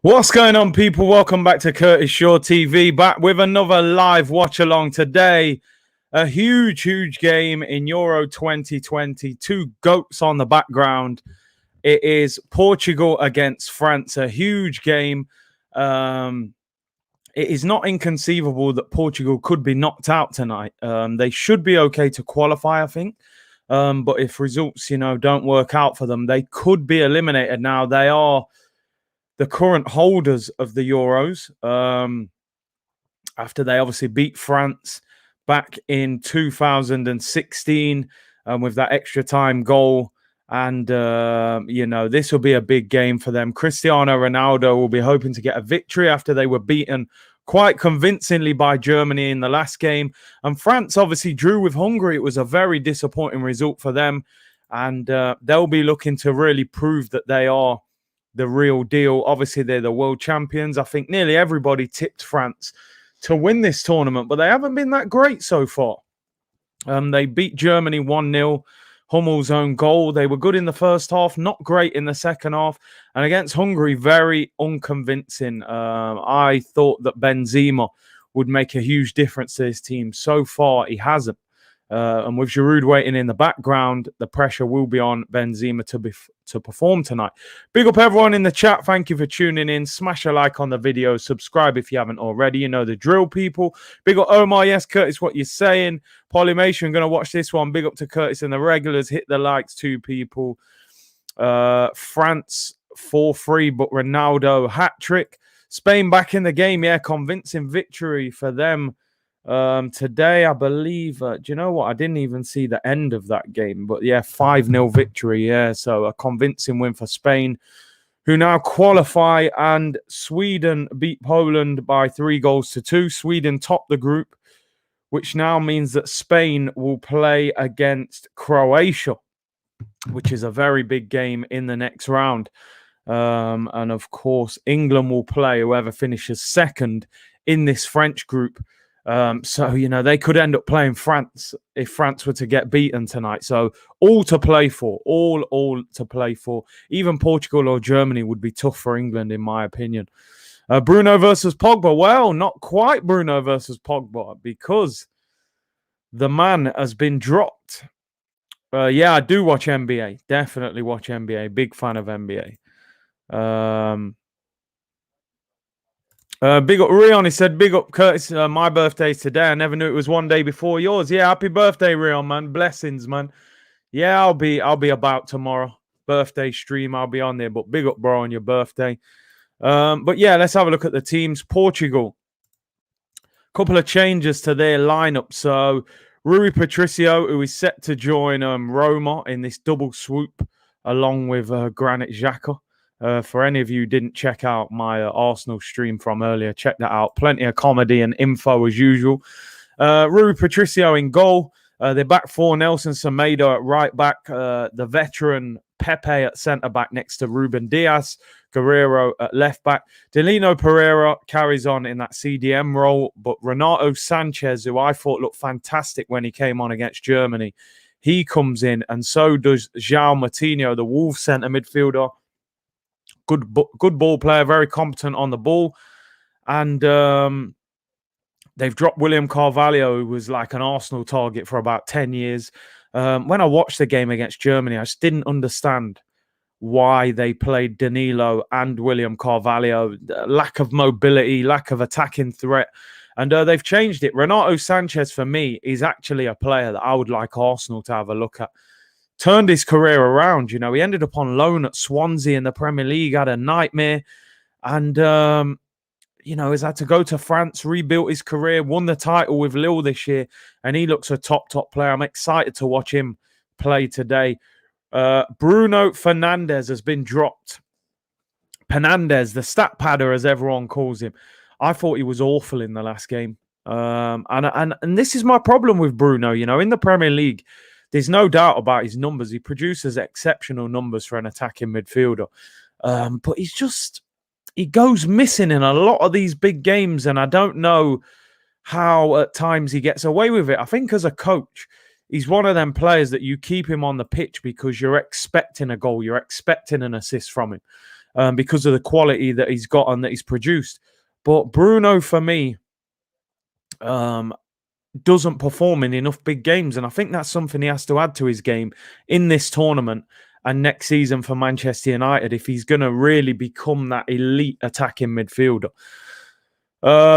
What's going on, people? Welcome back to Curtis Shaw TV, back with another live watch along today. A huge game in Euro 2020. Two goats on the background. It is Portugal against France. A huge game. It is not inconceivable that Portugal could be knocked out tonight. They should be okay to qualify, I think. But if results, don't work out for them, they could be eliminated. Now, they are the current holders of the Euros, after they obviously beat France back in 2016 with that extra time goal. And, this will be a big game for them. Cristiano Ronaldo will be hoping to get a victory after they were beaten quite convincingly by Germany in the last game. And France obviously drew with Hungary. It was a very disappointing result for them. And they'll be looking to really prove that they are the real deal. Obviously, they're the world champions. I think nearly everybody tipped France to win this tournament, but they haven't been that great so far. They beat Germany 1-0. Hummel's own goal. They were good in the first half, not great in the second half. And against Hungary, very unconvincing. I thought that Benzema would make a huge difference to his team. So far, he hasn't. And with Giroud waiting in the background, the pressure will be on Benzema to perform tonight. Big up everyone in the chat. Thank you for tuning in. Smash a like on the video. Subscribe if you haven't already. You know the drill, people. Big up Omar. Yes, Curtis, what you're saying. Polymation, going to watch this one. Big up to Curtis and the regulars. Hit the likes too, people. France 4-3, but Ronaldo hat-trick. Spain back in the game. Yeah, convincing victory for them. Today, I believe, do you know what? I didn't even see the end of that game, but yeah, 5-0 victory. Yeah, so a convincing win for Spain, who now qualify, and Sweden beat Poland by 3-2. Sweden topped the group, which now means that Spain will play against Croatia, which is a very big game in the next round. And of course, England will play whoever finishes second in this French group. So, they could end up playing France if France were to get beaten tonight. So all to play for, all to play for. Even Portugal or Germany would be tough for England, in my opinion. Bruno versus Pogba. Well, not quite Bruno versus Pogba, because the man has been dropped. Yeah, I do watch NBA. Definitely watch NBA. Big fan of NBA. Big up Rion. He said, big up Curtis. My birthday's today. I never knew it was one day before yours. Yeah, happy birthday, Rion, man. Blessings, man. Yeah, I'll be about tomorrow. Birthday stream. I'll be on there. But big up, bro, on your birthday. But yeah, let's have a look at the teams. Portugal. Couple of changes to their lineup. So Rui Patricio, who is set to join Roma in this double swoop, along with Granit Xhaka. For any of you who didn't check out my Arsenal stream from earlier, check that out. Plenty of comedy and info as usual. Rui Patricio in goal. They're back four. Nelson Semedo at right back. The veteran Pepe at centre back next to Ruben Diaz. Guerrero at left back. Delino Pereira carries on in that CDM role. But Renato Sanchez, who I thought looked fantastic when he came on against Germany, he comes in. And so does João Moutinho, the Wolves centre midfielder. Good ball player, very competent on the ball. And they've dropped William Carvalho, who was like an Arsenal target for about 10 years. When I watched the game against Germany, I just didn't understand why they played Danilo and William Carvalho. Lack of mobility, lack of attacking threat. And they've changed it. Renato Sanchez, for me, is actually a player that I would like Arsenal to have a look at. Turned his career around. He ended up on loan at Swansea in the Premier League, had a nightmare, and has had to go to France, rebuilt his career, won the title with Lille this year, and he looks a top player. I'm excited to watch him play today. Bruno Fernandes has been dropped. Fernandes, the stat padder, as everyone calls him. I thought he was awful in the last game, and this is my problem with Bruno. In the Premier League, there's no doubt about his numbers. He produces exceptional numbers for an attacking midfielder. But he goes missing in a lot of these big games, and I don't know how at times he gets away with it. I think as a coach, he's one of them players that you keep him on the pitch because you're expecting a goal, you're expecting an assist from him. because of the quality that he's got and that he's produced. But Bruno, for me, doesn't perform in enough big games. And I think that's something he has to add to his game in this tournament and next season for Manchester United if he's going to really become that elite attacking midfielder.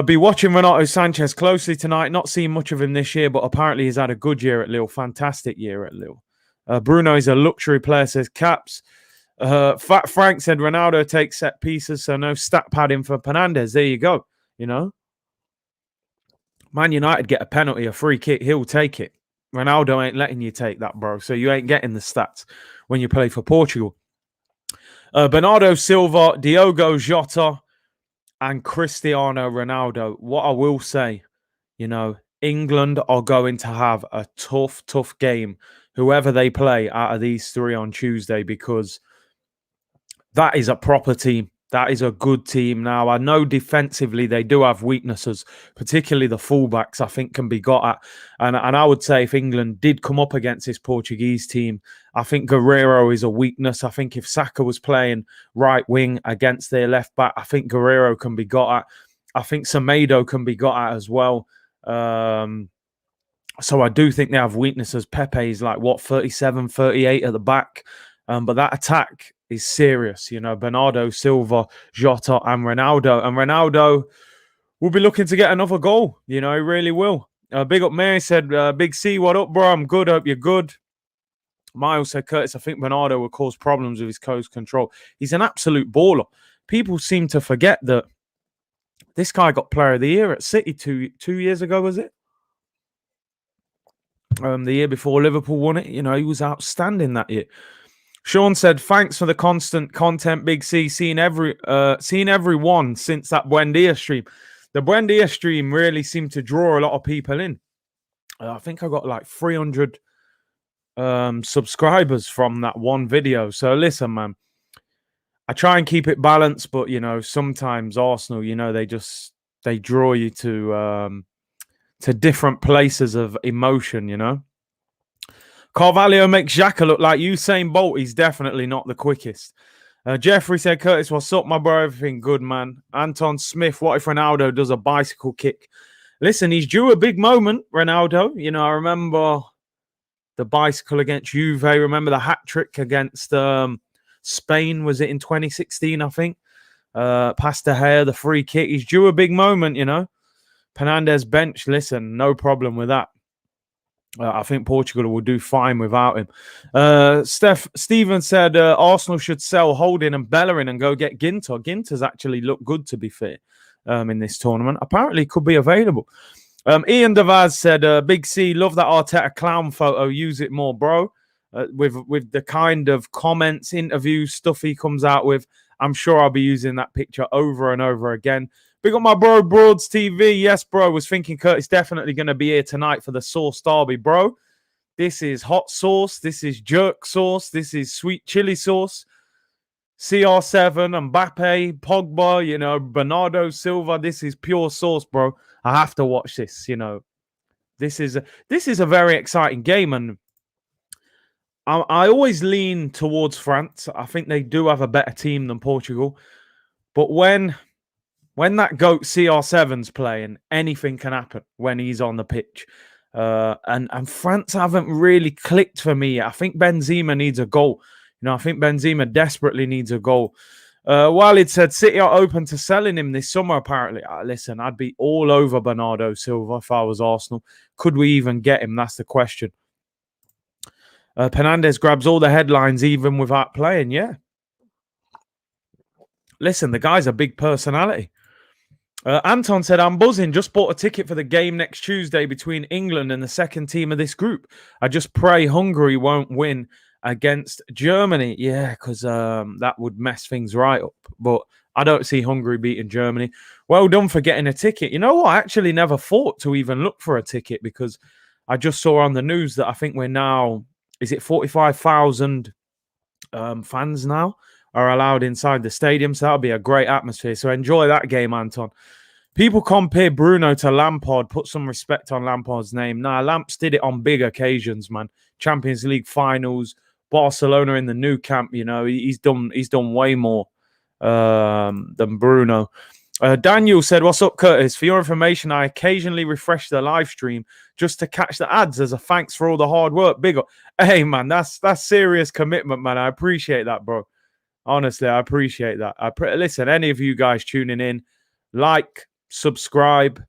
Be watching Renato Sanchez closely tonight. Not seen much of him this year, but apparently he's had a good year at Lille. Fantastic year at Lille. Bruno is a luxury player, says Caps. Fat Frank said Ronaldo takes set pieces, so no stat padding for Fernandes. There you go. You know, Man United get a penalty, a free kick, he'll take it. Ronaldo ain't letting you take that, bro. So you ain't getting the stats when you play for Portugal. Bernardo Silva, Diogo Jota, and Cristiano Ronaldo. What I will say, you know, England are going to have a tough game, whoever they play out of these three on Tuesday, because that is a proper team. That is a good team. Now, I know defensively they do have weaknesses, particularly the fullbacks, I think, can be got at. And I would say if England did come up against this Portuguese team, I think Guerreiro is a weakness. I think if Saka was playing right wing against their left back, I think Guerreiro can be got at. I think Semedo can be got at as well. So I do think they have weaknesses. Pepe is like, 37, 38 at the back. But that attack is serious, you know. Bernardo Silva, Jota, and Ronaldo. And Ronaldo will be looking to get another goal. You know, he really will. Big up Mary said, Big C, what up, bro? I'm good. Hope you're good. Miles said, Curtis, I think Bernardo will cause problems with his coast control. He's an absolute baller. People seem to forget that this guy got Player of the Year at City two years ago, was it? The year before Liverpool won it. You know, he was outstanding that year. Sean said, thanks for the constant content, Big C. Seen everyone since that Buendia stream. The Buendia stream really seemed to draw a lot of people in. I think I got like 300 subscribers from that one video. So listen, man, I try and keep it balanced, but, you know, sometimes Arsenal, you know, they draw you to different places of emotion, you know. Carvalho makes Xhaka look like Usain Bolt. He's definitely not the quickest. Jeffrey said, Curtis, what's up, my bro? Everything good, man. Anton Smith, what if Ronaldo does a bicycle kick? Listen, he's due a big moment, Ronaldo. You know, I remember the bicycle against Juve. Remember the hat trick against Spain. Was it in 2016, I think? Past the hair, the free kick. He's due a big moment, you know. Fernandes bench, listen, no problem with that. I think Portugal will do fine without him. Steven said Arsenal should sell Holding and Bellerin and go get Ginter. Ginter's actually looked good, to be fair, in this tournament. Apparently could be available. Ian Devaz said, Big C, love that Arteta clown photo. Use it more, bro. With the kind of comments, interviews, stuff he comes out with, I'm sure I'll be using that picture over and over again. Big up my bro, Broads TV. Yes, bro. Was thinking Curtis definitely going to be here tonight for the sauce derby, bro. This is hot sauce. This is jerk sauce. This is sweet chili sauce. CR7, Mbappe, Pogba, you know, Bernardo Silva. This is pure sauce, bro. I have to watch this, you know. This is a very exciting game, and I always lean towards France. I think they do have a better team than Portugal. But when that GOAT CR7's playing, anything can happen when he's on the pitch. And France haven't really clicked for me. I think Benzema needs a goal. You know, I think Benzema desperately needs a goal. Walid said City are open to selling him this summer, apparently. Listen, I'd be all over Bernardo Silva if I was Arsenal. Could we even get him? That's the question. Fernandes grabs all the headlines even without playing. Yeah. Listen, the guy's a big personality. Anton said, I'm buzzing. Just bought a ticket for the game next Tuesday between England and the second team of this group. I just pray Hungary won't win against Germany. Yeah, because that would mess things right up. But I don't see Hungary beating Germany. Well done for getting a ticket. You know what? I actually never thought to even look for a ticket because I just saw on the news that I think we're now, is it 45,000 fans now are allowed inside the stadium. So that'll be a great atmosphere. So enjoy that game, Anton. People compare Bruno to Lampard. Put some respect on Lampard's name. Nah, Lamps did it on big occasions, man. Champions League finals, Barcelona in the new camp. You know, he's done way more than Bruno. Daniel said, "What's up, Curtis? For your information, I occasionally refresh the live stream just to catch the ads as a thanks for all the hard work. Big up." Hey, man, that's serious commitment, man. I appreciate that, bro. Honestly, I appreciate that. Listen, any of you guys tuning in, like, subscribe,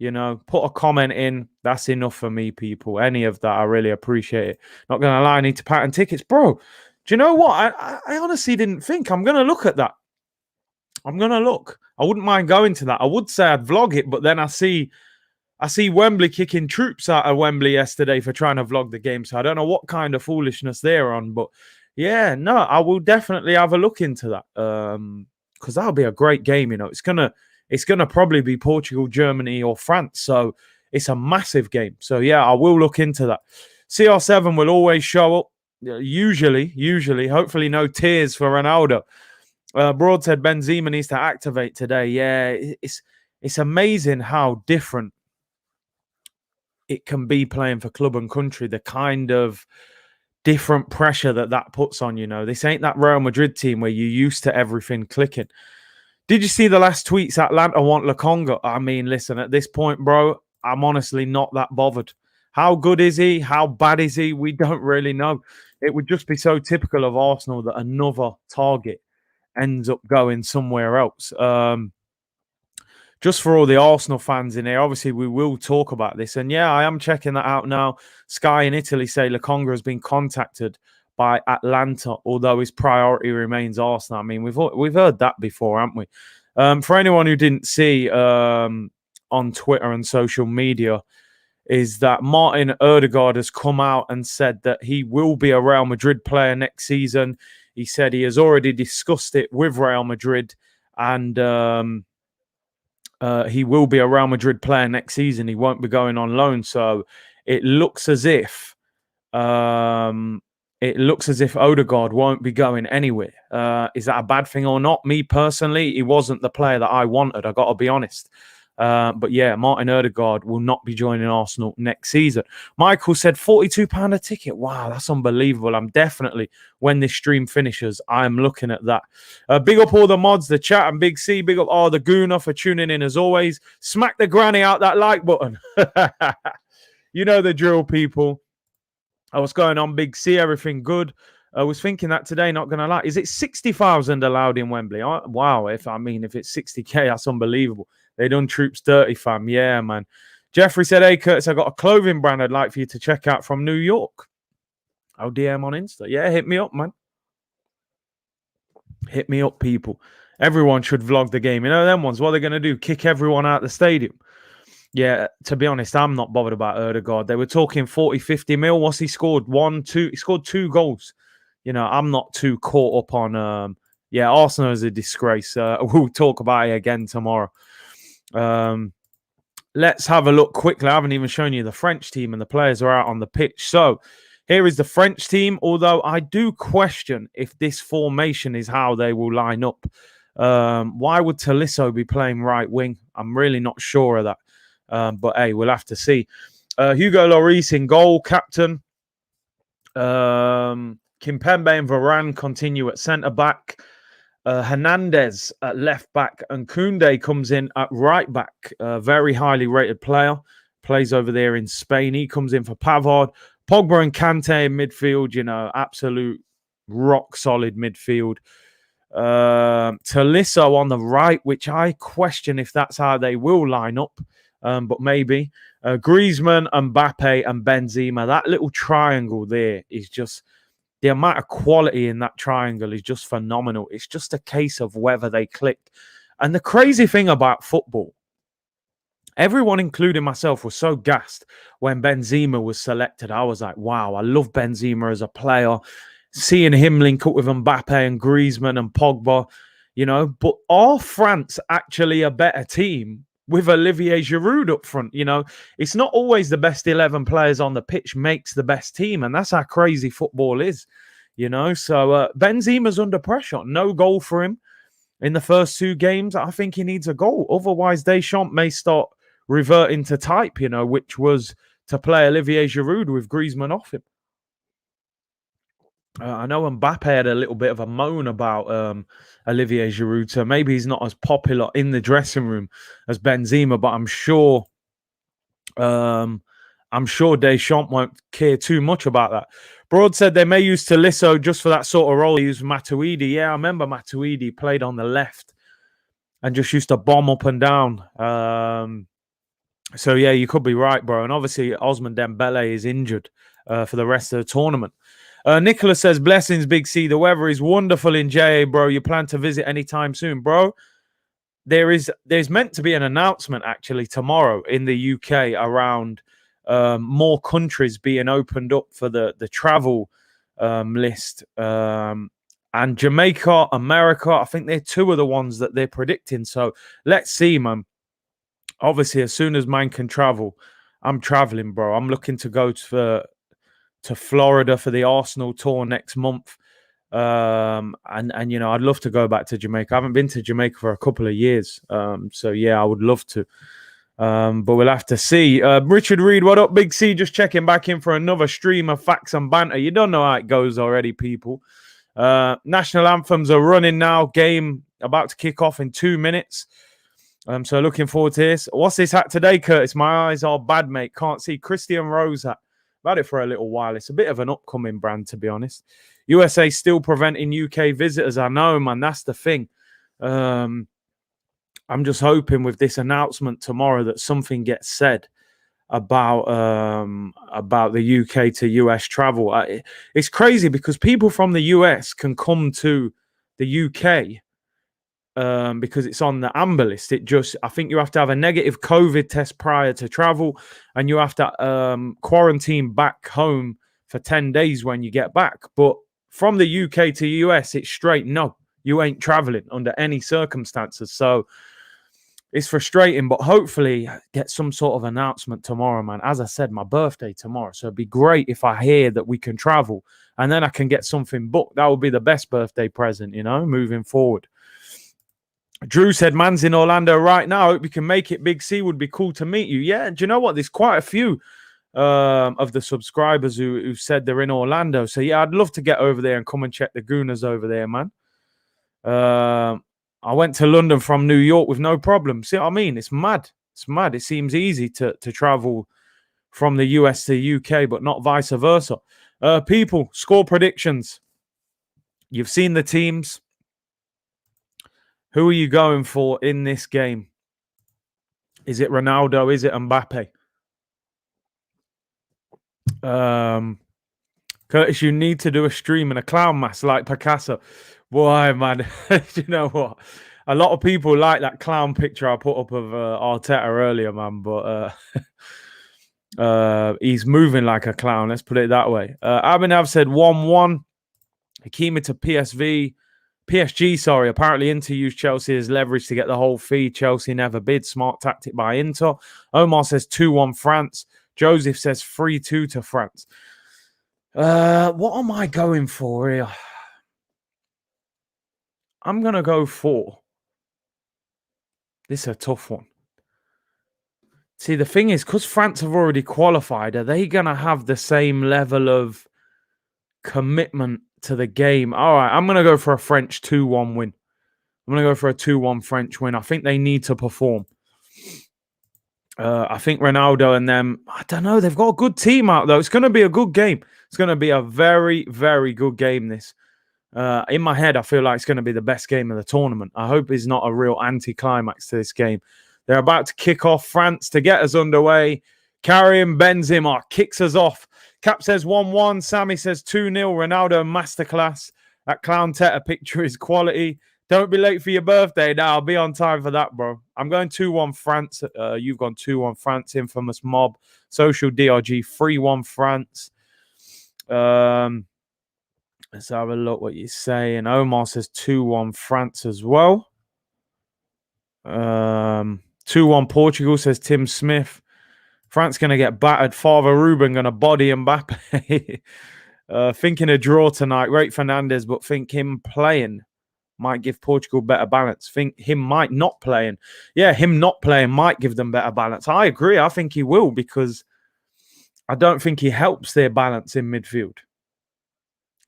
put a comment in. That's enough for me, people. Any of that, I really appreciate it. Not gonna lie, I need to pattern tickets, bro. Do you know what? I honestly didn't think. I'm gonna look at that. I'm gonna look. I wouldn't mind going to that. I would say I'd vlog it, but then I see Wembley kicking troops out of Wembley yesterday for trying to vlog the game. So I don't know what kind of foolishness they're on, but yeah, no, I will definitely have a look into that. Because that'll be a great game. It's gonna probably be Portugal, Germany, or France. So it's a massive game. So yeah, I will look into that. CR7 will always show up. Usually, hopefully no tears for Ronaldo. Broad said Benzema needs to activate today. Yeah, it's amazing how different it can be playing for club and country. The kind of different pressure that puts on. This ain't that Real Madrid team where you're used to everything clicking. Did you see the last tweets? Atlanta want Lukonga. I mean, listen, at this point, bro, I'm honestly not that bothered. How good is he? How bad is he? We don't really know. It would just be so typical of Arsenal that another target ends up going somewhere else. Just for all the Arsenal fans in here, obviously we will talk about this. And yeah, I am checking that out now. Sky in Italy say Lukonga has been contacted by Atlanta, although his priority remains Arsenal. I mean, we've heard that before, haven't we? For anyone who didn't see on Twitter and social media, is that Martin Ødegaard has come out and said that he will be a Real Madrid player next season. He said he has already discussed it with Real Madrid, and he will be a Real Madrid player next season. He won't be going on loan. So it looks as if Ødegaard won't be going anywhere. Is that a bad thing or not? Me personally, he wasn't the player that I wanted. I got to be honest. But yeah, Martin Ødegaard will not be joining Arsenal next season. Michael said £42 a ticket. Wow, that's unbelievable. I'm definitely, when this stream finishes, I'm looking at that. Big up all the mods, the chat, and Big C. Big up all the Gooner for tuning in as always. Smack the granny out that like button. You know the drill, people. What's going on, Big C? Everything good? I was thinking that today, not going to lie. Is it 60,000 allowed in Wembley? Wow, if it's 60K, that's unbelievable. They done troops dirty, fam. Yeah, man. Jeffrey said, "Hey, Curtis, I got a clothing brand I'd like for you to check out from New York." I'll DM on Insta. Yeah, hit me up, man. Hit me up, people. Everyone should vlog the game. You know them ones. What are they going to do? Kick everyone out of the stadium? Yeah, to be honest, I'm not bothered about Ødegaard. They were talking 40, 50 mil. What's he scored? 1, 2. He scored 2 goals. I'm not too caught up on... Arsenal is a disgrace. We'll talk about it again tomorrow. Let's have a look quickly. I haven't even shown you the French team, and the players are out on the pitch. So here is the French team, although I do question if this formation is how they will line up. Why would Tolisso be playing right wing? I'm really not sure of that. But hey, we'll have to see. Hugo Lloris in goal, captain. Kimpembe and Varane continue at centre-back. Hernandez at left back, and Koundé comes in at right back. Very highly rated player, plays over there in Spain. He comes in for Pavard. Pogba and Kante in midfield, absolute rock solid midfield. Tolisso on the right, which I question if that's how they will line up, but maybe. Griezmann, Mbappe, and Benzema. That little triangle there is just... The amount of quality in that triangle is just phenomenal. It's just a case of whether they clicked. And the crazy thing about football, everyone, including myself, was so gassed when Benzema was selected. I was like, wow, I love Benzema as a player. Seeing him link up with Mbappe and Griezmann and Pogba, But are France actually a better team with Olivier Giroud up front? It's not always the best 11 players on the pitch makes the best team, and that's how crazy football is, So Benzema's under pressure. No goal for him in the first 2 games. I think he needs a goal. Otherwise, Deschamps may start reverting to type, which was to play Olivier Giroud with Griezmann off him. I know Mbappe had a little bit of a moan about Olivier Giroud. So maybe he's not as popular in the dressing room as Benzema, but um, I'm sure Deschamps won't care too much about that. Broad said they may use Tolisso just for that sort of role. They use Matuidi. Yeah, I remember Matuidi played on the left and just used to bomb up and down. So yeah, you could be right, bro. And obviously, Osman Dembele is injured for the rest of the tournament. Nicholas says, blessings, Big C. The weather is wonderful in JA, bro. You plan to visit anytime soon, bro? There's meant to be an announcement actually tomorrow in the UK around more countries being opened up for the travel list. And Jamaica, America, I think they're two of the ones that they're predicting. So let's see, man. Obviously, as soon as man can travel, I'm traveling, bro. I'm looking to go to Florida for the Arsenal tour next month. And you know, I'd love to go back to Jamaica. I haven't been to Jamaica for a couple of years. So yeah, I would love to. But we'll have to see. Richard Reed, what up, Big C? Just checking back in for another stream of facts and banter. You don't know how it goes already, people. National anthems are running now. Game about to kick off in 2 minutes. So looking forward to this. What's this hat today, Curtis? My eyes are bad, mate. Can't see. Christian Rose hat. I've had it for a little while. It's a bit of an upcoming brand, to be honest. USA still preventing UK visitors. I know, man. That's the thing. I'm just hoping with this announcement tomorrow that something gets said about the UK to US travel. It's crazy because people from the US can come to the UK because it's on the amber list. I think you have to have a negative COVID test prior to travel, and you have to quarantine back home for 10 days when you get back. But from the UK to US, it's straight no. You ain't traveling under any circumstances. So it's frustrating, but hopefully get some sort of announcement tomorrow, man. As I said, my birthday tomorrow. So it'd be great if I hear that we can travel and then I can get something booked. That would be the best birthday present, you know, moving forward. Drew said, man's in Orlando right now. Hope you can make it. Big C, would be cool to meet you. Yeah, do you know what? There's quite a few of the subscribers who said they're in Orlando. So, yeah, I'd love to get over there and come and check the Gooners over there, man. I went to London from New York with no problem. See what I mean? It's mad. It's mad. It seems easy to travel from the US to the UK, but not vice versa. People, score predictions. You've seen the teams. Who are you going for in this game? Is it Ronaldo? Is it Mbappe? Curtis, you need to do a stream in a clown mask like Picasso. Boy, man, you know what? A lot of people like that clown picture I put up of Arteta earlier, man. But he's moving like a clown. Let's put it that way. Abhinav said 1-1. Hakimi to PSG, sorry. Apparently, Inter used Chelsea as leverage to get the whole fee. Chelsea never bid. Smart tactic by Inter. Omar says 2-1 France. Joseph says 3-2 to France. What am I going for here? I'm going to go 4. This is a tough one. See, the thing is, because France have already qualified, are they going to have the same level of commitment to the game? All right, I'm going to go for a French 2-1 win. I'm going to go for a 2-1 French win. I think they need to perform. I think Ronaldo and them, I don't know, they've got a good team out, though. It's going to be a good game. It's going to be a very, very good game, this. In my head, I feel like it's going to be the best game of the tournament. I hope it's not a real anticlimax to this game. They're about to kick off. France to get us underway. Karim Benzema kicks us off. Cap says 1-1. Sammy says 2-0. Ronaldo masterclass. That clown Teta picture is quality. Don't be late for your birthday. Now I'll be on time for that, bro. I'm going 2-1 France. You've gone 2-1 France. Infamous mob. Social DRG 3-1 France. Let's have a look what you say. And Omar says 2-1 France as well. 2-1 Portugal, says Tim Smith. France going to get battered. Father Ruben going to body Mbappe. Thinking a draw tonight. Rate Fernandez, but think him playing might give Portugal better balance. Think him might not playing. Yeah, him not playing might give them better balance. I agree. I think he will, because I don't think he helps their balance in midfield.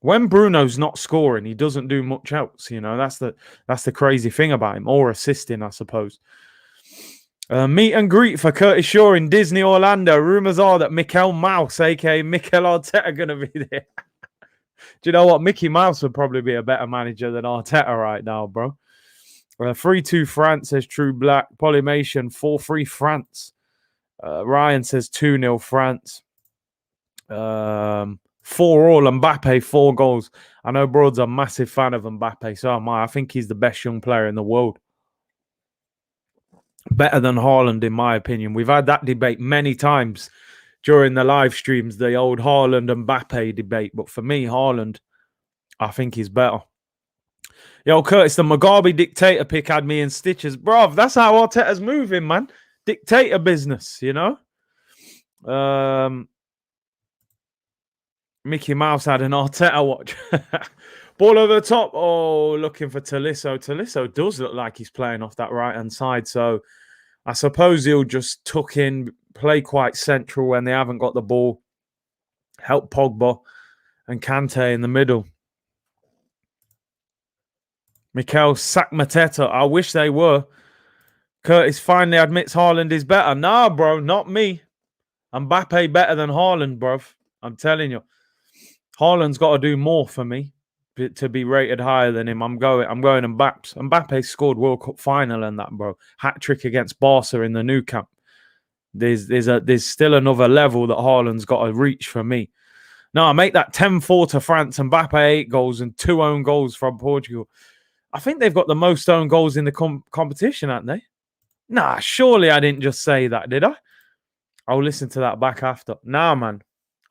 When Bruno's not scoring, he doesn't do much else. That's the crazy thing about him, or assisting, I suppose. Meet and greet for Curtis Shaw in Disney Orlando. Rumors are that Mikel Mouse, aka Mikel Arteta, are going to be there. Do you know what? Mickey Mouse would probably be a better manager than Arteta right now, bro. 3-2 France, says True Black. Polymation, 4-3 France. Ryan says 2-0 France. 4-all Mbappe, 4 goals. I know Broad's a massive fan of Mbappe, so am I. I think he's the best young player in the world. Better than Haaland, in my opinion. We've had that debate many times during the live streams, the old Haaland and Mbappe debate. But for me, Haaland, I think he's better. Yo, Curtis, the Mugabe dictator pick had me in stitches. Bruv, that's how Arteta's moving, man. Dictator business, you know? Mickey Mouse had an Arteta watch. Ball over the top. Oh, looking for Tolisso. Tolisso does look like he's playing off that right-hand side. So I suppose he'll just tuck in, play quite central when they haven't got the ball. Help Pogba and Kante in the middle. Mikel, sack Mateta. I wish they were. Curtis finally admits Haaland is better. Nah, bro, not me. Mbappe better than Haaland, bro. I'm telling you. Haaland's got to do more for me to be rated higher than him. I'm going Mbappe. Mbappe scored World Cup final and that, bro. Hat trick against Barca in the Nou Camp. There's still another level that Haaland's got to reach for me. No, I make that 10-4 to France. Mbappe 8 goals and 2 own goals from Portugal. I think they've got the most own goals in the competition, haven't they? Nah, surely I didn't just say that, did I? I'll listen to that back after. Nah, man.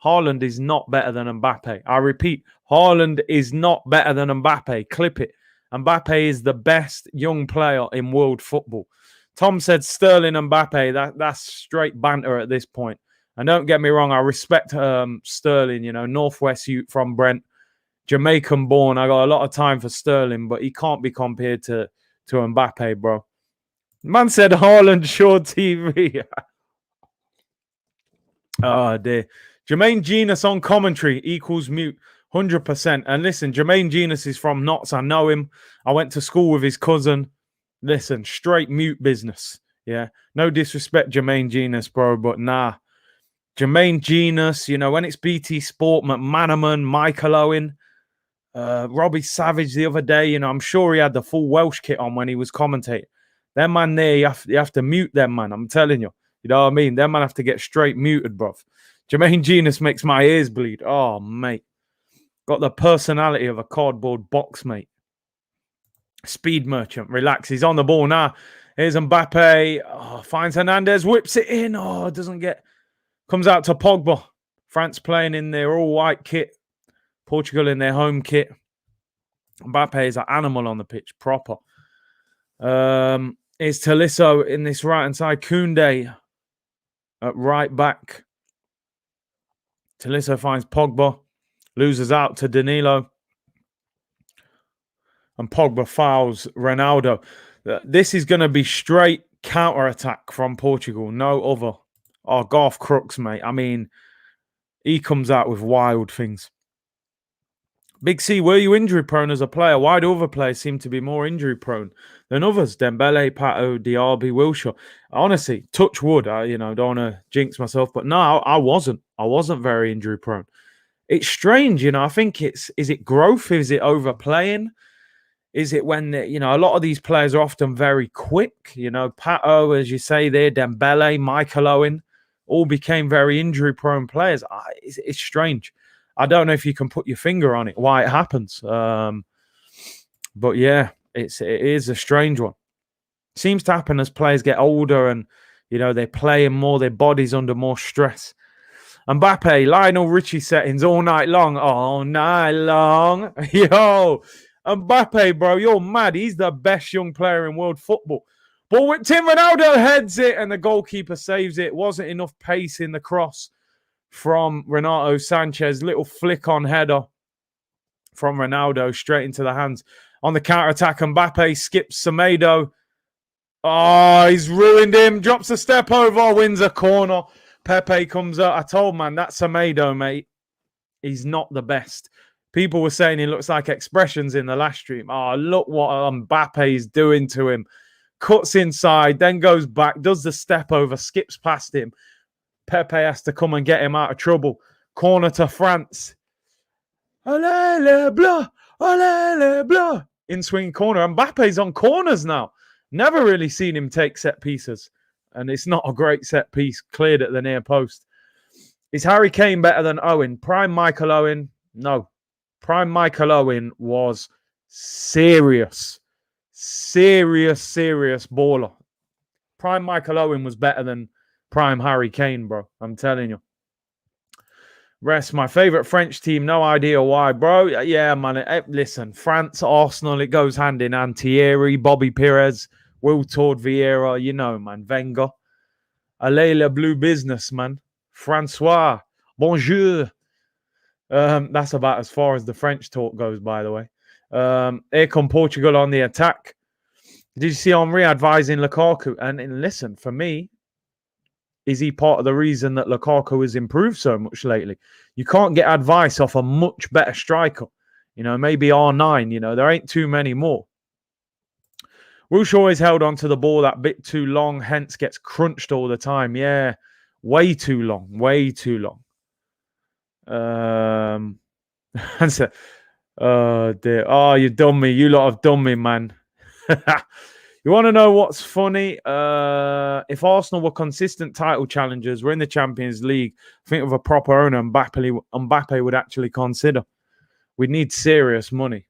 Haaland is not better than Mbappe. I repeat, Haaland is not better than Mbappe. Clip it. Mbappe is the best young player in world football. Tom said Sterling and Mbappe. That's straight banter at this point. And don't get me wrong, I respect Sterling, you know, Northwest Ute from Brent, Jamaican born. I got a lot of time for Sterling, but he can't be compared to Mbappe, bro. Man said Haaland Shaw TV. Oh, dear. Jermaine Genius on commentary equals mute 100%. And listen, Jermaine Genius is from Notts. I know him. I went to school with his cousin. Listen, straight mute business. Yeah. No disrespect, Jermaine Genius, bro, but nah. Jermaine Genius, you know, when it's BT Sport, McManaman, Michael Owen, Robbie Savage the other day, you know, I'm sure he had the full Welsh kit on when he was commentating. Them man there, you have to mute them, man. I'm telling you. You know what I mean? Them man have to get straight muted, bruv. Jermaine Genius makes my ears bleed. Oh, mate. Got the personality of a cardboard box, mate. Speed merchant. Relax. He's on the ball now. Here's Mbappe. Oh, finds Hernandez. Whips it in. Oh, doesn't get... Comes out to Pogba. France playing in their all-white kit. Portugal in their home kit. Mbappe is an animal on the pitch. Proper. Is Tolisso in this right-hand side. Koundé at right back. Tolisso finds Pogba, loses out to Danilo, and Pogba fouls Ronaldo. This is going to be straight counter-attack from Portugal, no other. Oh, Garth Crooks, mate. I mean, he comes out with wild things. Big C, were you injury-prone as a player? Why do other players seem to be more injury-prone than others? Dembele, Pato, Diaby, Wilshere. Honestly, touch wood. I don't want to jinx myself, but no, I wasn't. I wasn't very injury-prone. It's strange, I think is it growth? Is it overplaying? Is it when, a lot of these players are often very quick? Pato, as you say there, Dembele, Michael Owen, all became very injury-prone players. It's strange. I don't know if you can put your finger on it, why it happens. But yeah, it is a strange one. Seems to happen as players get older and, they're playing more, their body's under more stress. Mbappe, Lionel Richie settings all night long. All night long. Yo, Mbappe, bro, you're mad. He's the best young player in world football. Ball with Tim Ronaldo heads it and the goalkeeper saves it. Wasn't enough pace in the cross from Renato Sanchez. Little flick on header from Ronaldo straight into the hands. On the counter-attack, Mbappe skips Semedo. Oh, he's ruined him. Drops a step over, wins a corner. Pepe comes up. I told man, that's Semedo, mate. He's not the best. People were saying he looks like Expressions in the last stream. Oh, look what Mbappe's doing to him. Cuts inside, then goes back, does the step over, skips past him. Pepe has to come and get him out of trouble. Corner to France. Allez les bleus! Allez les bleus! In swing corner. Mbappe's on corners now. Never really seen him take set pieces. And it's not a great set piece. Cleared at the near post. Is Harry Kane better than Owen? Prime Michael Owen? No. Prime Michael Owen was serious baller. Prime Michael Owen was better than Prime Harry Kane, bro. I'm telling you. Rest, my favorite French team. No idea why, bro. Yeah, man. Listen, France, Arsenal, it goes hand in hand. Thierry, Bobby Pires, Will Tord, Vieira, you know, man. Wenger. Allez, le blue business, man. Francois, bonjour. That's about as far as the French talk goes, by the way. Here come Portugal on the attack. Did you see Henry advising Lukaku? And listen, for me, is he part of the reason that Lukaku has improved so much lately? You can't get advice off a much better striker. You know, maybe R9. You know, there ain't too many more. Wilshere always held on to the ball that bit too long, hence gets crunched all the time. Yeah, way too long. Way too long. Answer. Oh, dear. Oh, you done me. You lot have done me, man. You want to know what's funny? If Arsenal were consistent title challengers, we're in the Champions League, I think with a proper owner, Mbappe would actually consider. We'd need serious money.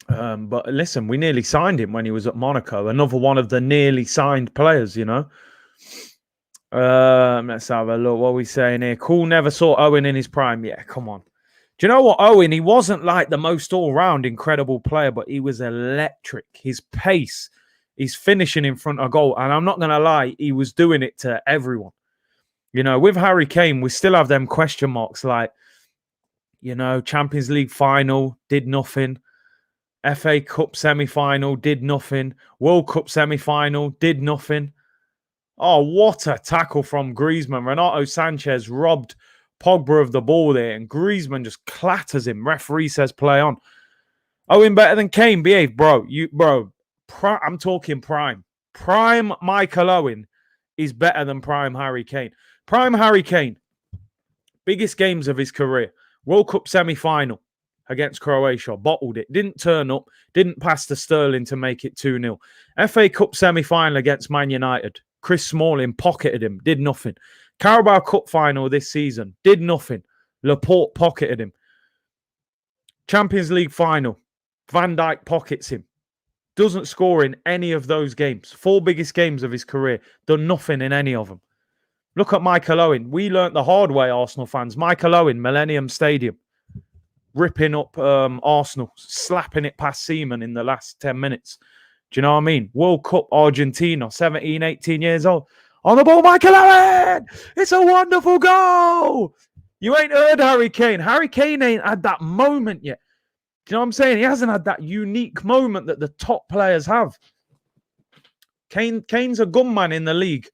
But listen, we nearly signed him when he was at Monaco. Another one of the nearly signed players, you know. Let's have a look. What are we saying here? Cool never saw Owen in his prime. Yeah, come on. Do you know what, Owen? He wasn't like the most all-round incredible player, but he was electric. His pace, his finishing in front of goal. And I'm not going to lie, he was doing it to everyone. You know, with Harry Kane, we still have them question marks like, you know, Champions League final, did nothing. FA Cup semi-final, did nothing. World Cup semi-final, did nothing. Oh, what a tackle from Griezmann. Renato Sanchez robbed Pogba of the ball there, and Griezmann just clatters him. Referee says play on. Owen better than Kane. Behave, bro. I'm talking prime. Prime Michael Owen is better than prime Harry Kane. Prime Harry Kane, biggest games of his career. World Cup semi-final against Croatia. Bottled it. Didn't turn up. Didn't pass to Sterling to make it 2-0. FA Cup semi-final against Man United. Chris Smalling pocketed him. Did nothing. Carabao Cup final this season. Did nothing. Laporte pocketed him. Champions League final. Van Dijk pockets him. Doesn't score in any of those games. 4 biggest games of his career. Done nothing in any of them. Look at Michael Owen. We learnt the hard way, Arsenal fans. Michael Owen, Millennium Stadium. Ripping up Arsenal. Slapping it past Seaman in the last 10 minutes. Do you know what I mean? World Cup Argentina. 17, 18 years old. On the ball, Michael Owen! It's a wonderful goal! You ain't heard Harry Kane. Harry Kane ain't had that moment yet. Do you know what I'm saying? He hasn't had that unique moment that the top players have. Kane's a gunman in the league.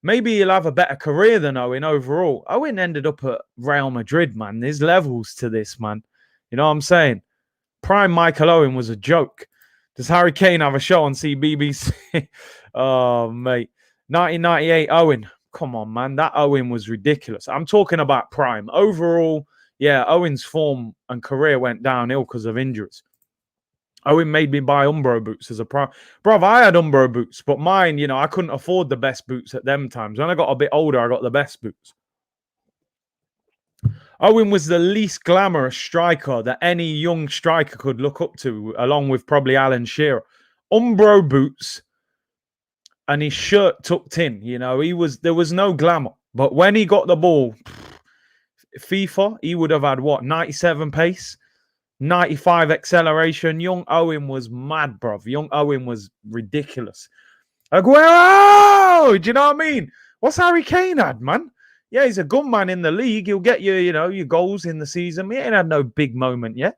Maybe he'll have a better career than Owen overall. Owen ended up at Real Madrid, man. There's levels to this, man. You know what I'm saying? Prime Michael Owen was a joke. Does Harry Kane have a show on CBBC? Oh, mate. 1998 Owen. Come on, man. That Owen was ridiculous. I'm talking about prime. Overall, yeah, Owen's form and career went downhill because of injuries. Owen made me buy Umbro boots as a prime. Bruv, I had Umbro boots, but mine, you know, I couldn't afford the best boots at them times. When I got a bit older, I got the best boots. Owen was the least glamorous striker that any young striker could look up to, along with probably Alan Shearer. Umbro boots and his shirt tucked in, you know, there was no glamour. But when he got the ball, FIFA, he would have had what, 97 pace, 95 acceleration. Young Owen was mad, bruv. Young Owen was ridiculous. Aguero! Do you know what I mean? What's Harry Kane had, man? Yeah, he's a gunman in the league. He'll get you, you know, your goals in the season. He ain't had no big moment yet.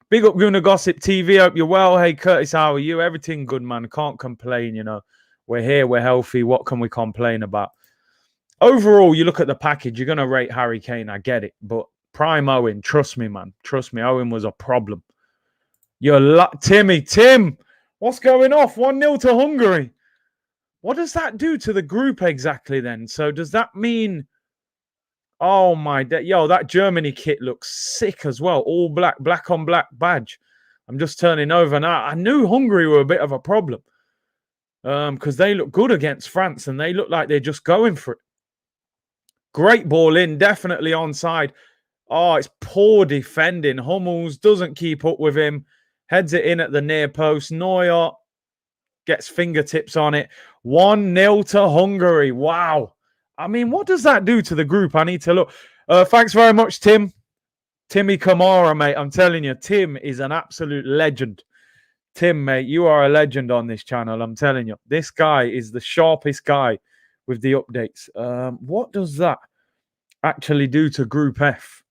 Big up Guna Gossip TV. Hope you're well. Hey, Curtis, how are you? Everything good, man. Can't complain, you know. We're here. We're healthy. What can we complain about? Overall, you look at the package, you're going to rate Harry Kane. I get it. But Prime Owen. Trust me, man. Trust me. Owen was a problem. Tim, what's going off? 1-0 to Hungary. What does that do to the group exactly then? So does that mean... Oh, my... that Germany kit looks sick as well. All black, black on black badge. I'm just turning over now. I knew Hungary were a bit of a problem because they look good against France and they look like they're just going for it. Great ball in, definitely onside. Oh, it's poor defending. Hummels doesn't keep up with him. Heads it in at the near post. Neuer gets fingertips on it. 1-0 to Hungary. Wow. I mean, what does that do to the group? I need to look. Thanks very much, Tim. Timmy Kamara, mate. I'm telling you, Tim is an absolute legend. Tim, mate, you are a legend on this channel. I'm telling you. This guy is the sharpest guy with the updates. What does that actually do to Group F?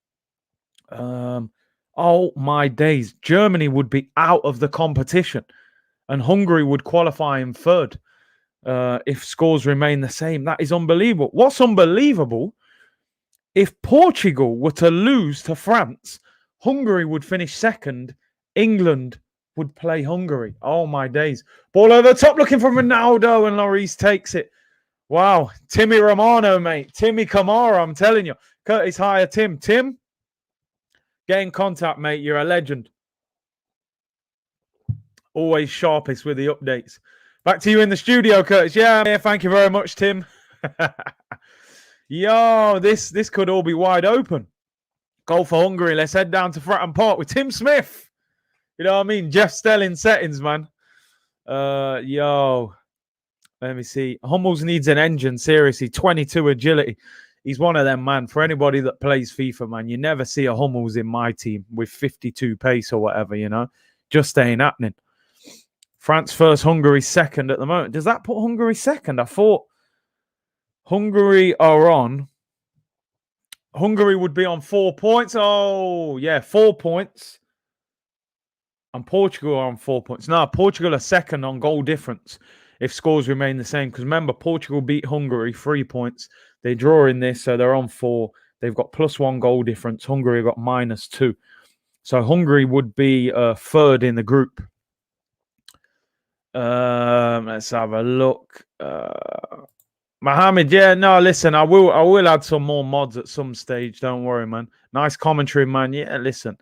Oh, my days. Germany would be out of the competition and Hungary would qualify in third if scores remain the same. That is unbelievable. What's unbelievable, if Portugal were to lose to France, Hungary would finish second. England would play Hungary. Oh, my days. Ball over the top looking for Ronaldo and Lloris takes it. Wow. Timmy Romano, mate. Timmy Kamara, I'm telling you. Curtis higher, Tim. Tim, get in contact, mate. You're a legend. Always sharpest with the updates. Back to you in the studio, Curtis. Yeah, thank you very much, Tim. Yo, this could all be wide open. Goal for Hungary. Let's head down to Fratton Park with Tim Smith. You know what I mean? Jeff Stelling settings, man. Yo. Let me see. Hummels needs an engine, seriously. 22 agility. He's one of them, man. For anybody that plays FIFA, man, you never see a Hummels in my team with 52 pace or whatever, you know? Just ain't happening. France first, Hungary second at the moment. Does that put Hungary second? I thought Hungary are on. Hungary would be on 4 points. Oh, yeah, 4 points. And Portugal are on 4 points. No, Portugal are second on goal difference if scores remain the same. Because remember, Portugal beat Hungary 3 points. They draw in this, so they're on 4. They've got +1 goal difference. Hungary got -2. So Hungary would be third in the group. Let's have a look. Mohammed, yeah, no, listen, I will add some more mods at some stage. Don't worry, man. Nice commentary, man. Yeah, listen,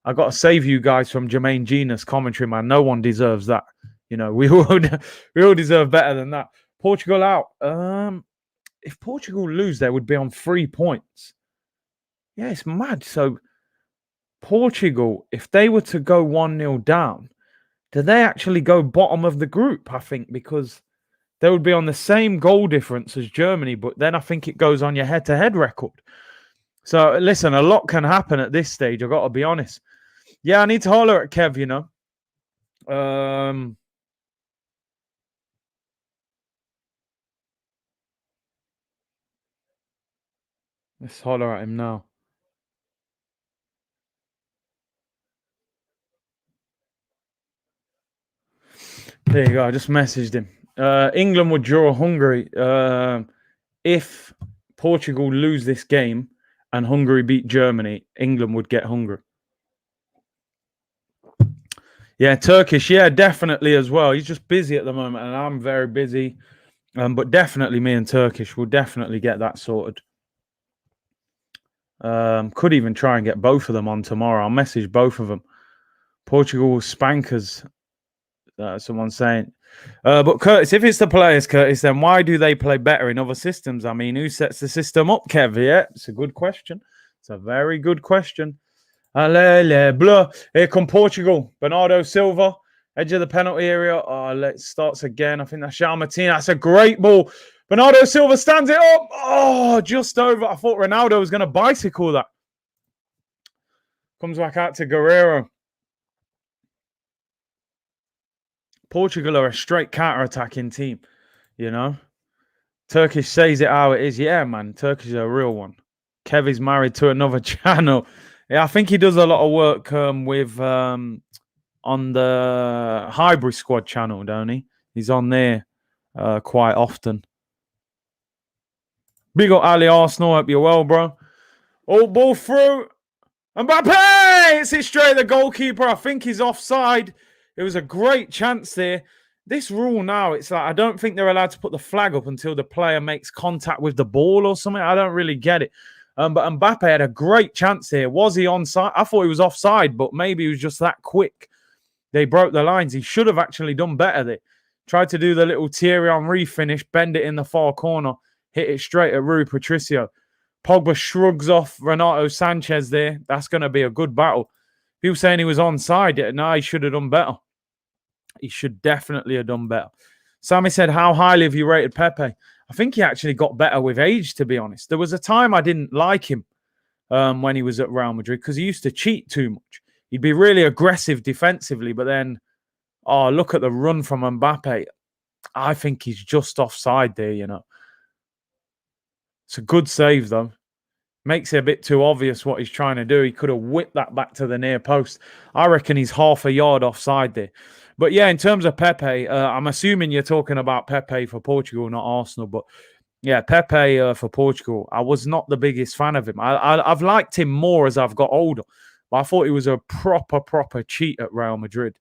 I got to save you guys from Jermaine Genius commentary, man. No one deserves that. You know, we all deserve better than that. Portugal out. If Portugal lose, they would be on 3 points. Yeah, it's mad. So Portugal, if they were to go 1-0 down, do they actually go bottom of the group? I think because they would be on the same goal difference as Germany, but then I think it goes on your head-to-head record. So listen, a lot can happen at this stage. I've got to be honest. Yeah, I need to holler at Kev, you know. Let's holler at him now. There you go. I just messaged him. England would draw Hungary if Portugal lose this game and Hungary beat Germany. England would get Hungary. Yeah, Turkish. Yeah, definitely as well. He's just busy at the moment, and I'm very busy. But definitely me and Turkish will definitely get that sorted. Could even try and get both of them on tomorrow. I'll message both of them. Portugal spankers. Someone saying. But Curtis, if it's the players, Curtis, then why do they play better in other systems? I mean, who sets the system up, Kev? Yeah, it's a good question. It's a very good question. Here come Portugal. Bernardo Silva, edge of the penalty area. It starts again. I think that's João Martins. That's a great ball. Bernardo Silva stands it up. Oh, just over. I thought Ronaldo was going to bicycle that. Comes back out to Guerrero. Portugal are a straight counter-attacking team, you know. Turkish says it how it is. Yeah, man, Turkish is a real one. Kev is married to another channel. Yeah, I think he does a lot of work with on the Hybrid Squad channel, don't he? He's on there quite often. Big up Ali Arsenal. Hope you're well, bro. All ball through. Mbappe! It's it straight at the goalkeeper. I think he's offside. It was a great chance there. This rule now, it's like I don't think they're allowed to put the flag up until the player makes contact with the ball or something. I don't really get it. But Mbappe had a great chance here. Was he onside? I thought he was offside, but maybe he was just that quick. They broke the lines. He should have actually done better there. Tried to do the little Thierry Henry finish, bend it in the far corner, hit it straight at Rui Patricio. Pogba shrugs off Renato Sanchez there. That's going to be a good battle. People saying he was onside. No, he should have done better. He should definitely have done better. Sammy said, how highly have you rated Pepe? I think he actually got better with age, to be honest. There was a time I didn't like him when he was at Real Madrid because he used to cheat too much. He'd be really aggressive defensively, but then, oh, look at the run from Mbappe. I think he's just offside there, you know. It's a good save, though. Makes it a bit too obvious what he's trying to do. He could have whipped that back to the near post. I reckon he's half a yard offside there. But yeah, in terms of Pepe, I'm assuming you're talking about Pepe for Portugal, not Arsenal. But yeah, Pepe for Portugal. I was not the biggest fan of him. I've liked him more as I've got older. But I thought he was a proper cheat at Real Madrid.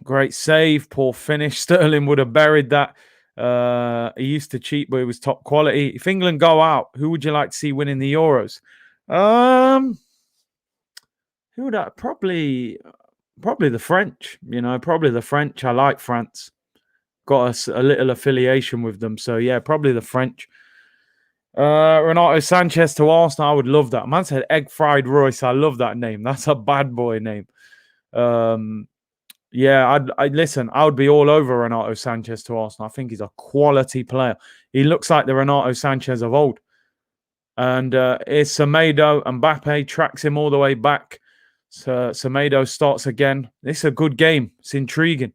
Great save, poor finish. Sterling would have buried that. He used to cheat, but he was top quality. If England go out, who would you like to see winning the Euros? Who would I probably the French? You know, probably the French. I like France. Got a little affiliation with them, so yeah, probably the French. Renato Sanchez to Arsenal. I would love that. Man said egg fried Royce. I love that name. That's a bad boy name. Yeah, I'd listen. I would be all over Renato Sanchez to Arsenal. I think he's a quality player. He looks like the Renato Sanchez of old. And it's Semedo. Mbappe tracks him all the way back. So Semedo starts again. This is a good game. It's intriguing.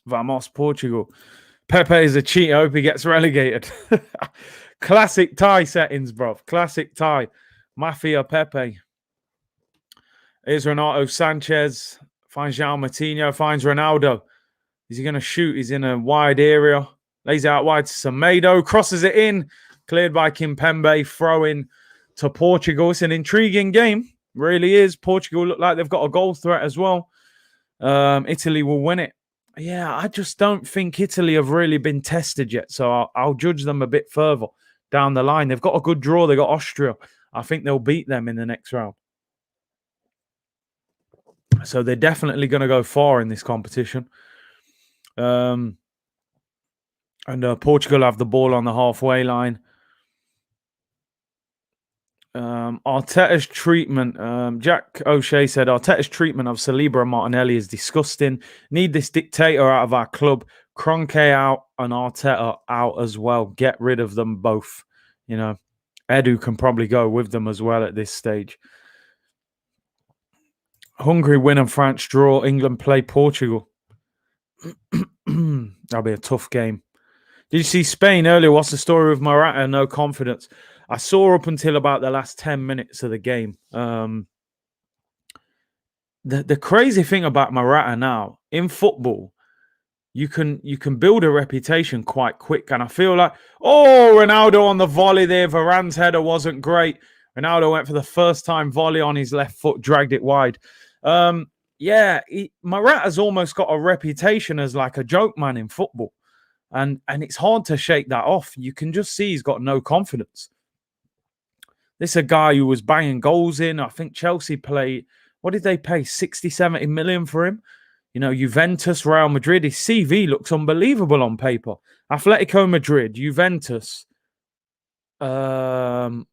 Vamos, Portugal. Pepe is a cheat. I hope he gets relegated. Classic tie settings, bro. Classic tie. Mafia Pepe. Here's Renato Sanchez. Finds João Moutinho. Finds Ronaldo. Is he going to shoot? He's in a wide area. Lays out wide to Semedo. Crosses it in. Cleared by Kimpembe. Throw in to Portugal. It's an intriguing game. Really is. Portugal look like they've got a goal threat as well. Italy will win it. Yeah, I just don't think Italy have really been tested yet. So I'll judge them a bit further down the line. They've got a good draw. They got Austria. I think they'll beat them in the next round. So they're definitely going to go far in this competition. And Portugal have the ball on the halfway line. Arteta's treatment, Jack O'Shea said, Arteta's treatment of Saliba and Martinelli is disgusting. Need this dictator out of our club. Kroenke out and Arteta out as well. Get rid of them both. You know, Edu can probably go with them as well at this stage. Hungary win and France draw. England play Portugal. That'll be a tough game. Did you see Spain earlier? What's the story with Morata? No confidence. I saw up until about the last 10 minutes of the game. The crazy thing about Morata now, in football, you can build a reputation quite quick. And I feel like, Ronaldo on the volley there. Varane's header wasn't great. Ronaldo went for the first time volley on his left foot, dragged it wide. Morata's almost got a reputation as like a joke man in football. And it's hard to shake that off. You can just see he's got no confidence. This is a guy who was banging goals in. I think Chelsea played, what did they pay? 60, 70 million for him? You know, Juventus, Real Madrid. His CV looks unbelievable on paper. Atletico Madrid, Juventus, Real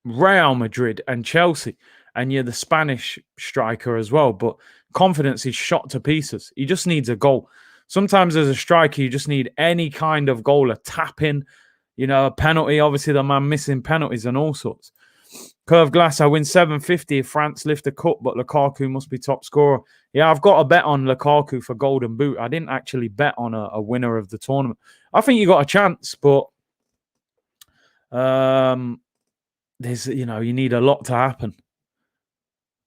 Madrid and Chelsea. And you're the Spanish striker as well. But confidence is shot to pieces. He just needs a goal. Sometimes as a striker, you just need any kind of goal, a tap-in, you know, a penalty. Obviously, the man missing penalties and all sorts. Curved Glass, I win 750 if France lift a cup, but Lukaku must be top scorer. Yeah, I've got a bet on Lukaku for Golden Boot. I didn't actually bet on a winner of the tournament. I think you got a chance, but there's, you know, you need a lot to happen.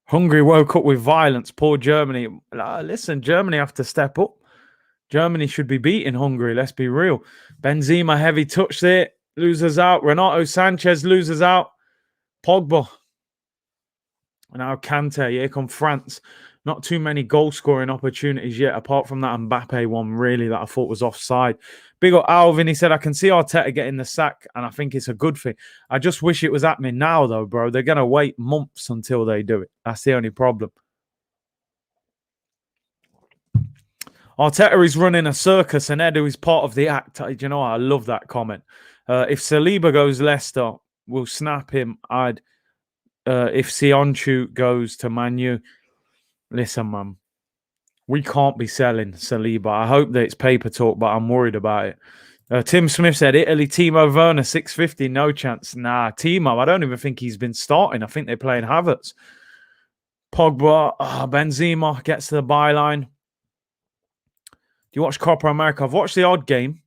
Hungary woke up with violence. Poor Germany. Listen, Germany have to step up. Germany should be beating Hungary. Let's be real. Benzema, heavy touch there. Loses out. Renato Sanchez loses out. Pogba. And now Kante. Here come France. Not too many goal-scoring opportunities yet, apart from that Mbappe one, really, that I thought was offside. Big up Alvin. He said, I can see Arteta getting the sack, and I think it's a good thing. I just wish it was happening now, though, bro. They're going to wait months until they do it. That's the only problem. Arteta is running a circus, and Edu is part of the act. You know what? I love that comment. If Saliba goes Leicester, we'll snap him. If Sionchu goes to Man U, listen, man, we can't be selling Saliba. I hope that it's paper talk, but I'm worried about it. Tim Smith said, Italy, Timo Werner, 650, no chance. Nah, Timo, I don't even think he's been starting. I think they're playing Havertz. Pogba, Benzema gets to the byline. Do you watch Copa America? I've watched the odd game.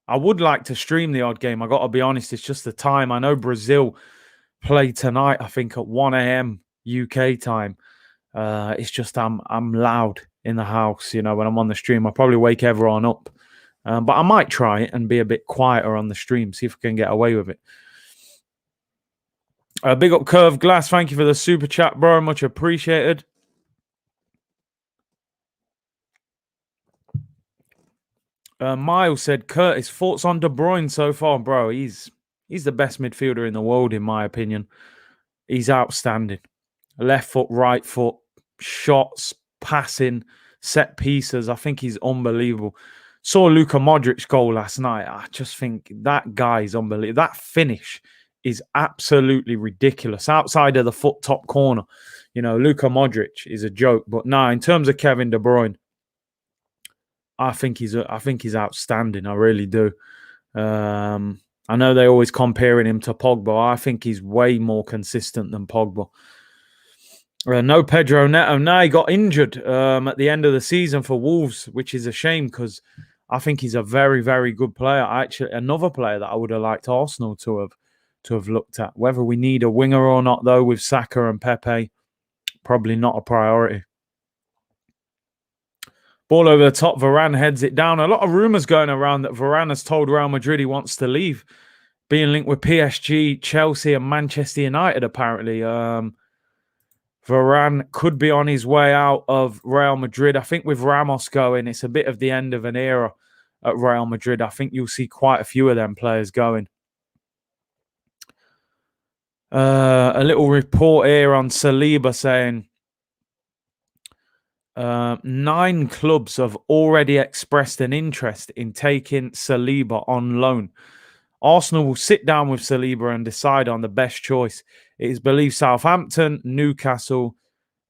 I would like to stream the odd game. I got to be honest, it's just the time. I know Brazil play tonight, I think at 1 a.m. UK time. It's just I'm loud in the house, you know, when I'm on the stream. I'll probably wake everyone up. But I might try it and be a bit quieter on the stream, see if I can get away with it. Big up Curved Glass. Thank you for the super chat, bro. Much appreciated. Miles said, Curtis, thoughts on De Bruyne so far, bro? He's the best midfielder in the world, in my opinion. He's outstanding. Left foot, right foot, shots, passing, set pieces. I think he's unbelievable. Saw Luka Modric's goal last night. I just think that guy is unbelievable. That finish is absolutely ridiculous. Outside of the foot top corner, you know, Luka Modric is a joke. But no, in terms of Kevin De Bruyne, I think he's outstanding. I really do. I know they're always comparing him to Pogba. I think he's way more consistent than Pogba. No Pedro Neto. No, he got injured at the end of the season for Wolves, which is a shame because I think he's a very, very good player. Actually, another player that I would have liked Arsenal to have looked at. Whether we need a winger or not, though, with Saka and Pepe, probably not a priority. Ball over the top, Varane heads it down. A lot of rumours going around that Varane has told Real Madrid he wants to leave. Being linked with PSG, Chelsea and Manchester United, apparently. Varane could be on his way out of Real Madrid. I think with Ramos going, it's a bit of the end of an era at Real Madrid. I think you'll see quite a few of them players going. A little report here on Saliba saying 9 clubs have already expressed an interest in taking Saliba on loan. Arsenal will sit down with Saliba and decide on the best choice. It is believed Southampton, Newcastle,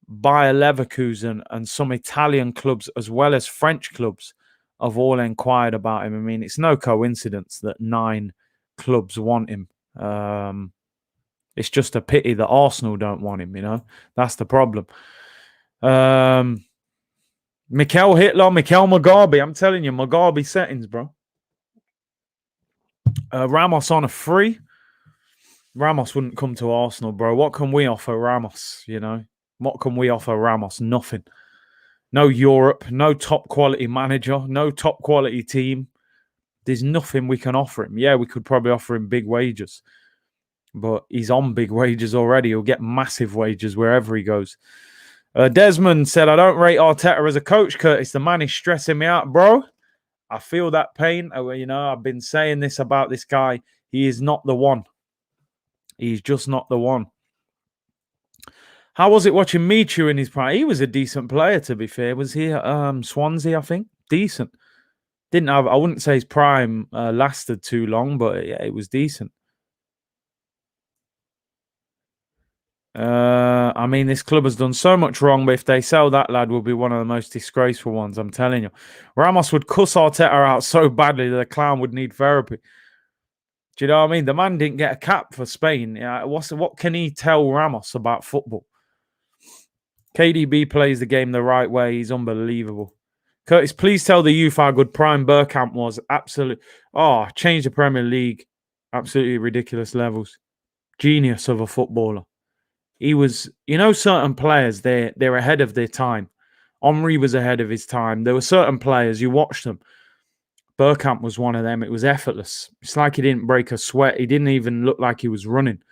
Bayer Leverkusen, and some Italian clubs, as well as French clubs, have all inquired about him. I mean, it's no coincidence that 9 clubs want him. It's just a pity that Arsenal don't want him, you know. That's the problem. Mikel Hitler, Mikel Mugabe. I'm telling you, Mugabe settings, bro. Ramos on a free. Ramos wouldn't come to Arsenal, bro. What can we offer Ramos, you know? What can we offer Ramos? Nothing. No Europe, no top quality manager, no top quality team. There's nothing we can offer him. Yeah, we could probably offer him big wages, but he's on big wages already. He'll get massive wages wherever he goes. Desmond said, I don't rate Arteta as a coach, Curtis. The man is stressing me out, bro. I feel that pain. You know, I've been saying this about this guy. He is not the one. He's just not the one. How was it watching Michu in his prime? He was a decent player, to be fair. Was he at Swansea, I think? Decent. I wouldn't say his prime lasted too long, but yeah, it was decent. I mean, this club has done so much wrong, but if they sell that lad, will be one of the most disgraceful ones, I'm telling you. Ramos would cuss Arteta out so badly that the clown would need therapy. Do you know what I mean? The man didn't get a cap for Spain. Yeah, what can he tell Ramos about football? KDB plays the game the right way. He's unbelievable. Curtis, please tell the youth how good Prime Bergkamp was. Absolutely. Oh, changed the Premier League. Absolutely ridiculous levels. Genius of a footballer. He was, you know, certain players, they're ahead of their time. Henry was ahead of his time. There were certain players, you watched them. Bergkamp was one of them. It was effortless. It's like he didn't break a sweat. He didn't even look like he was running.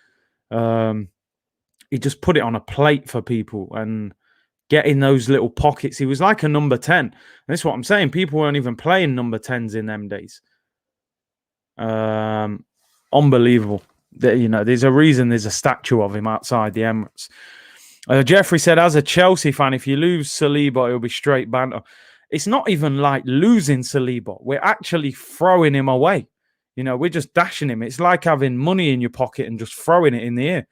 he just put it on a plate for people and get in those little pockets. He was like a number 10. And that's what I'm saying. People weren't even playing number 10s in them days. Unbelievable. There's a reason there's a statue of him outside the Emirates. Jeffrey said, as a Chelsea fan, if you lose Saliba, it'll be straight banter. It's not even like losing Saliba. We're actually throwing him away. We're just dashing him. It's like having money in your pocket and just throwing it in the air.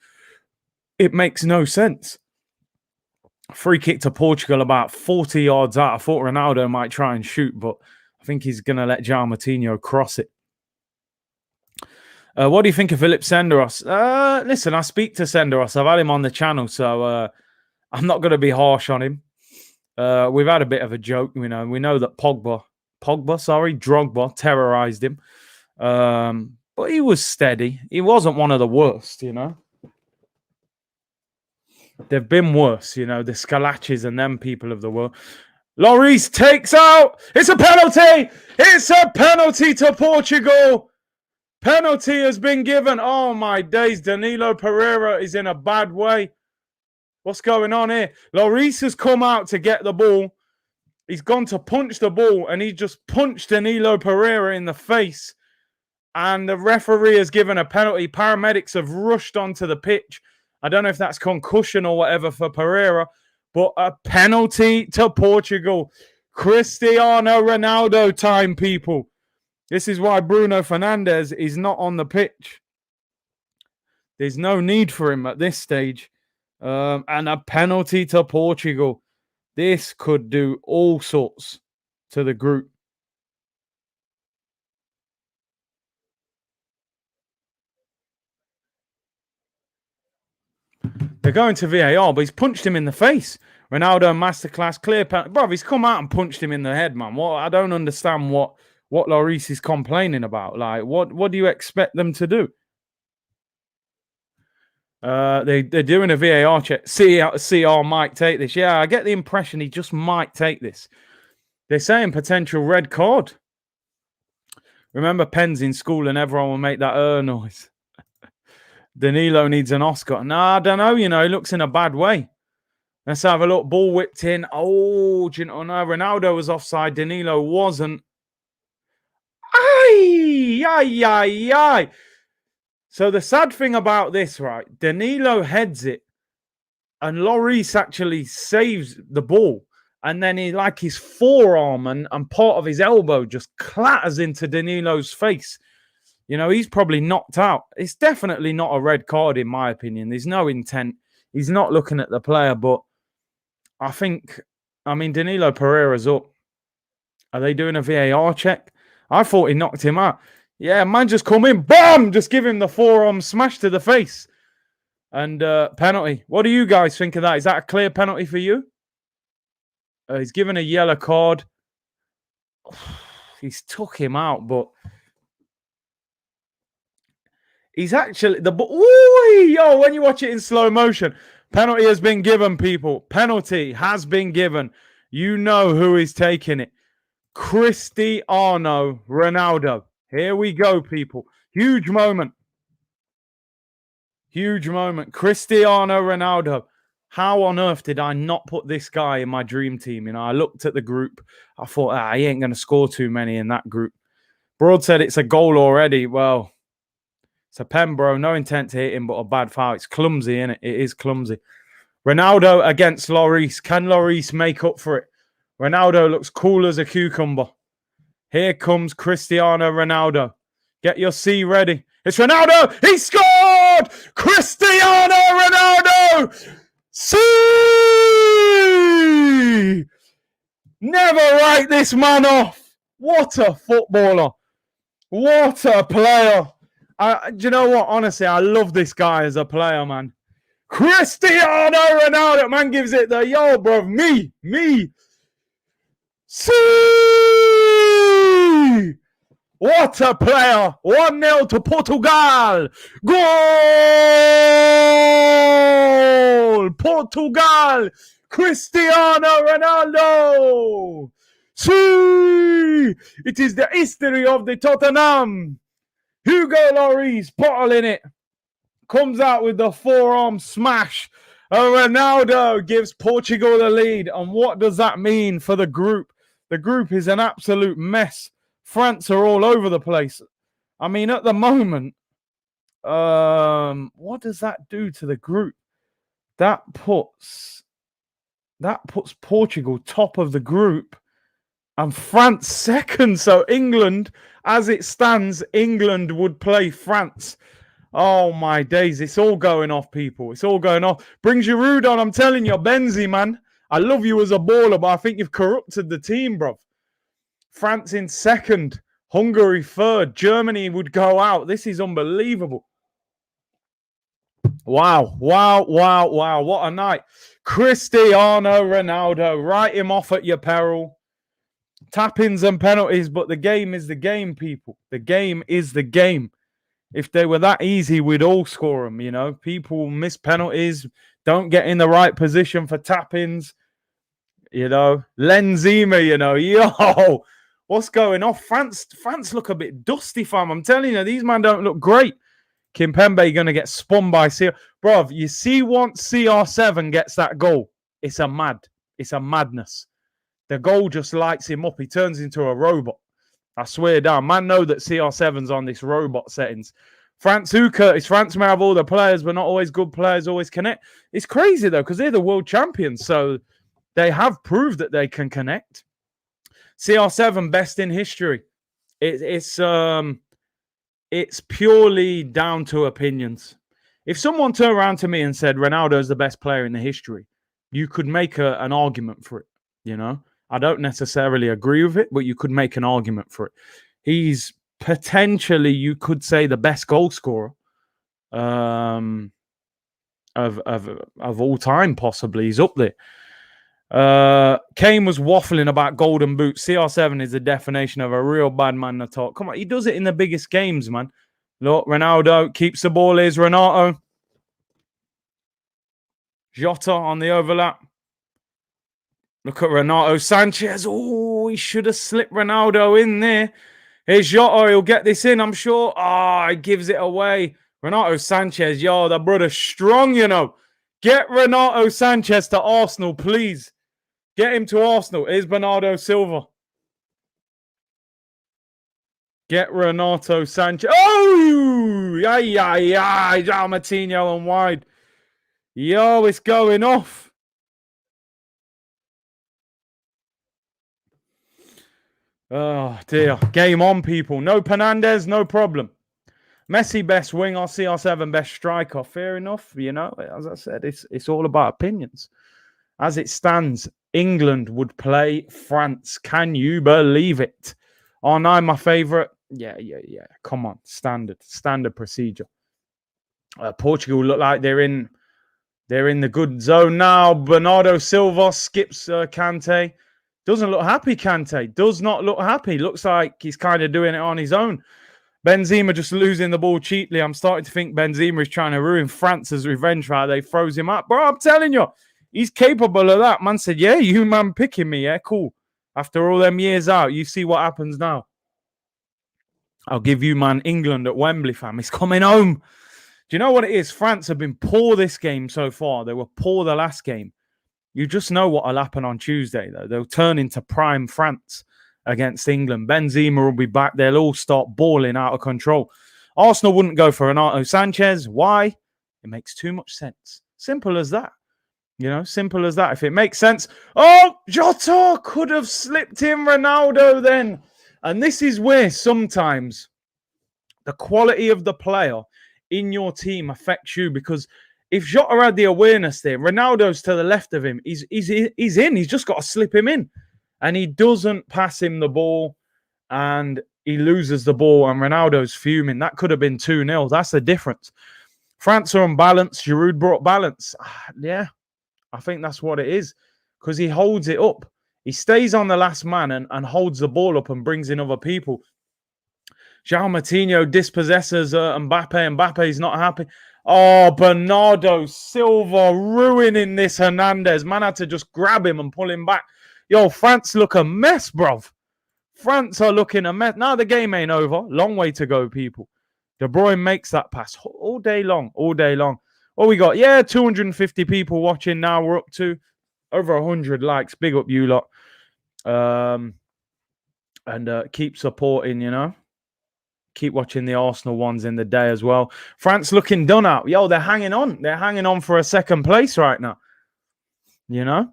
It makes no sense. Free kick to Portugal about 40 yards out. I thought Ronaldo might try and shoot, but I think he's going to let João Moutinho cross it. What do you think of Philip Senderos? Listen, I speak to Senderos. I've had him on the channel, so I'm not going to be harsh on him. We've had a bit of a joke, We know that Drogba terrorized him. But he was steady. He wasn't one of the worst, They've been worse, the Scalaccis and them people of the world. Lloris takes out. It's a penalty. It's a penalty to Portugal. Penalty has been given. Oh, my days. Danilo Pereira is in a bad way. What's going on here? Lloris has come out to get the ball. He's gone to punch the ball, and he just punched Danilo Pereira in the face. And the referee has given a penalty. Paramedics have rushed onto the pitch. I don't know if that's concussion or whatever for Pereira, but a penalty to Portugal. Cristiano Ronaldo time, people. This is why Bruno Fernandes is not on the pitch. There's no need for him at this stage. And a penalty to Portugal. This could do all sorts to the group. They're going to VAR, but he's punched him in the face. Ronaldo, masterclass, clear penalty. Bro, he's come out and punched him in the head, man. I don't understand what Lloris is complaining about. Like, what do you expect them to do? They're doing a VAR check. CR might take this. Yeah, I get the impression he just might take this. They're saying potential red card. Remember pens in school and everyone will make that noise. Danilo needs an Oscar. No, I don't know. He looks in a bad way. Let's have a look. Ball whipped in. Oh, no, Ronaldo was offside. Danilo wasn't. Ay. So the sad thing about this, right? Danilo heads it, and Lloris actually saves the ball. And then his forearm and part of his elbow just clatters into Danilo's face. He's probably knocked out. It's definitely not a red card, in my opinion. There's no intent. He's not looking at the player, but Danilo Pereira's up. Are they doing a VAR check? I thought he knocked him out. Yeah, man just come in. Bam! Just give him the forearm smash to the face. And penalty. What do you guys think of that? Is that a clear penalty for you? He's given a yellow card. He's took him out, but he's actually when you watch it in slow motion, penalty has been given, people. Penalty has been given. You know who is taking it. Cristiano Ronaldo. Here we go, people. Huge moment. Cristiano Ronaldo. How on earth did I not put this guy in my dream team? I looked at the group. I thought, he ain't going to score too many in that group. Broad said it's a goal already. Well, it's a pen, bro. No intent to hit him, but a bad foul. It's clumsy, innit? It is clumsy. Ronaldo against Lloris. Can Lloris make up for it? Ronaldo looks cool as a cucumber. Here comes Cristiano Ronaldo. Get your C ready. It's Ronaldo. He scored! Cristiano Ronaldo! See! Never write this man off. What a footballer. What a player. Do you know what? Honestly, I love this guy as a player, man. Cristiano Ronaldo. Man gives it the yo, bro. Me. See! What a player. 1-0 to Portugal. Goal! Portugal. Cristiano Ronaldo. See! It is the history of the Tottenham. Hugo Lloris bottling it. comes out with the forearm smash. Ronaldo gives Portugal the lead. And what does that mean for the group? The group is an absolute mess. France are all over the place. I mean, at the moment, what does that do to the group? That puts Portugal top of the group and France second. So England, as it stands, England would play France. Oh my days, it's all going off, people. It's all going off. Brings you rude on, I'm telling you, Benzi, man. I love you as a baller, but I think you've corrupted the team, bro. France in second, Hungary third, Germany would go out. This is unbelievable. Wow. What a night. Cristiano Ronaldo, write him off at your peril. Tap-ins and penalties, but the game is the game, people. The game is the game. If they were that easy, we'd all score them, you know. People miss penalties, don't get in the right position for tap-ins, you know. Lenzima, you know. Yo, what's going on? France look a bit dusty, fam. I'm telling you, these men don't look great. Kimpembe going to get spun by CR. Bruv, you see once CR7 gets that goal, it's a madness. The goal just lights him up. He turns into a robot. I swear down. Man know that CR7's on this robot settings. France, who Curtis? France may have all the players, but not always good players, always connect. It's crazy, though, because they're the world champions. So they have proved that they can connect. CR7, best in history. It's purely down to opinions. If someone turned around to me and said Ronaldo is the best player in the history, you could make an argument for it, you know? I don't necessarily agree with it, but you could make an argument for it. He's potentially, you could say, the best goal scorer of all time, possibly. He's up there. Kane was waffling about golden boots. CR7 is the definition of a real bad man to talk. Come on, he does it in the biggest games, man. Look, Ronaldo keeps the ball. Here's Renato. Jota on the overlap. Look at Renato Sanchez. Oh, he should have slipped Ronaldo in there. Here's Jota. He'll get this in, I'm sure. Oh, he gives it away. Renato Sanchez, yo, the brother's strong, you know. Get Renato Sanchez to Arsenal, please. Get him to Arsenal. Here's Bernardo Silva. Get Renato Sanchez. Oh! João Matinho and wide. Yo, it's going off. Oh, dear. Game on, people. No Fernandes, no problem. Messi best winger, CR7 best striker. Fair enough, you know. As I said, it's all about opinions. As it stands, England would play France. Can you believe it? R9, my favourite. Yeah. Come on. Standard procedure. Portugal look like they're in the good zone now. Bernardo Silva skips Kante. Doesn't look happy, Kante. Does not look happy. Looks like he's kind of doing it on his own. Benzema just losing the ball cheaply. I'm starting to think Benzema is trying to ruin France's revenge while they froze him up. Bro, I'm telling you, he's capable of that. Man said, yeah, you man picking me. Yeah, cool. After all them years out, you see what happens now. I'll give you, man, England at Wembley, fam. It's coming home. Do you know what it is? France have been poor this game so far. They were poor the last game. You just know what will happen on Tuesday, though. They'll turn into prime France against England. Benzema will be back. They'll all start balling out of control. Arsenal wouldn't go for Renato Sanchez. Why? It makes too much sense. Simple as that. You know, simple as that. If it makes sense. Oh, Jota could have slipped in Ronaldo then. And this is where sometimes the quality of the player in your team affects you, because if Jota had the awareness there, Ronaldo's to the left of him. He's in. He's just got to slip him in. And he doesn't pass him the ball. And he loses the ball. And Ronaldo's fuming. That could have been 2-0. That's the difference. France are unbalanced. Giroud brought balance. Yeah, I think that's what it is. Because he holds it up. He stays on the last man and holds the ball up and brings in other people. João Matinho dispossesses Mbappe. Mbappe's not happy. Oh, Bernardo Silva ruining this Hernandez. Man had to just grab him and pull him back. Yo, France look a mess, bruv. France are looking a mess. Now the game ain't over. Long way to go, people. De Bruyne makes that pass all day long, all day long. What we got? Yeah, 250 people watching now. We're up to over 100 likes. Big up you lot. And keep supporting, you know. Keep watching the Arsenal ones in the day as well. France looking done out. Yo, they're hanging on. They're hanging on for a second place right now. You know?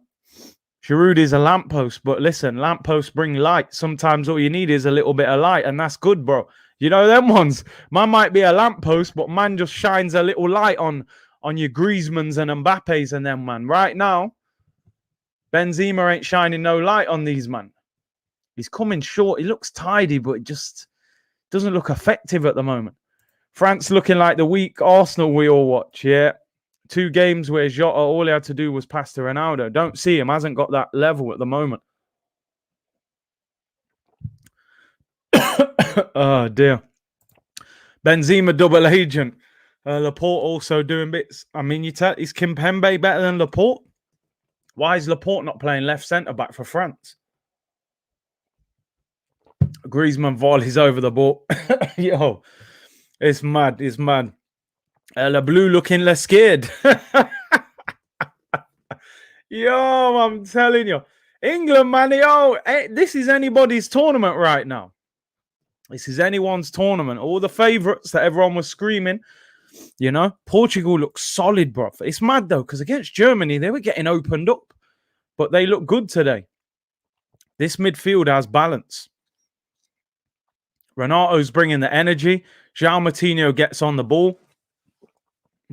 Giroud is a lamppost, but listen, lampposts bring light. Sometimes all you need is a little bit of light, and that's good, bro. You know them ones? Man might be a lamppost, but man just shines a little light on your Griezmanns and Mbappes and them, man. Right now, Benzema ain't shining no light on these, man. He's coming short. He looks tidy, but it just doesn't look effective at the moment. France looking like the weak Arsenal we all watch, yeah. 2 games where Jota, all he had to do was pass to Ronaldo. Don't see him. Hasn't got that level at the moment. Oh, dear. Benzema double agent. Laporte also doing bits. I mean, is Kimpembe better than Laporte? Why is Laporte not playing left centre-back for France? Griezmann volleys over the ball. Yo, it's mad. It's mad. Le Bleu looking less scared. Yo, I'm telling you. England, man, yo, this is anybody's tournament right now. This is anyone's tournament. All the favourites that everyone was screaming, you know. Portugal looks solid, bro. It's mad, though, because against Germany, they were getting opened up. But they look good today. This midfield has balance. Renato's bringing the energy. João Moutinho gets on the ball.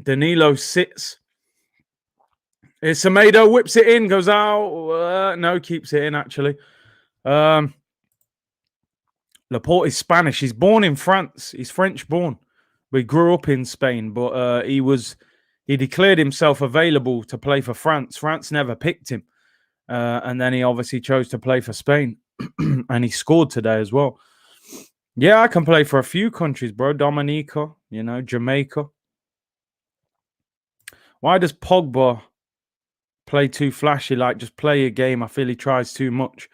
Danilo sits. Semedo whips it in, goes out. No, keeps it in, actually. Laporte is Spanish. He's born in France. He's French born. We grew up in Spain, but he declared himself available to play for France. France never picked him. And then he obviously chose to play for Spain. And he scored today as well. Yeah, I can play for a few countries, bro. Dominica, you know, Jamaica. Why does Pogba play too flashy? Like, just play a game. I feel he tries too much.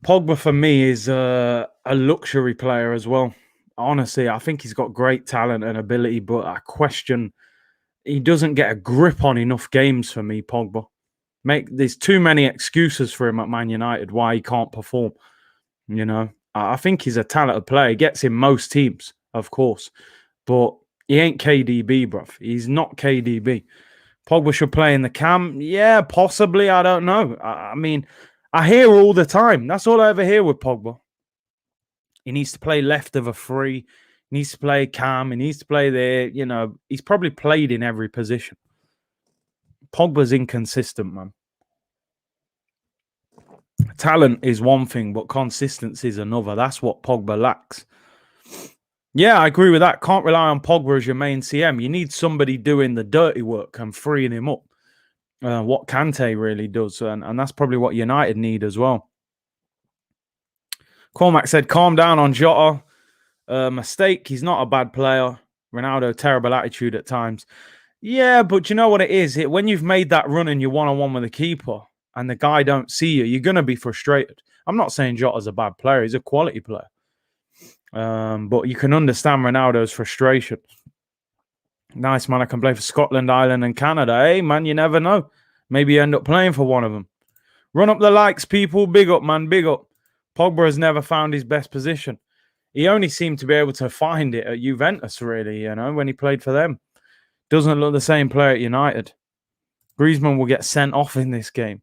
Pogba, for me, is a luxury player as well. Honestly, I think he's got great talent and ability, but I question he doesn't get a grip on enough games for me, Pogba. There's too many excuses for him at Man United why he can't perform. You know, I think he's a talented player. He gets in most teams, of course, but he ain't KDB, bruv. He's not KDB. Pogba should play in the cam. Yeah, possibly. I don't know. I mean, I hear all the time. That's all I ever hear with Pogba. He needs to play left of a free. He needs to play cam. He needs to play there. You know, he's probably played in every position. Pogba's inconsistent, man. Talent is one thing, but consistency is another. That's what Pogba lacks. Yeah, I agree with that. Can't rely on Pogba as your main CM. You need somebody doing the dirty work and freeing him up. What Kante really does. And that's probably what United need as well. Cormac said, calm down on Jota. Mistake. He's not a bad player. Ronaldo, terrible attitude at times. Yeah, but you know what it is? When you've made that run and you're one-on-one with the keeper and the guy don't see you, you're going to be frustrated. I'm not saying Jota's a bad player. He's a quality player. But you can understand Ronaldo's frustration. Nice, man. I can play for Scotland, Ireland, and Canada. Hey, man, you never know. Maybe you end up playing for one of them. Run up the likes, people. Big up, man. Big up. Pogba has never found his best position. He only seemed to be able to find it at Juventus, really, you know, when he played for them. Doesn't look the same player at United. Griezmann will get sent off in this game.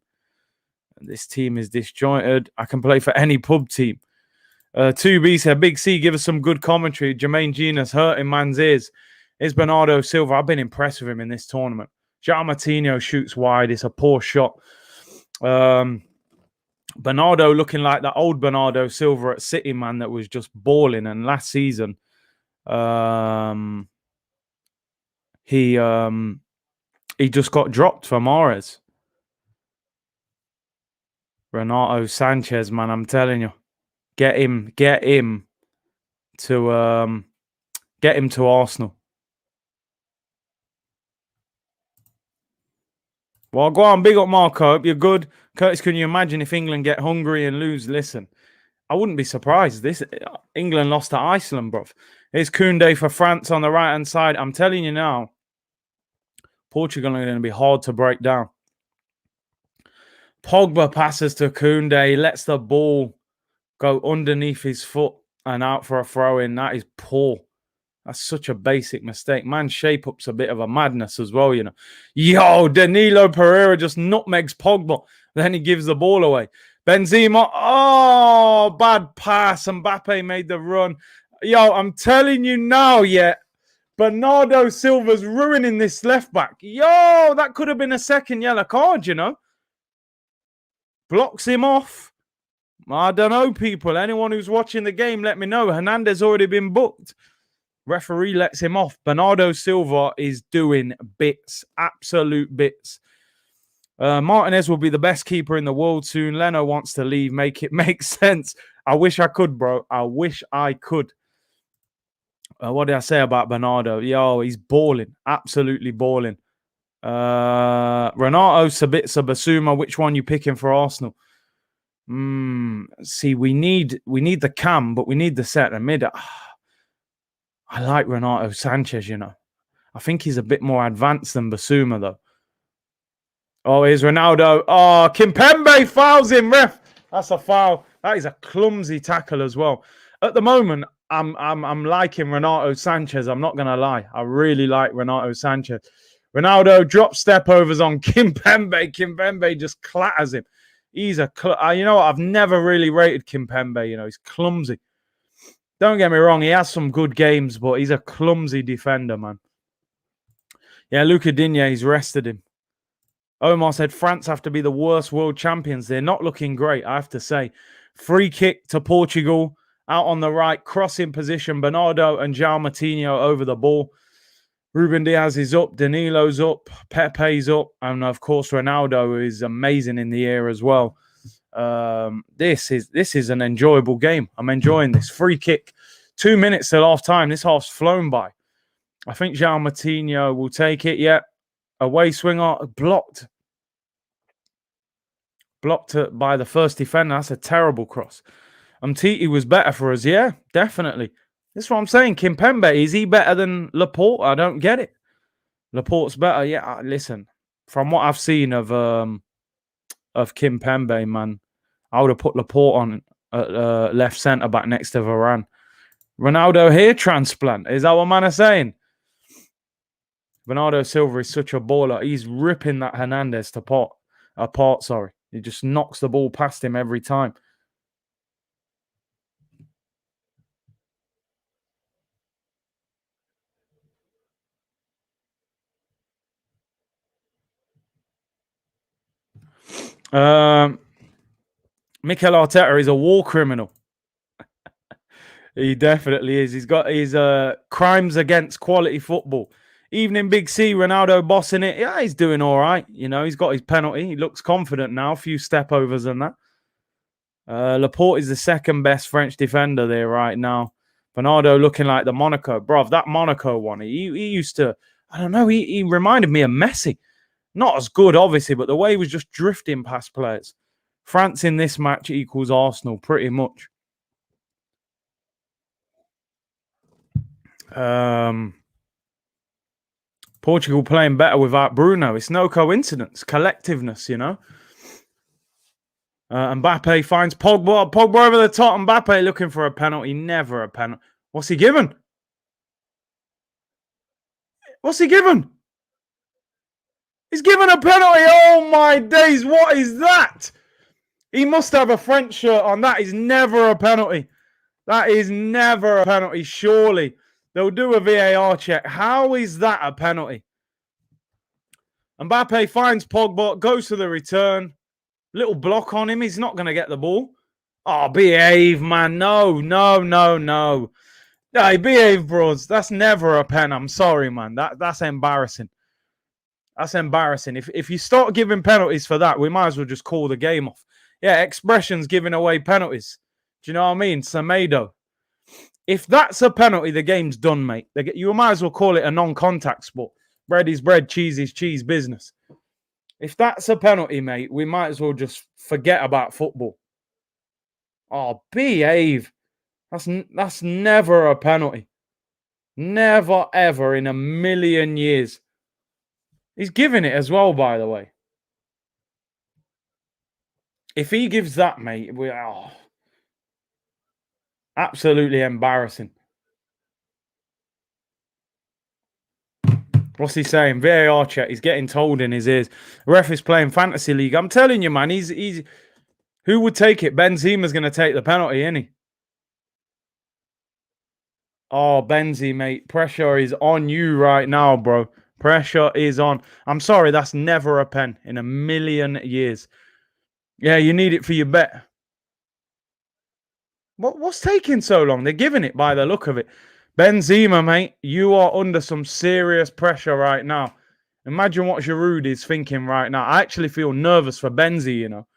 This team is disjointed. I can play for any pub team. 2B said, Big C, give us some good commentary. Jermaine Genius hurting man's ears. Is Bernardo Silva. I've been impressed with him in this tournament. João Moutinho shoots wide. It's a poor shot. Bernardo looking like that old Bernardo Silva at City, man, that was just balling. And last season, he just got dropped for Mahrez. Renato Sanchez, man, I'm telling you. Get him to Arsenal. Well, go on, big up Marco. Hope you're good. Curtis, can you imagine if England get hungry and lose? Listen, I wouldn't be surprised. England lost to Iceland, bruv. Here's Koundé for France on the right-hand side. I'm telling you now, Portugal are going to be hard to break down. Pogba passes to Koundé, lets the ball go underneath his foot and out for a throw-in. That is poor. That's such a basic mistake. Man, shape-up's a bit of a madness as well, you know. Yo, Danilo Pereira just nutmegs Pogba. Then he gives the ball away. Benzema, oh, bad pass. Mbappe made the run. Yo, I'm telling you now, Bernardo Silva's ruining this left back. Yo, that could have been a second yellow card, you know. Blocks him off. I don't know, people. Anyone who's watching the game, let me know. Hernandez already been booked. Referee lets him off. Bernardo Silva is doing bits. Absolute bits. Martinez will be the best keeper in the world soon. Leno wants to leave. Make it make sense. I wish I could, bro. I wish I could. What did I say about Bernardo? Yo, he's balling. Absolutely balling. Renato, Sabitzer, Basuma. Which one you picking for Arsenal? See, we need the cam, but we need the centre mid. I like Renato Sanchez, you know. I think he's a bit more advanced than Basuma, though. Oh, here's Ronaldo. Oh, Kimpembe fouls him, ref. That's a foul. That is a clumsy tackle as well. At the moment, I'm liking Renato Sanchez. I'm not gonna lie. I really like Renato Sanchez. Ronaldo drop step overs on Kimpembe. Kimpembe just clatters him. He's you know what? I've never really rated Kimpembe. You know, he's clumsy. Don't get me wrong. He has some good games, but he's a clumsy defender, man. Yeah, Luca Digne, he's rested him. Omar said France have to be the worst world champions. They're not looking great, I have to say. Free kick to Portugal. Out on the right, crossing position. Bernardo and João Moutinho over the ball. Ruben Diaz is up. Danilo's up. Pepe's up. And, of course, Ronaldo is amazing in the air as well. This is an enjoyable game. I'm enjoying this. Free kick. 2 minutes till half time. This half's flown by. I think João Moutinho will take it. Yeah. Away swinger. Blocked. Blocked by the first defender. That's a terrible cross. Umtiti was better for us. Yeah, definitely. That's what I'm saying. Kimpembe, is he better than Laporte? I don't get it. Laporte's better. Yeah, listen. From what I've seen of Kimpembe, man, I would have put Laporte on left centre back next to Varane. Ronaldo hair transplant. Is that what man is saying? Bernardo Silva is such a baller. He's ripping that Hernandez apart. Sorry, he just knocks the ball past him every time. Mikel Arteta is a war criminal. He definitely is. He's got his crimes against quality football. Even in Big C, Ronaldo bossing it. Yeah, he's doing all right. You know, he's got his penalty. He looks confident now. A few step overs and that. Laporte is the second best French defender there right now. Bernardo looking like the Monaco. Bruv, that Monaco one. He used to, I don't know, he reminded me of Messi. Not as good, obviously, but the way he was just drifting past players. France in this match equals Arsenal, pretty much. Portugal playing better without Bruno. It's no coincidence. Collectiveness, you know. Mbappe finds Pogba. Pogba over the top. Mbappe looking for a penalty. Never a penalty. What's he given? What's he given? He's given a penalty. Oh, my days. What is that? He must have a French shirt on. That is never a penalty. That is never a penalty, surely. They'll do a VAR check. How is that a penalty? Mbappe finds Pogba, goes to the return. Little block on him. He's not going to get the ball. Oh, behave, man. No. Hey, behave, bros. That's never a pen. I'm sorry, man. That's embarrassing. That's embarrassing. If you start giving penalties for that, we might as well just call the game off. Yeah, expressions giving away penalties. Do you know what I mean? Semedo. If that's a penalty, the game's done, mate. You might as well call it a non-contact sport. Bread is bread, cheese is cheese business. If that's a penalty, mate, we might as well just forget about football. Oh, behave. That's never a penalty. Never, ever in a million years. He's giving it as well, by the way. If he gives that, mate, absolutely embarrassing. What's he saying? VAR check. He's getting told in his ears. Ref is playing fantasy league. I'm telling you, man. He's. Who would take it? Benzema's going to take the penalty, isn't he? Oh, Benzi, mate. Pressure is on you right now, bro. Pressure is on. I'm sorry, that's never a pen in a million years. Yeah, you need it for your bet. What's taking so long? They're giving it by the look of it. Benzema, mate, you are under some serious pressure right now. Imagine what Giroud is thinking right now. I actually feel nervous for Benzi, you know.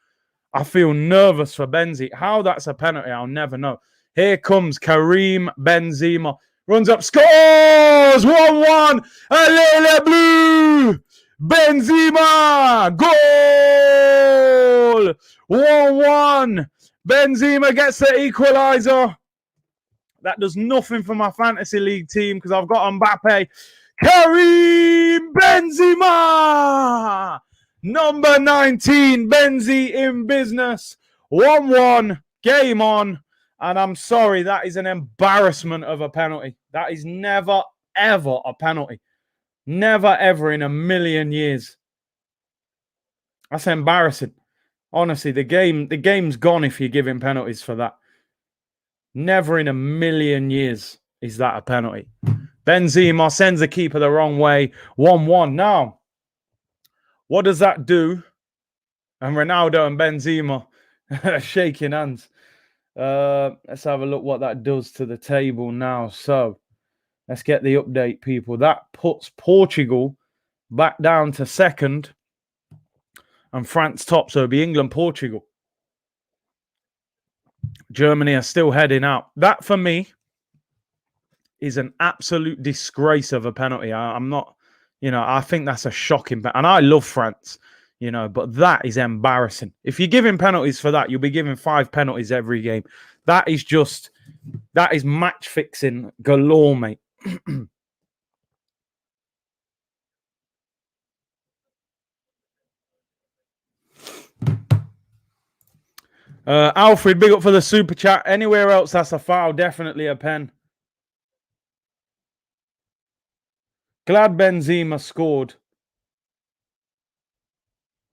I feel nervous for Benzi. How that's a penalty, I'll never know. Here comes Karim Benzema. Runs up, scores! 1-1. Allez, blue! Benzema! Goal! 1-1. Benzema gets the equaliser. That does nothing for my fantasy league team because I've got Mbappe. Karim Benzema! Number 19, Benzi in business. 1-1, game on. And I'm sorry, that is an embarrassment of a penalty. That is never, ever a penalty. Never, ever in a million years. That's embarrassing. Honestly, the game's gone if you're giving penalties for that. Never in a million years is that a penalty. Benzema sends the keeper the wrong way. 1-1. Now, what does that do? And Ronaldo and Benzema shaking hands. Let's have a look what that does to the table now. So, let's get the update, people. That puts Portugal back down to second and France top. So, it'll be England, Portugal. Germany are still heading out. That, for me, is an absolute disgrace of a penalty. I'm not, I think that's a shocking. And I love France, but that is embarrassing. If you're giving penalties for that, you'll be giving 5 penalties every game. That is match fixing galore, mate. Alfred, big up for the super chat. Anywhere else, that's a foul. Definitely a pen. Glad Benzema scored.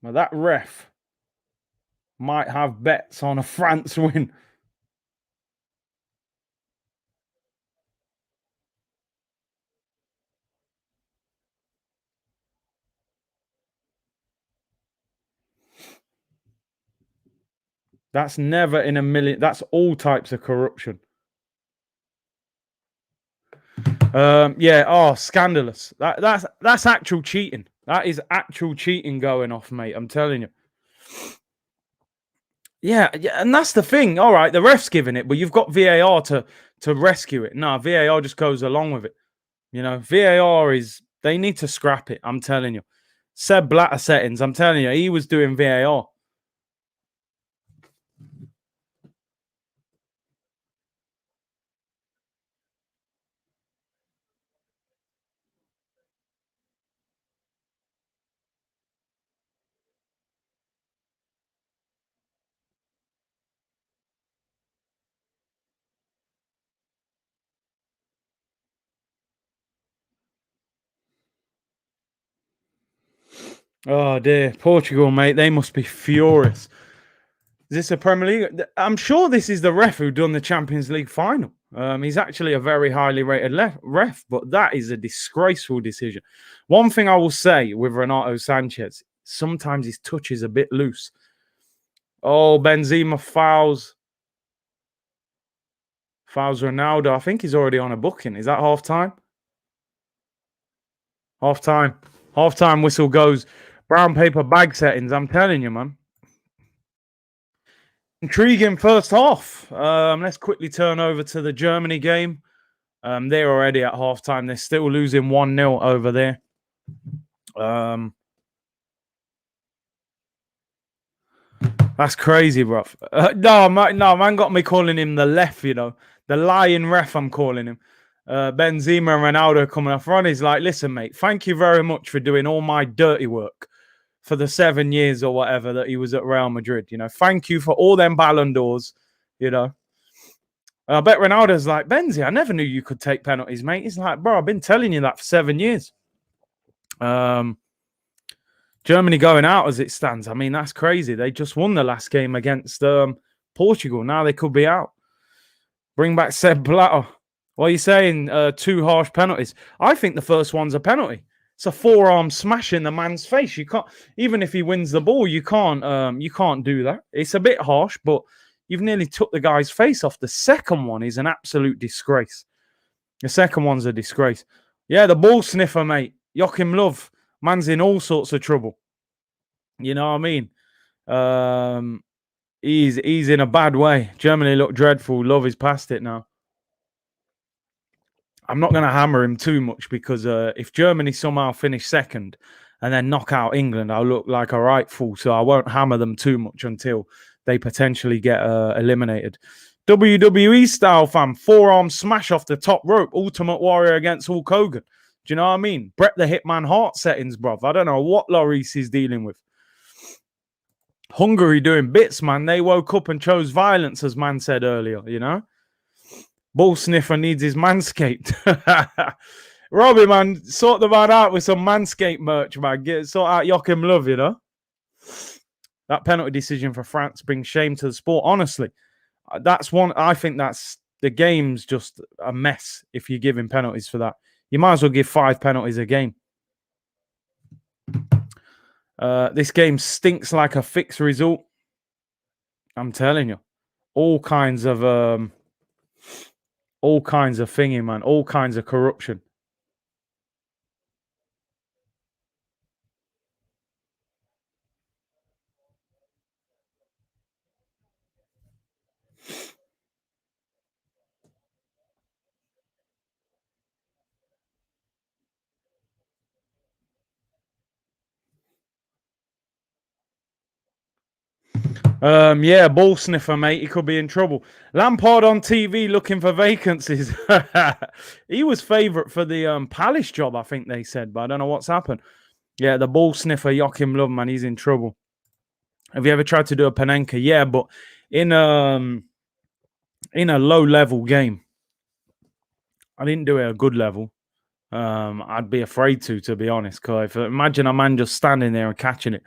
Well, that ref might have bets on a France win. That's never in a million. That's all types of corruption. Yeah. Oh, scandalous. That's actual cheating. That is actual cheating going off, mate. I'm telling you. Yeah, and that's the thing. All right, the ref's giving it, but you've got VAR to rescue it. No, VAR just goes along with it. VAR they need to scrap it. I'm telling you. Seb Blatter settings. I'm telling you, he was doing VAR. Oh dear, Portugal, mate. They must be furious. Is this a Premier League? I'm sure this is the ref who done the Champions League final. He's actually a very highly rated ref, but that is a disgraceful decision. One thing I will say with Renato Sanchez, sometimes his touch is a bit loose. Oh, Benzema fouls Ronaldo. I think he's already on a booking. Is that half time? Half time. Half time whistle goes. Brown paper bag settings. I'm telling you, man. Intriguing first half. Let's quickly turn over to the Germany game. They're already at halftime. They're still losing 1-0 over there. That's crazy, bro. No, man got me calling him the left, the lying ref, I'm calling him. Benzema and Ronaldo coming off. Ronnie's like, listen, mate, thank you very much for doing all my dirty work for the 7 years or whatever that he was at Real Madrid. You know, thank you for all them Ballon d'Ors, you know. I bet Ronaldo's like, Benzi, I never knew you could take penalties, mate. He's like, bro, I've been telling you that for 7 years. Germany going out as it stands. I mean, that's crazy. They just won the last game against Portugal. Now they could be out. Bring back Seb Blatter. What are you saying? 2 harsh penalties. I think the first one's a penalty. It's a forearm smash in the man's face. You can't, even if he wins the ball, you can't do that. It's a bit harsh, but you've nearly took the guy's face off. The second one is an absolute disgrace. The second one's a disgrace. Yeah, the ball sniffer, mate. Joachim Löw. Man's in all sorts of trouble. You know what I mean? He's in a bad way. Germany look dreadful. Löw is past it now. I'm not going to hammer him too much because if Germany somehow finish second and then knock out England, I'll look like a right fool. So I won't hammer them too much until they potentially get eliminated. WWE style, fam. Forearm smash off the top rope. Ultimate Warrior against Hulk Hogan. Do you know what I mean? Bret the Hitman Hart settings, bruv. I don't know what Lloris is dealing with. Hungary doing bits, man. They woke up and chose violence, as man said earlier, you know? Ball sniffer needs his manscaped. Robbie, man, sort the man out with some manscaped merch, man. Sort out Joachim Löw, you know? That penalty decision for France brings shame to the sport. Honestly, that's one. I think that's the game's just a mess if you're giving penalties for that. You might as well give 5 penalties a game. This game stinks like a fixed result. I'm telling you. All kinds of thingy, man. All kinds of corruption. Yeah, ball sniffer, mate. He could be in trouble. Lampard on TV looking for vacancies. He was favourite for the Palace job, I think they said, but I don't know what's happened. Yeah, the ball sniffer, Joachim Löw, man, he's in trouble. Have you ever tried to do a Panenka? Yeah, but in a low-level game. I didn't do it at a good level. I'd be afraid to be honest. Cause imagine a man just standing there and catching it.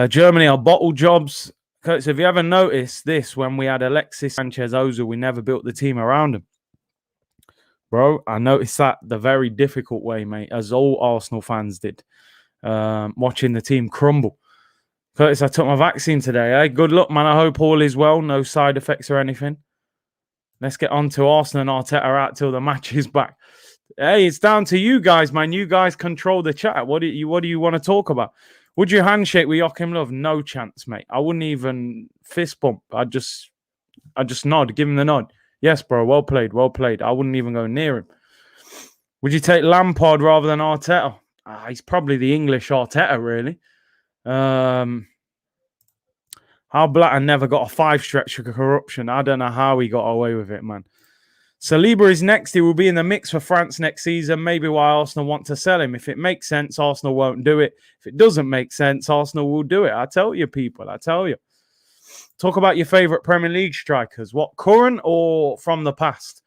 Germany are bottle jobs. So have you ever noticed this when we had Alexis Sanchez-Ozil, we never built the team around him? Bro, I noticed that the very difficult way, mate, as all Arsenal fans did, watching the team crumble. Curtis, I took my vaccine today. Eh? Good luck, man. I hope all is well. No side effects or anything. Let's get on to Arsenal and Arteta out till the match is back. Hey, it's down to you guys, man. You guys control the chat. What do you want to talk about? Would you handshake with Joachim Löw? No chance, mate. I wouldn't even fist bump. I'd just nod, give him the nod. Yes, bro. Well played, well played. I wouldn't even go near him. Would you take Lampard rather than Arteta? He's probably the English Arteta, really. How Blatter never got a 5 stretch for corruption. I don't know how he got away with it, man. Saliba is next. He will be in the mix for France next season. Maybe why Arsenal want to sell him. If it makes sense, Arsenal won't do it. If it doesn't make sense, Arsenal will do it. I tell you, people. I tell you. Talk about your favourite Premier League strikers. What, current or from the past?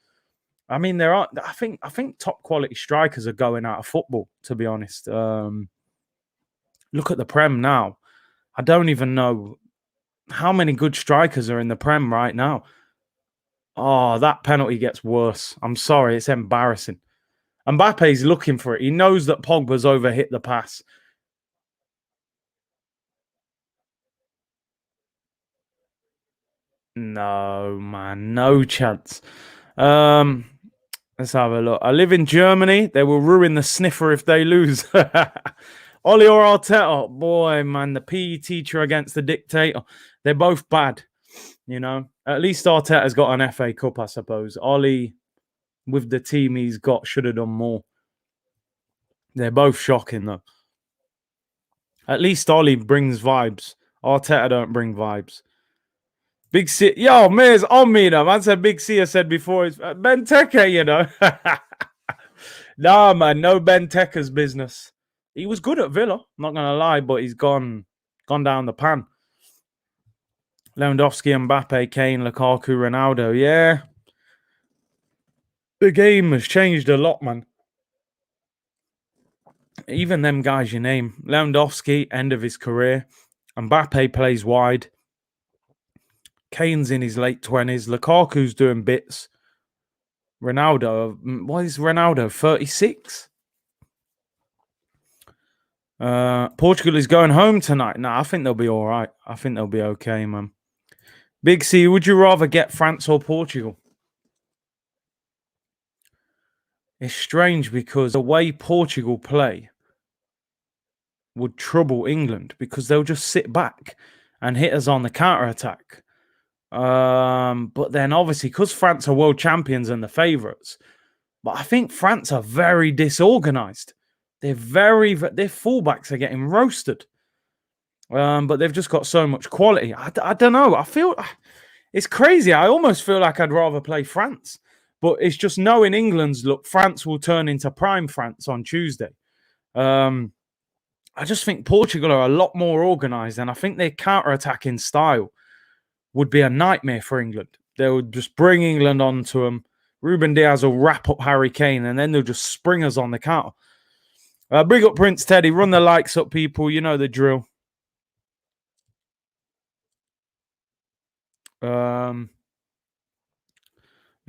I mean, there are. I think top quality strikers are going out of football. To be honest, look at the Prem now. I don't even know how many good strikers are in the Prem right now. Oh, that penalty gets worse. I'm sorry, it's embarrassing. Mbappe's looking for it. He knows that Pogba's overhit the pass. No, man, no chance. Let's have a look. I live in Germany. They will ruin the sniffer if they lose. Oli or Arteta? Boy, man, the PE teacher against the dictator. They're both bad, you know. At least Arteta's got an FA Cup, I suppose. Oli, with the team he's got, should have done more. They're both shocking, though. At least Oli brings vibes. Arteta don't bring vibes. Big C. Yo, Mayor's on me now. Man said Big C. I said before it's Benteke, you know. Nah, man, no Benteke's business. He was good at Villa, not gonna lie, but he's gone down the pan. Lewandowski, Mbappe, Kane, Lukaku, Ronaldo. Yeah, the game has changed a lot, man. Even them guys you name. Lewandowski, end of his career. Mbappe plays wide. Kane's in his late 20s. Lukaku's doing bits. Ronaldo, what is Ronaldo? 36? Portugal is going home tonight. Nah, I think they'll be all right. I think they'll be okay, man. Big C, would you rather get France or Portugal? It's strange because the way Portugal play would trouble England because they'll just sit back and hit us on the counter-attack. But then obviously because France are world champions and the favourites, but I think France are very disorganized. Their fullbacks are getting roasted. But they've just got so much quality. I don't know. I feel it's crazy. I almost feel like I'd rather play France. But it's just knowing England's look, France will turn into prime France on Tuesday. I just think Portugal are a lot more organised, and I think their counter-attacking style would be a nightmare for England. They would just bring England onto them. Ruben Diaz will wrap up Harry Kane, and then they'll just spring us on the counter. Bring up Prince Teddy. Run the likes up, people. You know the drill.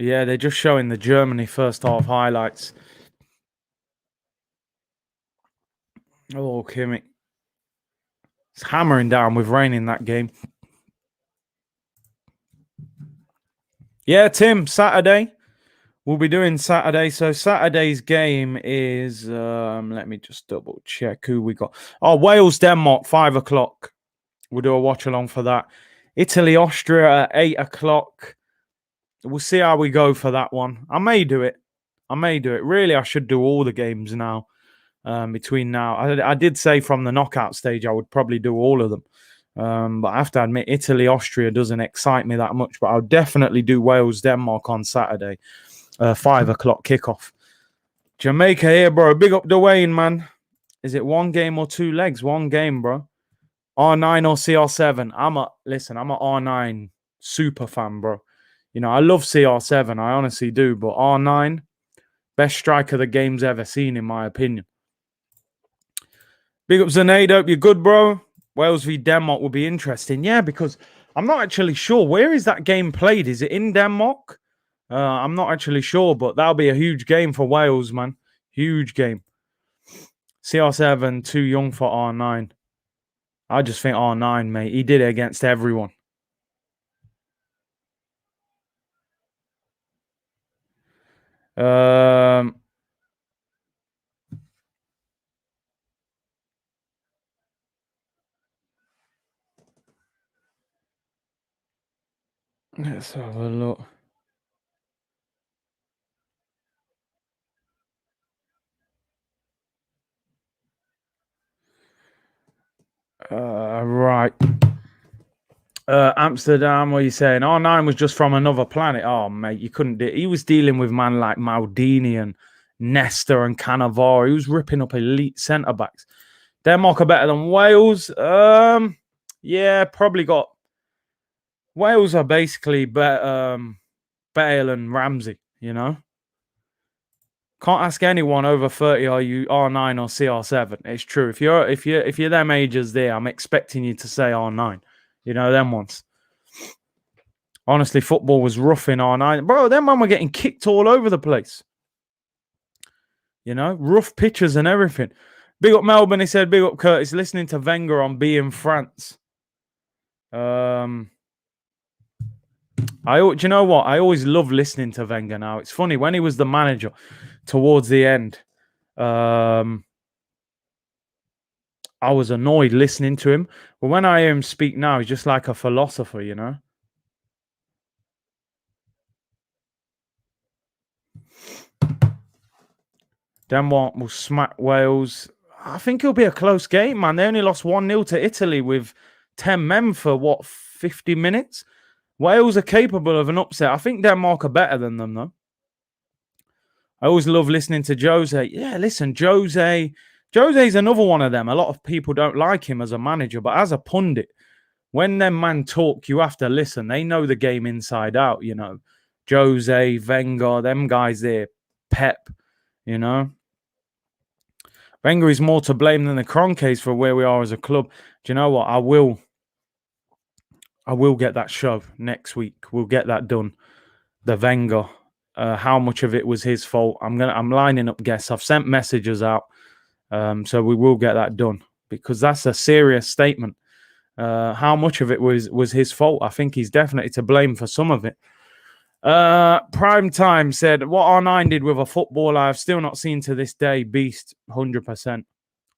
Yeah, they're just showing the Germany first half highlights. Oh, Kimmich. It's hammering down with rain in that game. Yeah, Tim, Saturday. We'll be doing Saturday. So Saturday's game is, let me just double check who we got. Oh, Wales-Denmark, 5 o'clock. We'll do a watch along for that. Italy-Austria at 8 o'clock. We'll see how we go for that one. I may do it. Really, I should do all the games now. Between now, I did say from the knockout stage I would probably do all of them. But I have to admit, Italy-Austria doesn't excite me that much. But I'll definitely do Wales-Denmark on Saturday. 5 o'clock kickoff. Jamaica here, bro. Big up Dwayne, man. Is it one game or two legs? One game, bro. R9 or CR7? I'm a R9 super fan, bro. You know, I love CR7. I honestly do. But R9, best striker the game's ever seen, in my opinion. Big up Zanado. You're good, bro. Wales v Denmark will be interesting. Yeah, because I'm not actually sure. Where is that game played? Is it in Denmark? I'm not actually sure, but that'll be a huge game for Wales, man. Huge game. CR7, too young for R9. I just think R9, mate. He did it against everyone. Let's have a look. Right. Amsterdam, what are you saying? R9 was just from another planet. Oh, mate, you couldn't do it. He was dealing with man like Maldini and Nesta and Cannavaro. He was ripping up elite centre-backs. Denmark are better than Wales. Yeah, probably got... Wales are basically better, Bale and Ramsey, you know? Can't ask anyone over 30 are you R9 or CR7. It's true. If you're them ages there, I'm expecting you to say R9. You know, them ones. Honestly, football was rough in R9. Bro, them man were getting kicked all over the place. You know, rough pitches and everything. Big up Melbourne, he said. Big up Curtis. Listening to Wenger on B in France. Do you know what? I always love listening to Wenger now. It's funny, when he was the manager towards the end, I was annoyed listening to him. But when I hear him speak now, he's just like a philosopher, you know? Denmark will smack Wales. I think it'll be a close game, man. They only lost 1-0 to Italy with 10 men for, 50 minutes? Wales are capable of an upset. I think Denmark are better than them, though. I always love listening to Jose. Yeah, listen, Jose's another one of them. A lot of people don't like him as a manager, but as a pundit, when them man talk, you have to listen. They know the game inside out, you know. Jose, Wenger, them guys there, Pep, you know. Wenger is more to blame than the Kroenkes for where we are as a club. Do you know what? I will get that show next week. We'll get that done. The Wenger. How much of it was his fault? I'm lining up guests. I've sent messages out. So we will get that done because that's a serious statement. How much of it was his fault? I think he's definitely to blame for some of it. Prime Time said, what R9 did with a football I've still not seen to this day. Beast, 100%.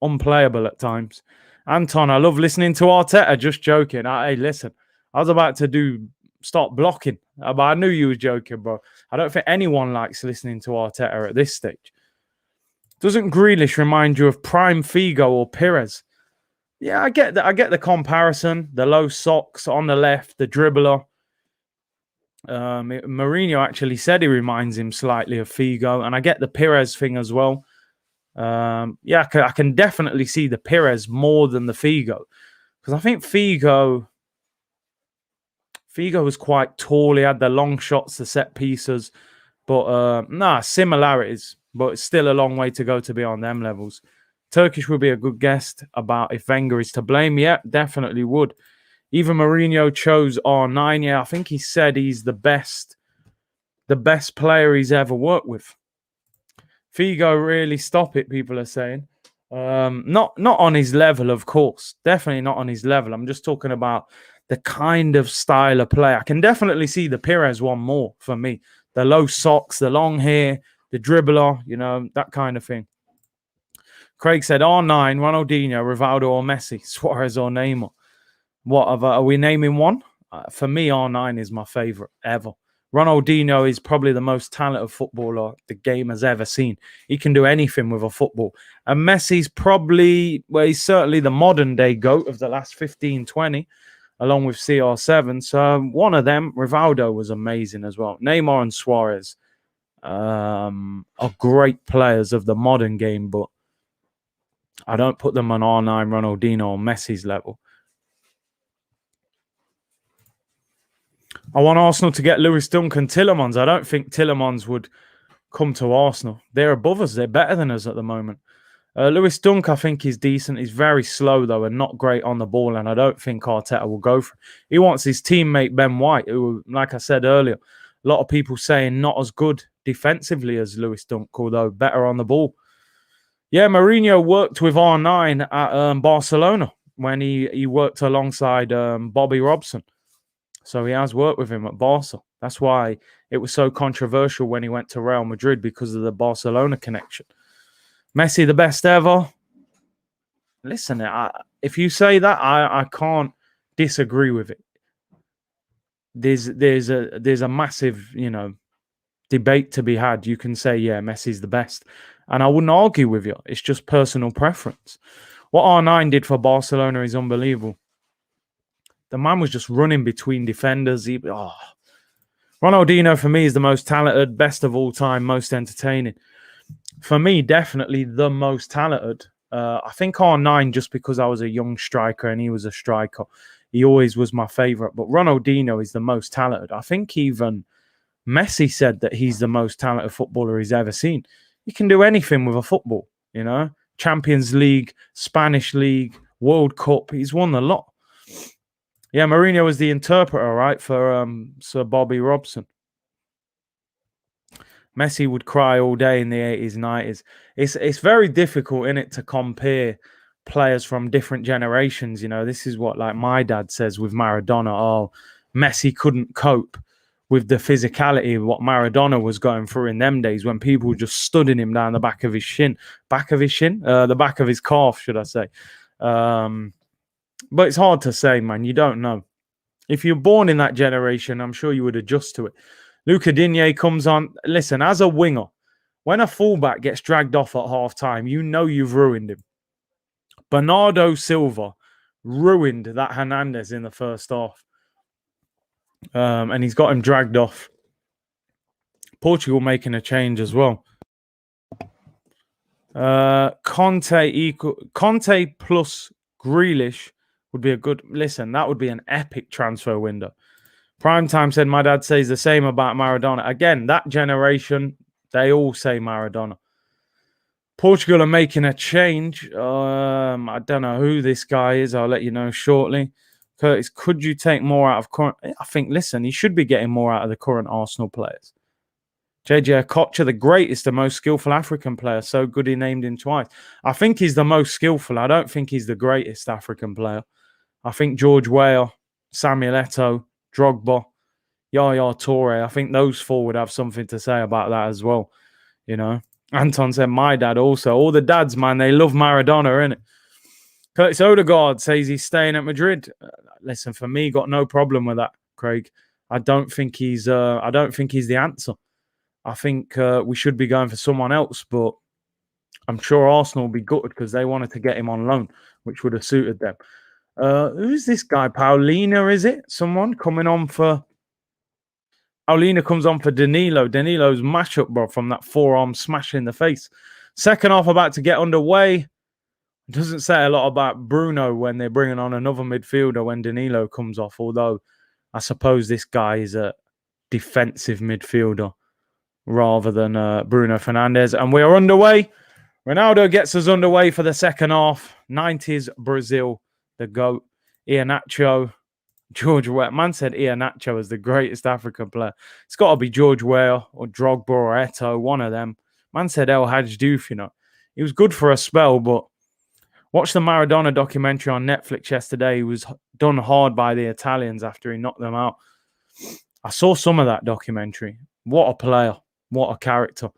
Unplayable at times. Anton, I love listening to Arteta. Just joking. Hey, listen, I was about to stop blocking, but I knew you was joking, bro. I don't think anyone likes listening to Arteta at this stage. Doesn't Grealish remind you of prime Figo or Pires? Yeah, I get the comparison. The low socks on the left, the dribbler. Mourinho actually said he reminds him slightly of Figo, and I get the Pires thing as well. Yeah, I can definitely see the Pires more than the Figo, because I think Figo was quite tall. He had the long shots, the set pieces, but similarities, but it's still a long way to go to be on them levels. Turkish would be a good guest about if Wenger is to blame. Yeah, definitely would. Even Mourinho chose R9. Yeah, I think he said he's the best player he's ever worked with. Figo really stop it, people are saying. Not on his level, of course. Definitely not on his level. I'm just talking about the kind of style of play. I can definitely see the Pires one more for me. The low socks, the long hair, the dribbler, you know, that kind of thing. Craig said R9, Ronaldinho, Rivaldo or Messi, Suarez or Neymar. What are we naming one? For me, R9 is my favorite ever. Ronaldinho is probably the most talented footballer the game has ever seen. He can do anything with a football. And Messi's probably, well, he's certainly the modern day GOAT of the last 15, 20, along with CR7. So one of them, Rivaldo, was amazing as well. Neymar and Suarez are great players of the modern game, but I don't put them on R9, Ronaldinho, or Messi's level. I want Arsenal to get Lewis Dunk and Tielemans. I don't think Tielemans would come to Arsenal. They're above us. They're better than us at the moment. Lewis Dunk, I think, is decent. He's very slow, though, and not great on the ball, and I don't think Arteta will go for it. He wants his teammate, Ben White, who, like I said earlier, a lot of people saying not as good defensively as Lewis Dunk, although better on the ball. Yeah, Mourinho worked with R9 at Barcelona when he worked alongside Bobby Robson. So he has worked with him at Barca. That's why it was so controversial when he went to Real Madrid, because of the Barcelona connection. Messi, the best ever. Listen, if you say that, I can't disagree with it. There's a massive, debate to be had. You can say, yeah, Messi's the best. And I wouldn't argue with you. It's just personal preference. What R9 did for Barcelona is unbelievable. The man was just running between defenders. Ronaldinho, for me, is the most talented, best of all time, most entertaining. For me, definitely the most talented. I think R9, just because I was a young striker and he was a striker, he always was my favourite. But Ronaldinho is the most talented. I think even Messi said that he's the most talented footballer he's ever seen. He can do anything with a football, Champions League, Spanish League, World Cup. He's won a lot. Yeah, Mourinho was the interpreter, right, for Sir Bobby Robson. Messi would cry all day in the 80s, 90s. It's very difficult, innit, to compare players from different generations. This is what, like, my dad says with Maradona. Oh, Messi couldn't cope with the physicality of what Maradona was going through in them days, when people just studding him down the back of his shin. The back of his calf, should I say. But it's hard to say, man. You don't know. If you're born in that generation, I'm sure you would adjust to it. Luca Digne comes on. Listen, as a winger, when a fullback gets dragged off at half-time, you've ruined him. Bernardo Silva ruined that Hernandez in the first half. And he's got him dragged off. Portugal making a change as well. Conte plus Grealish would be a good listen. That would be an epic transfer window. Primetime said my dad says the same about Maradona. Again, that generation, they all say Maradona. Portugal are making a change. I don't know who this guy is. I'll let you know shortly. Curtis, could you take more out of current? I think, listen, he should be getting more out of the current Arsenal players. JJ Okocha, the greatest, the most skillful African player. So good he named him twice. I think he's the most skillful. I don't think he's the greatest African player. I think George Weah, Samuel Eto'o, Drogba, Yaya Toure, I think those four would have something to say about that as well. You know, Anton said my dad also. All the dads, man, they love Maradona, innit? Curtis Odegaard says he's staying at Madrid. Listen, for me, got no problem with that, Craig. I don't think he's the answer. I think we should be going for someone else, but I'm sure Arsenal will be gutted because they wanted to get him on loan, which would have suited them. Who's this guy? Paulina, is it? Someone coming on for... Paulina comes on for Danilo. Danilo's matchup, bro, from that forearm smash in the face. Second half about to get underway. Doesn't say a lot about Bruno when they're bringing on another midfielder when Danilo comes off, although I suppose this guy is a defensive midfielder rather than Bruno Fernandes. And we are underway. Ronaldo gets us underway for the second half. 90s Brazil, the GOAT. Iheanacho, George Weah. Man said Iheanacho is the greatest African player. It's got to be George Weah or Drogba or Eto'o, one of them. Man said El Hadj Diouf, you know. He was good for a spell, but watch the Maradona documentary on Netflix yesterday. He was done hard by the Italians after he knocked them out. I saw some of that documentary. What a player. What a character.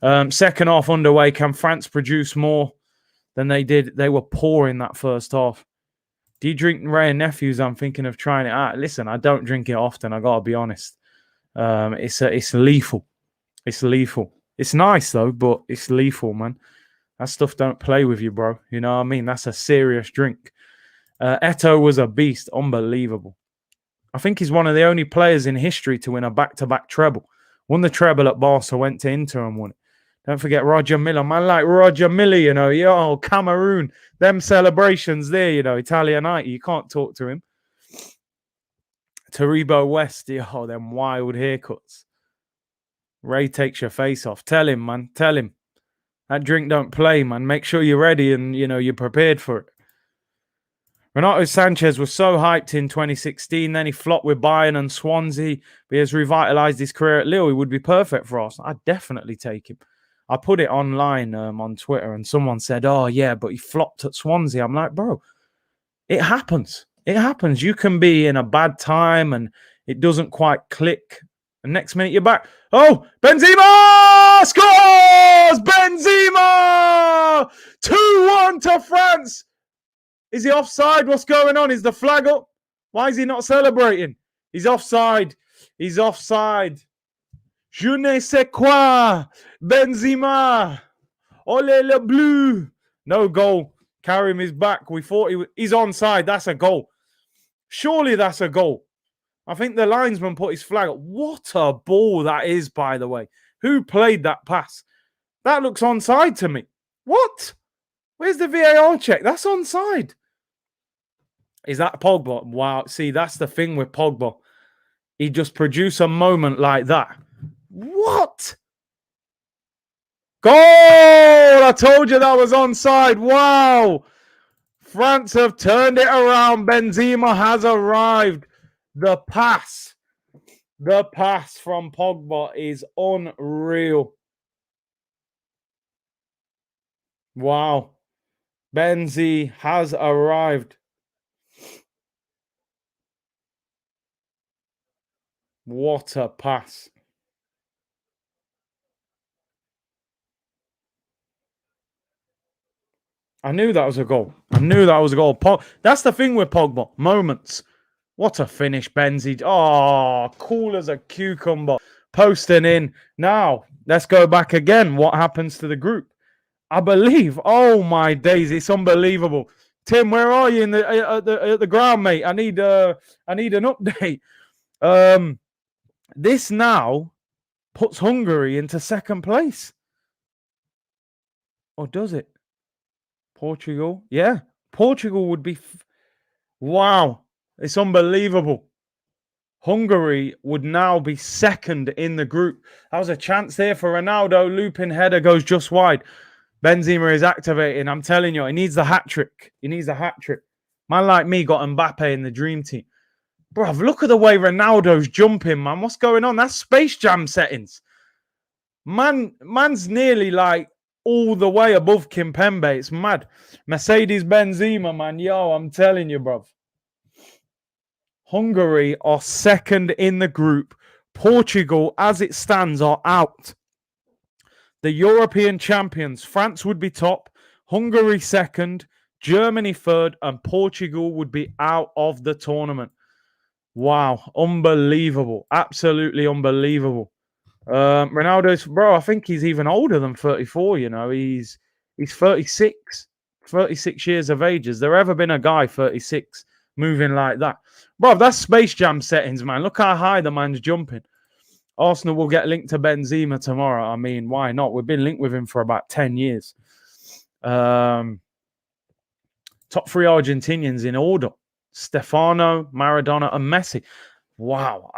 Second half underway. Can France produce more than they did? They were poor in that first half. Do you drink Ray and Nephews? I'm thinking of trying it out. Listen, I don't drink it often. I got to be honest. It's lethal. It's lethal. It's nice, though, but it's lethal, man. That stuff don't play with you, bro. You know what I mean? That's a serious drink. Eto'o was a beast. Unbelievable. I think he's one of the only players in history to win a back-to-back treble. Won the treble at Barca, went to Inter and won it. Don't forget Roger Milla. Man like Roger Milla, you know. Yo, Cameroon. Them celebrations there, you know. Italianite. You can't talk to him. Taribo West. Yo, them wild haircuts. Ray takes your face off. Tell him, man. Tell him. That drink don't play, man. Make sure you're ready and, you know, you're prepared for it. Renato Sanchez was so hyped in 2016. Then he flopped with Bayern and Swansea. But he has revitalized his career at Lille. He would be perfect for us. I'd definitely take him. I put it online on Twitter and someone said, oh, yeah, but he flopped at Swansea. I'm like, bro, it happens. It happens. You can be in a bad time and it doesn't quite click. And next minute you're back. Oh, Benzema scores! Benzema! 2-1 to France. Is he offside? What's going on? Is the flag up? Why is he not celebrating? He's offside. He's offside. Je ne sais quoi. Benzema. Ole le bleu. No goal. Carry him his back. We thought he's onside. That's a goal. Surely that's a goal. I think the linesman put his flag up. What a ball that is, by the way. Who played that pass? That looks onside to me. What? Where's the VAR check? That's onside. Is that Pogba? Wow. See, that's the thing with Pogba. He just produce a moment like that. What? Goal! I told you that was onside. Wow. France have turned it around. Benzema has arrived. The pass from Pogba is unreal. Wow. Benzi has arrived. What a pass. I knew that was a goal. That's the thing with Pogba. Moments. What a finish, Benzi. Oh, cool as a cucumber. Posting in. Now, let's go back again. What happens to the group? I believe. Oh, my days. It's unbelievable. Tim, where are you at the ground, mate? I need an update. This now puts Hungary into second place. Or does it? Portugal? Yeah. Portugal would be... Wow. It's unbelievable. Hungary would now be second in the group. That was a chance there for Ronaldo. Looping header goes just wide. Benzema is activating. I'm telling you, he needs the hat-trick. He needs a hat-trick. Man like me got Mbappe in the dream team. Bruv, look at the way Ronaldo's jumping, man. What's going on? That's Space Jam settings. Man's nearly like all the way above Kimpembe. It's mad. Mercedes Benzema, man. Yo, I'm telling you, bruv. Hungary are second in the group. Portugal, as it stands, are out. The European champions, France would be top, Hungary second, Germany third, and Portugal would be out of the tournament. Wow, unbelievable. Absolutely unbelievable. Ronaldo's, bro, I think he's even older than 34, you know. He's 36 years of age. Has there ever been a guy 36 moving like that? Bro, that's Space Jam settings, man. Look how high the man's jumping. Arsenal will get linked to Benzema tomorrow. I mean, why not? We've been linked with him for about 10 years. Top three Argentinians in order. Stefano, Maradona, and Messi. Wow.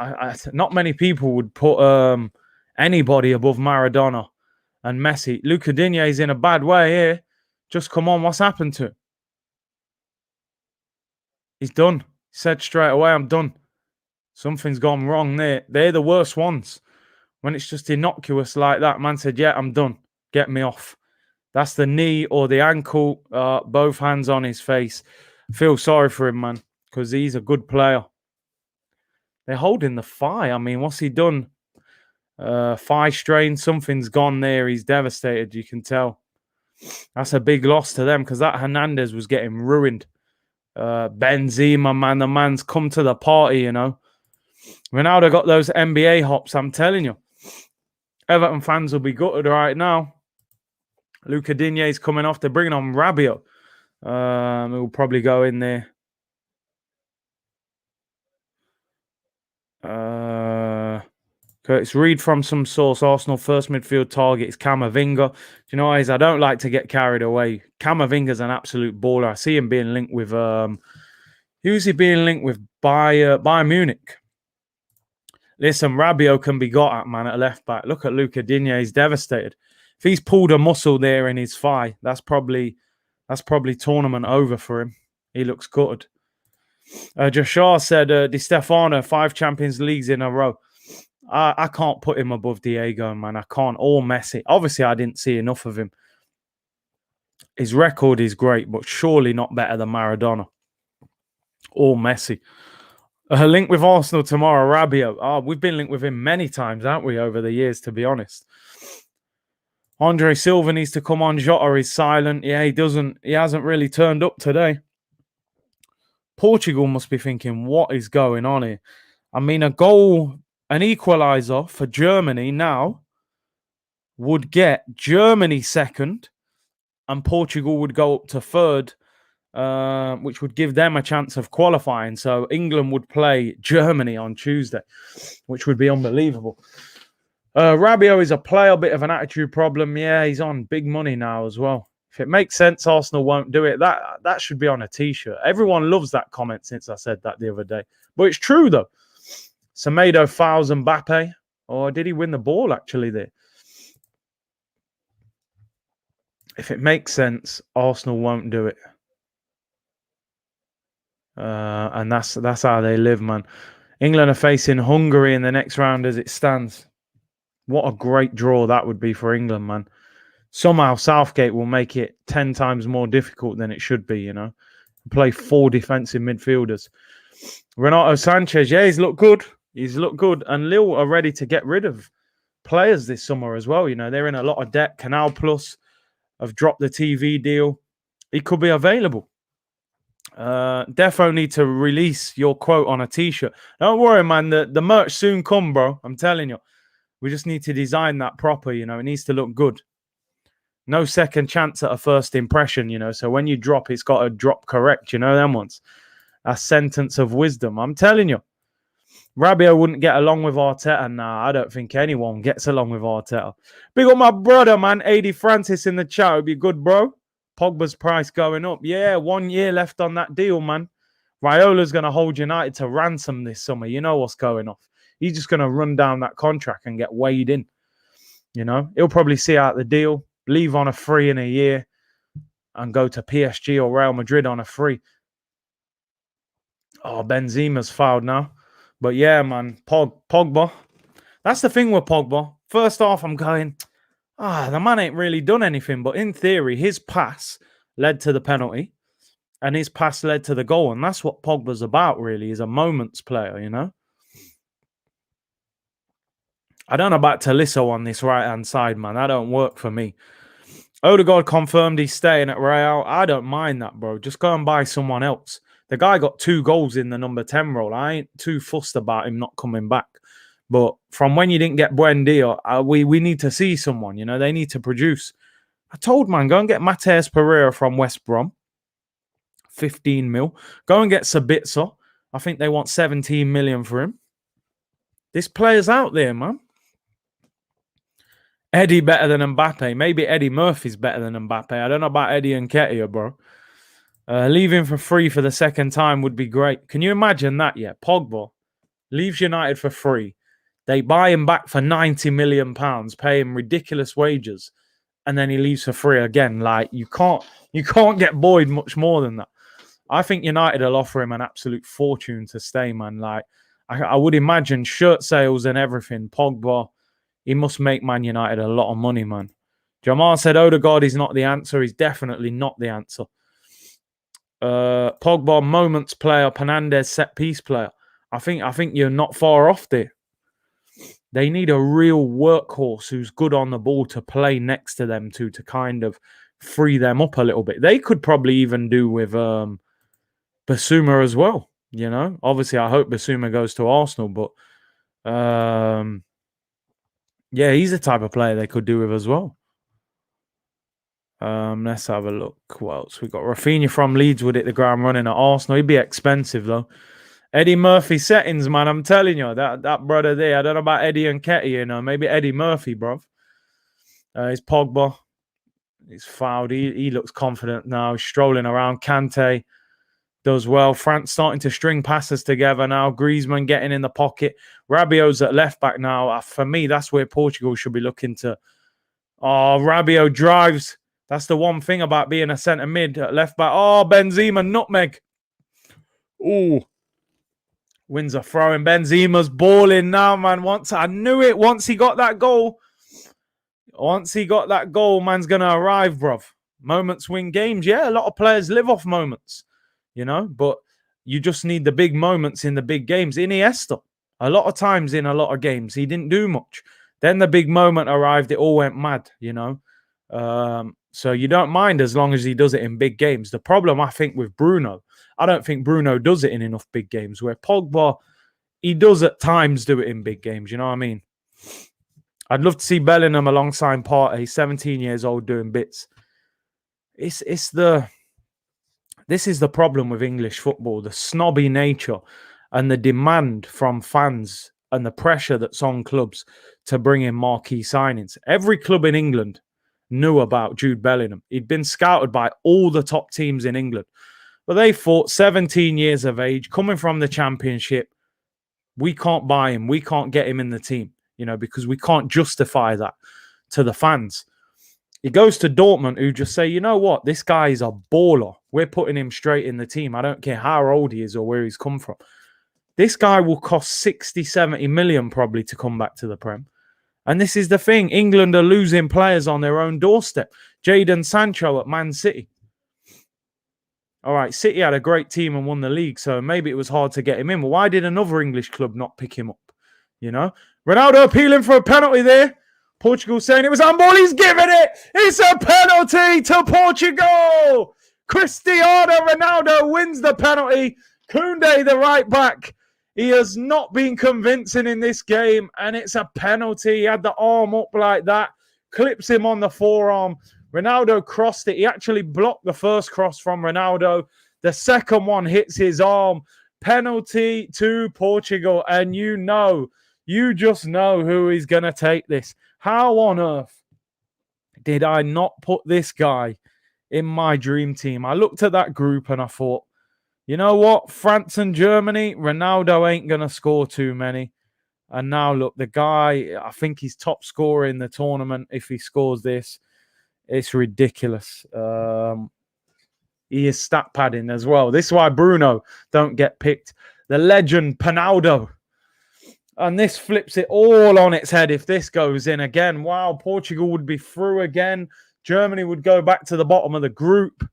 Not many people would put anybody above Maradona and Messi. Luca Digne is in a bad way here. Just come on. What's happened to him? He's done. He said straight away, I'm done. Something's gone wrong there. They're the worst ones. When it's just innocuous like that, man said, yeah, I'm done. Get me off. That's the knee or the ankle, both hands on his face. Feel sorry for him, man, because he's a good player. They're holding the thigh. I mean, what's he done? Thigh strain. Something's gone there. He's devastated, you can tell. That's a big loss to them because that Hernandez was getting ruined. Benzema, man, the man's come to the party, you know. Ronaldo got those NBA hops, I'm telling you. Everton fans will be gutted right now. Luca Digne's coming off. They're bringing on Rabiot. He'll probably go in there. Curtis Reed from some source. Arsenal first midfield target is Camavinga. Do you know what it is? I don't like to get carried away. Camavinga's an absolute baller. I see him being linked with... who's he being linked with? Bayern Munich. Listen, Rabiot can be got at, man, at left back. Look at Luca Digne. He's devastated. If he's pulled a muscle there in his thigh, that's probably tournament over for him. He looks gutted. Joshua said, Di Stefano, 5 Champions Leagues in a row. I can't put him above Diego, man. I can't. Or Messi. Obviously, I didn't see enough of him. His record is great, but surely not better than Maradona or Messi. Link with Arsenal tomorrow, Rabiot. We've been linked with him many times, haven't we, over the years, to be honest. Andre Silva needs to come on. Jota is silent. Yeah, he hasn't really turned up today. Portugal must be thinking, what is going on here? I mean, an equaliser for Germany now would get Germany second and Portugal would go up to third, which would give them a chance of qualifying. So England would play Germany on Tuesday, which would be unbelievable. Rabiot is a player, bit of an attitude problem. Yeah, he's on big money now as well. If it makes sense, Arsenal won't do it. That should be on a T-shirt. Everyone loves that comment since I said that the other day. But it's true, though. Semedo fouls Mbappe. Or did he win the ball, actually, there? If it makes sense, Arsenal won't do it. And that's how they live, man. England are facing Hungary in the next round as it stands. What a great draw that would be for England, man. Somehow Southgate will make it 10 times more difficult than it should be, you know. Play 4 defensive midfielders. Renato Sanchez, yeah, he's looked good. He's looked good. And Lille are ready to get rid of players this summer as well. You know, they're in a lot of debt. Canal Plus have dropped the TV deal. He could be available. Defo need to release your quote on a T-shirt. Don't worry, man. The merch soon come, bro. I'm telling you. We just need to design that proper, you know. It needs to look good. No second chance at a first impression, you know. So when you drop, it's got to drop correct, you know, them ones. A sentence of wisdom. I'm telling you. Rabiot wouldn't get along with Arteta. Nah, I don't think anyone gets along with Arteta. Big up my brother, man. AD Francis in the chat. It'd be good, bro. Pogba's price going up. Yeah, 1 year left on that deal, man. Raiola's going to hold United to ransom this summer. You know what's going off. He's just going to run down that contract and get weighed in. You know, he'll probably see out the deal, leave on a free in a year, and go to PSG or Real Madrid on a free. Oh, Benzema's fouled now. But yeah, man, Pogba. That's the thing with Pogba. First off, I'm going, the man ain't really done anything. But in theory, his pass led to the penalty and his pass led to the goal. And that's what Pogba's about, really. He's a moments player, you know? I don't know about Tolisso on this right-hand side, man. That don't work for me. Odegaard confirmed he's staying at Real. I don't mind that, bro. Just go and buy someone else. The guy got 2 goals in the number 10 role. I ain't too fussed about him not coming back. But from when you didn't get Buendia, we need to see someone. You know, they need to produce. I told, man, go and get Mateus Pereira from West Brom. 15 mil. Go and get Sabitzer. I think they want 17 million for him. This player's out there, man. Eddie better than Mbappe. Maybe Eddie Murphy's better than Mbappe. I don't know about Eddie and Nketiah, bro. Leaving for free for the second time would be great. Can you imagine that? Yeah, Pogba leaves United for free. They buy him back for £90 million, pay him ridiculous wages, and then he leaves for free again. Like, you can't get buoyed much more than that. I think United will offer him an absolute fortune to stay, man. Like, I would imagine shirt sales and everything. Pogba, he must make Man United a lot of money, man. Jamal said Odegaard is not the answer. He's definitely not the answer. Pogba, moments player. Fernandes, set piece player. I think you're not far off there. They need a real workhorse who's good on the ball to play next to them to kind of free them up a little bit. They could probably even do with Basuma as well. You know, obviously, I hope Basuma goes to Arsenal, but yeah, he's the type of player they could do with as well. Let's have a look. What else? We got Rafinha from Leeds would hit the ground running at Arsenal. He'd be expensive though. Eddie Murphy settings, man. I'm telling you, that brother there. I don't know about Eddie and Nketiah, you know. Maybe Eddie Murphy, bro. He's Pogba. He's fouled. He looks confident now. He's strolling around. Kante does well. France starting to string passes together now. Griezmann getting in the pocket. Rabiot's at left back now. For me, that's where Portugal should be looking to. Oh, Rabiot drives. That's the one thing about being a centre mid at left back. Oh, Benzema, nutmeg. Ooh. Wins a throw in. Benzema's balling now, man. I knew it. Once he got that goal, man's going to arrive, bruv. Moments win games. Yeah, a lot of players live off moments, you know, but you just need the big moments in the big games. Iniesta, a lot of times in a lot of games, he didn't do much. Then the big moment arrived. It all went mad, you know. So you don't mind as long as he does it in big games. The problem, I think, with Bruno, I don't think Bruno does it in enough big games, where Pogba, he does at times do it in big games. You know what I mean? I'd love to see Bellingham alongside Partey. He's 17 years old doing bits. This is the problem with English football, the snobby nature and the demand from fans and the pressure that's on clubs to bring in marquee signings. Every club in England knew about Jude Bellingham. He'd been scouted by all the top teams in England. But they thought 17 years of age, coming from the Championship, we can't buy him. We can't get him in the team, you know, because we can't justify that to the fans. He goes to Dortmund, who just say, you know what, this guy is a baller. We're putting him straight in the team. I don't care how old he is or where he's come from. This guy will cost 60, 70 million probably to come back to the Prem. And this is the thing. England are losing players on their own doorstep. Jadon Sancho at Man City. All right, City had a great team and won the league, so maybe it was hard to get him in. But why did another English club not pick him up? You know? Ronaldo appealing for a penalty there. Portugal saying it was handball. He's giving it. It's a penalty to Portugal. Cristiano Ronaldo wins the penalty. Koundé, the right back. He has not been convincing in this game, and it's a penalty. He had the arm up like that. Clips him on the forearm. Ronaldo crossed it. He actually blocked the first cross from Ronaldo. The second one hits his arm. Penalty to Portugal. And you just know who is going to take this. How on earth did I not put this guy in my dream team? I looked at that group and I thought, you know what? France and Germany, Ronaldo ain't going to score too many. And now, look, the guy, I think he's top scorer in the tournament if he scores this. It's ridiculous. He is stat padding as well. This is why Bruno don't get picked. The legend, Ronaldo. And this flips it all on its head if this goes in again. Wow, Portugal would be through again. Germany would go back to the bottom of the group.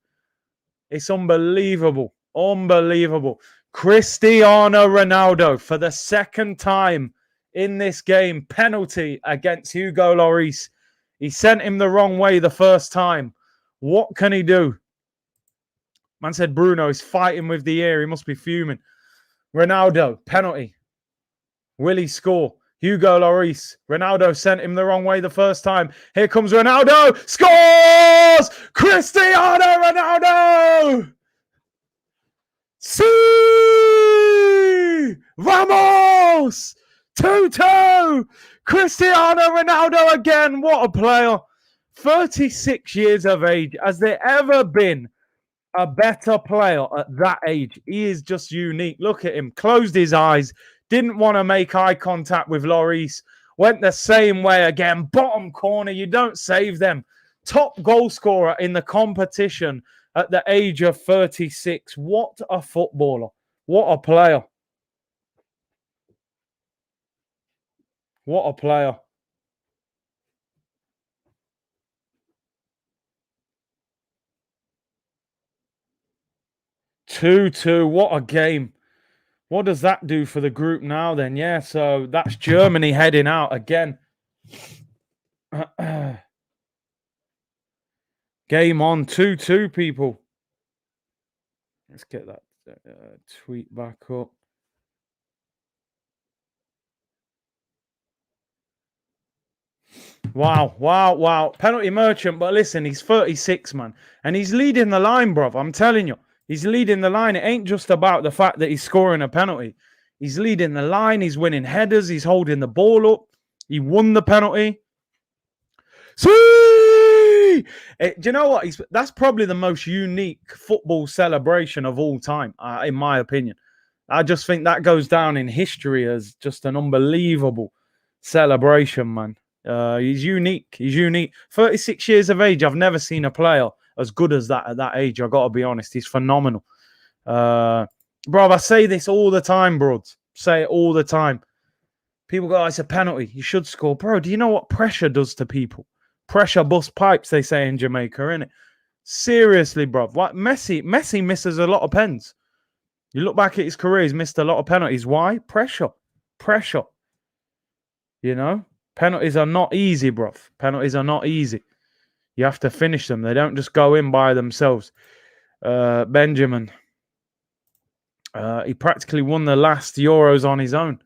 It's unbelievable. Unbelievable. Cristiano Ronaldo for the second time in this game. Penalty against Hugo Lloris. He sent him the wrong way the first time. What can he do? Man said Bruno is fighting with the air. He must be fuming. Ronaldo, penalty. Will he score? Hugo Lloris. Ronaldo sent him the wrong way the first time. Here comes Ronaldo. Scores! Cristiano Ronaldo! See! Vamos! 2-2! Cristiano Ronaldo again. What a player. 36 years of age. Has there ever been a better player at that age? He is just unique. Look at him. Closed his eyes. Didn't want to make eye contact with Lloris. Went the same way again. Bottom corner. You don't save them. Top goal scorer in the competition at the age of 36. What a footballer. What a player. What a player. Two. What a game. What does that do for the group now then? Yeah, so that's Germany heading out again. Game on. 2-2, people. Let's get that tweet back up. Wow. Penalty merchant, but listen, he's 36, man. And he's leading the line, bruv. I'm telling you. He's leading the line. It ain't just about the fact that he's scoring a penalty. He's leading the line. He's winning headers. He's holding the ball up. He won the penalty. See! Do you know what? That's probably the most unique football celebration of all time, in my opinion. I just think that goes down in history as just an unbelievable celebration, man. He's unique. He's unique. 36 years of age. I've never seen a player as good as that at that age. I've got to be honest. He's phenomenal. Bro, I say this all the time, bro. Say it all the time. People go, oh, it's a penalty. You should score. Bro, do you know what pressure does to people? Pressure bust pipes, they say in Jamaica, innit? Seriously, bro. Like Messi misses a lot of pens. You look back at his career, he's missed a lot of penalties. Why? Pressure. You know? Penalties are not easy, bro. Penalties are not easy. You have to finish them. They don't just go in by themselves. Benjamin. He practically won the last Euros on his own.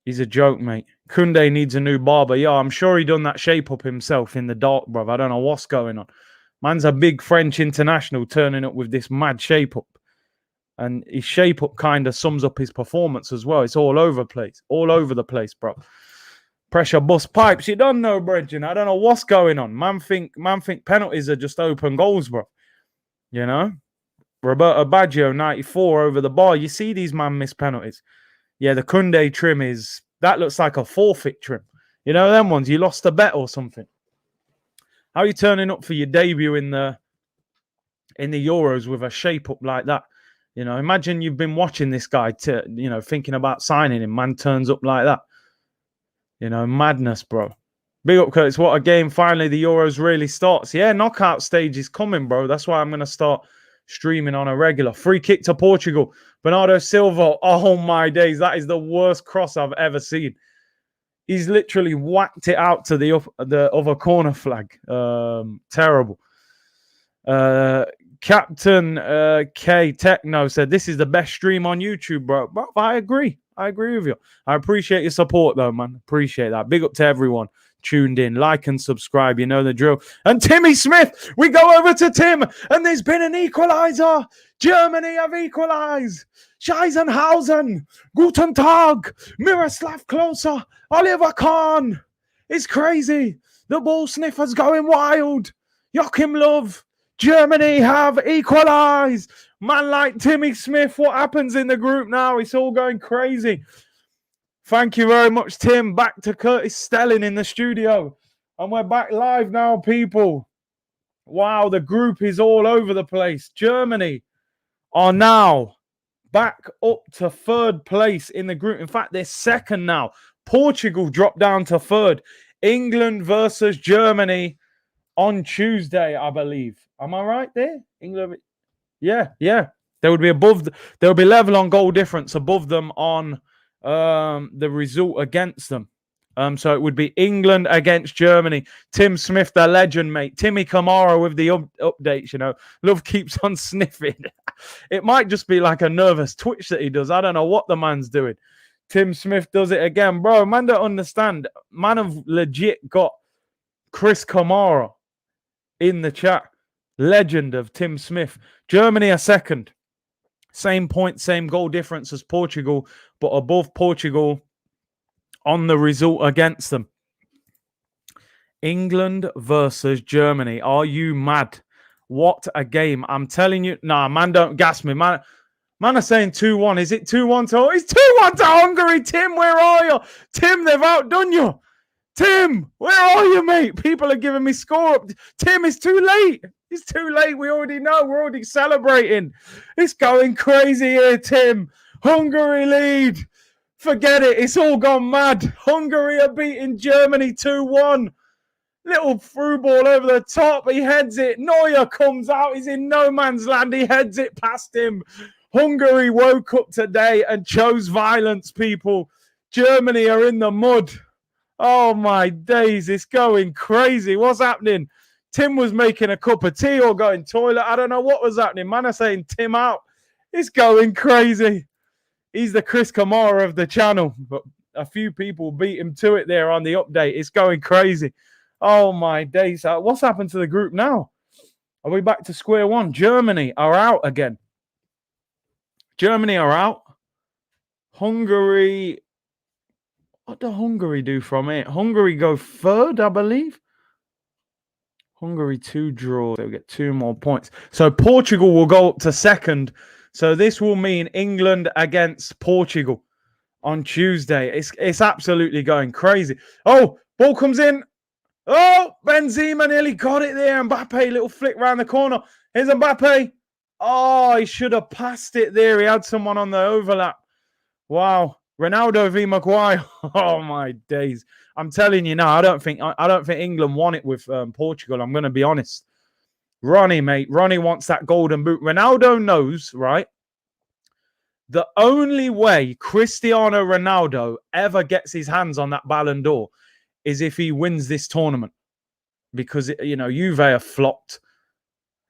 He's a joke, mate. Koundé needs a new barber. Yeah, I'm sure he done that shape up himself in the dark, bro. I don't know what's going on. Man's a big French international turning up with this mad shape up. And his shape up kind of sums up his performance as well. It's all over the place, bro. Pressure bust pipes. You don't know, Bridget. I don't know what's going on. Man think penalties are just open goals, bro. You know? Roberto Baggio, 94 over the bar. You see these man miss penalties. Yeah, the Koundé trim that looks like a forfeit trim. You know them ones? You lost a bet or something. How are you turning up for your debut in the Euros with a shape up like that? You know, imagine you've been watching this guy, thinking about signing him. Man turns up like that. You know, madness, bro. Big up, Curtis. What a game. Finally, the Euros really starts. Yeah, knockout stage is coming, bro. That's why I'm going to start streaming on a regular. Free kick to Portugal. Bernardo Silva. Oh, my days. That is the worst cross I've ever seen. He's literally whacked it out to the other corner flag. Terrible. Captain K Techno said, this is the best stream on YouTube, bro. But I agree. I agree with you. I appreciate your support, though, man. Appreciate that. Big up to everyone tuned in. Like and subscribe. You know the drill. And Timmy Smith, we go over to Tim, and there's been an equaliser. Germany have equalised. Scheisenhausen, Guten Tag, Miroslav Klose, Oliver Kahn. It's crazy. The ball sniffer's going wild. Joachim Löw. Germany have equalised. Man like Timmy Smith, what happens in the group now? It's all going crazy. Thank you very much, Tim. Back to Curtis Stelling in the studio. And we're back live now, people. Wow, the group is all over the place. Germany are now back up to third place in the group. In fact, they're second now. Portugal dropped down to third. England versus Germany on Tuesday, I believe. Am I right there? England. Yeah. They would be above. They would be level on goal difference above them on the result against them. So it would be England against Germany. Tim Smith, the legend, mate. Timmy Kamara with the updates. You know, Love keeps on sniffing. It might just be like a nervous twitch that he does. I don't know what the man's doing. Tim Smith does it again, bro. Man, don't understand. Man have legit got Chris Kamara in the chat. Legend of Tim Smith. Germany are second. Same point, same goal difference as Portugal, but above Portugal on the result against them. England versus Germany. Are you mad? What a game. I'm telling you. Nah, man, don't gas me. Man are saying 2-1. Is it 2-1 to... It's 2-1 to Hungary. Tim, where are you? Tim, they've outdone you. Tim, where are you, mate? People are giving me score up. Tim, it's too late. It's too late. We already know. We're already celebrating. It's going crazy here, Tim. Hungary lead. Forget it. It's all gone mad. Hungary are beating Germany 2-1. Little through ball over the top. He heads it. Neuer comes out. He's in no man's land. He heads it past him. Hungary woke up today and chose violence, people. Germany are in the mud. Oh, my days. It's going crazy. What's happening? Tim was making a cup of tea or going toilet. I don't know what was happening. Man are saying Tim out. It's going crazy. He's the Chris Kamara of the channel. But a few people beat him to it there on the update. It's going crazy. Oh, my days. What's happened to the group now? Are we back to square one? Germany are out again. Germany are out. Hungary... What do Hungary do from it? Hungary go third, I believe. Hungary 2 draws. They'll get 2 more points. So Portugal will go up to second. So this will mean England against Portugal on Tuesday. It's absolutely going crazy. Oh, ball comes in. Oh, Benzema nearly got it there. Mbappe, little flick round the corner. Here's Mbappe. Oh, he should have passed it there. He had someone on the overlap. Wow. Ronaldo v Maguire. Oh my days! I'm telling you now. I don't think England won it with Portugal. I'm going to be honest. Ronnie, mate. Ronnie wants that golden boot. Ronaldo knows, right? The only way Cristiano Ronaldo ever gets his hands on that Ballon d'Or is if he wins this tournament, because Juve have flopped.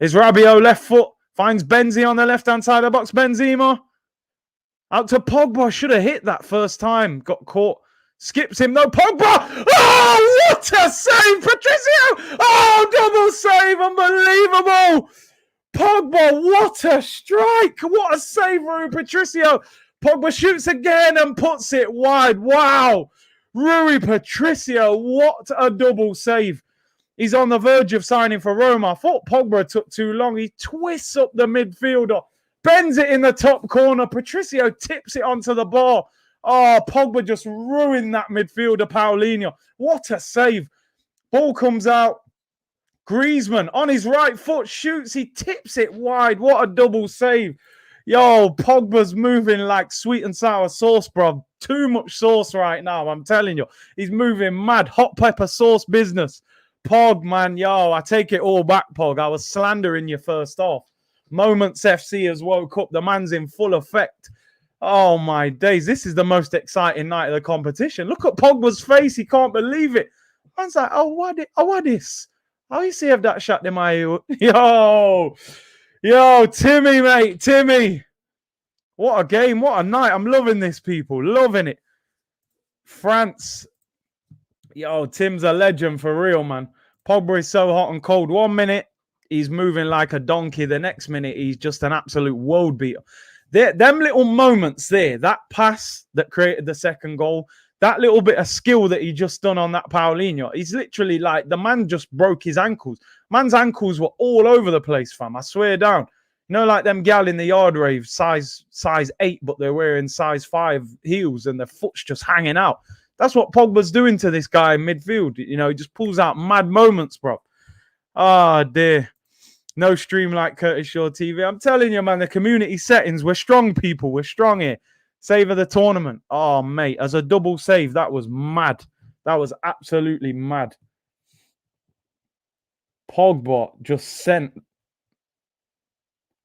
Is Rabiot left foot finds Benzi on the left-hand side of the box. Benzema. Out to Pogba. Should have hit that first time. Got caught. Skips him. No, Pogba. Oh, what a save. Patricio. Oh, double save. Unbelievable. Pogba, what a strike. What a save, Rui Patricio. Pogba shoots again and puts it wide. Wow. Rui Patricio, what a double save. He's on the verge of signing for Roma. I thought Pogba took too long. He twists up the midfielder. Bends it in the top corner. Patricio tips it onto the bar. Oh, Pogba just ruined that midfielder, Paulinho. What a save. Ball comes out. Griezmann on his right foot shoots. He tips it wide. What a double save. Yo, Pogba's moving like sweet and sour sauce, bro. Too much sauce right now, I'm telling you. He's moving mad. Hot pepper sauce business. Pog, man, yo, I take it all back, Pog. I was slandering you first off. Moments FC has woke up. The man's in full effect. Oh, my days. This is the most exciting night of the competition. Look at Pogba's face. He can't believe it. Man's like, oh, what this? How you see if that shot in my... Yo, Timmy, mate. Timmy. What a game. What a night. I'm loving this, people. Loving it. France. Yo, Tim's a legend for real, man. Pogba is so hot and cold. 1 minute, he's moving like a donkey. The next minute, he's just an absolute world beater. Them little moments there, that pass that created the second goal, that little bit of skill that he just done on that Paulinho, he's literally like, the man just broke his ankles. Man's ankles were all over the place, fam. I swear down. You know, like them gal in the yard rave, size 8, but they're wearing size 5 heels and their foot's just hanging out. That's what Pogba's doing to this guy in midfield. You know, he just pulls out mad moments, bro. Ah, dear. No stream like Curtis Shaw TV. I'm telling you, man, the community settings, we're strong, people. We're strong here. Save of the tournament. Oh, mate, as a double save, that was mad. That was absolutely mad. Pogba just sent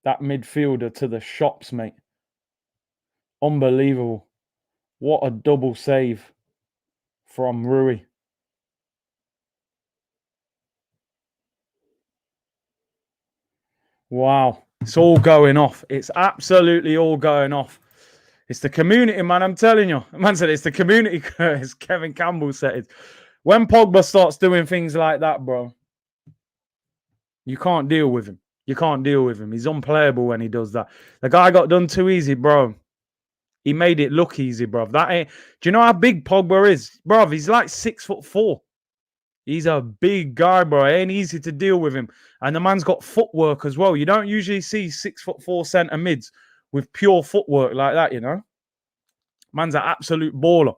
that midfielder to the shops, mate. Unbelievable. What a double save from Rui. Wow. It's all going off. It's absolutely all going off. It's the community, man. I'm telling you. Man said it's the community. It's Kevin Campbell said it. When Pogba starts doing things like that, bro, you can't deal with him. You can't deal with him. He's unplayable when he does that. The guy got done too easy, bro. He made it look easy, bro. That ain't. Do you know how big Pogba is, bro? He's like 6'4". He's a big guy, bro. It ain't easy to deal with him. And the man's got footwork as well. You don't usually see 6'4" centre mids with pure footwork like that, you know? Man's an absolute baller.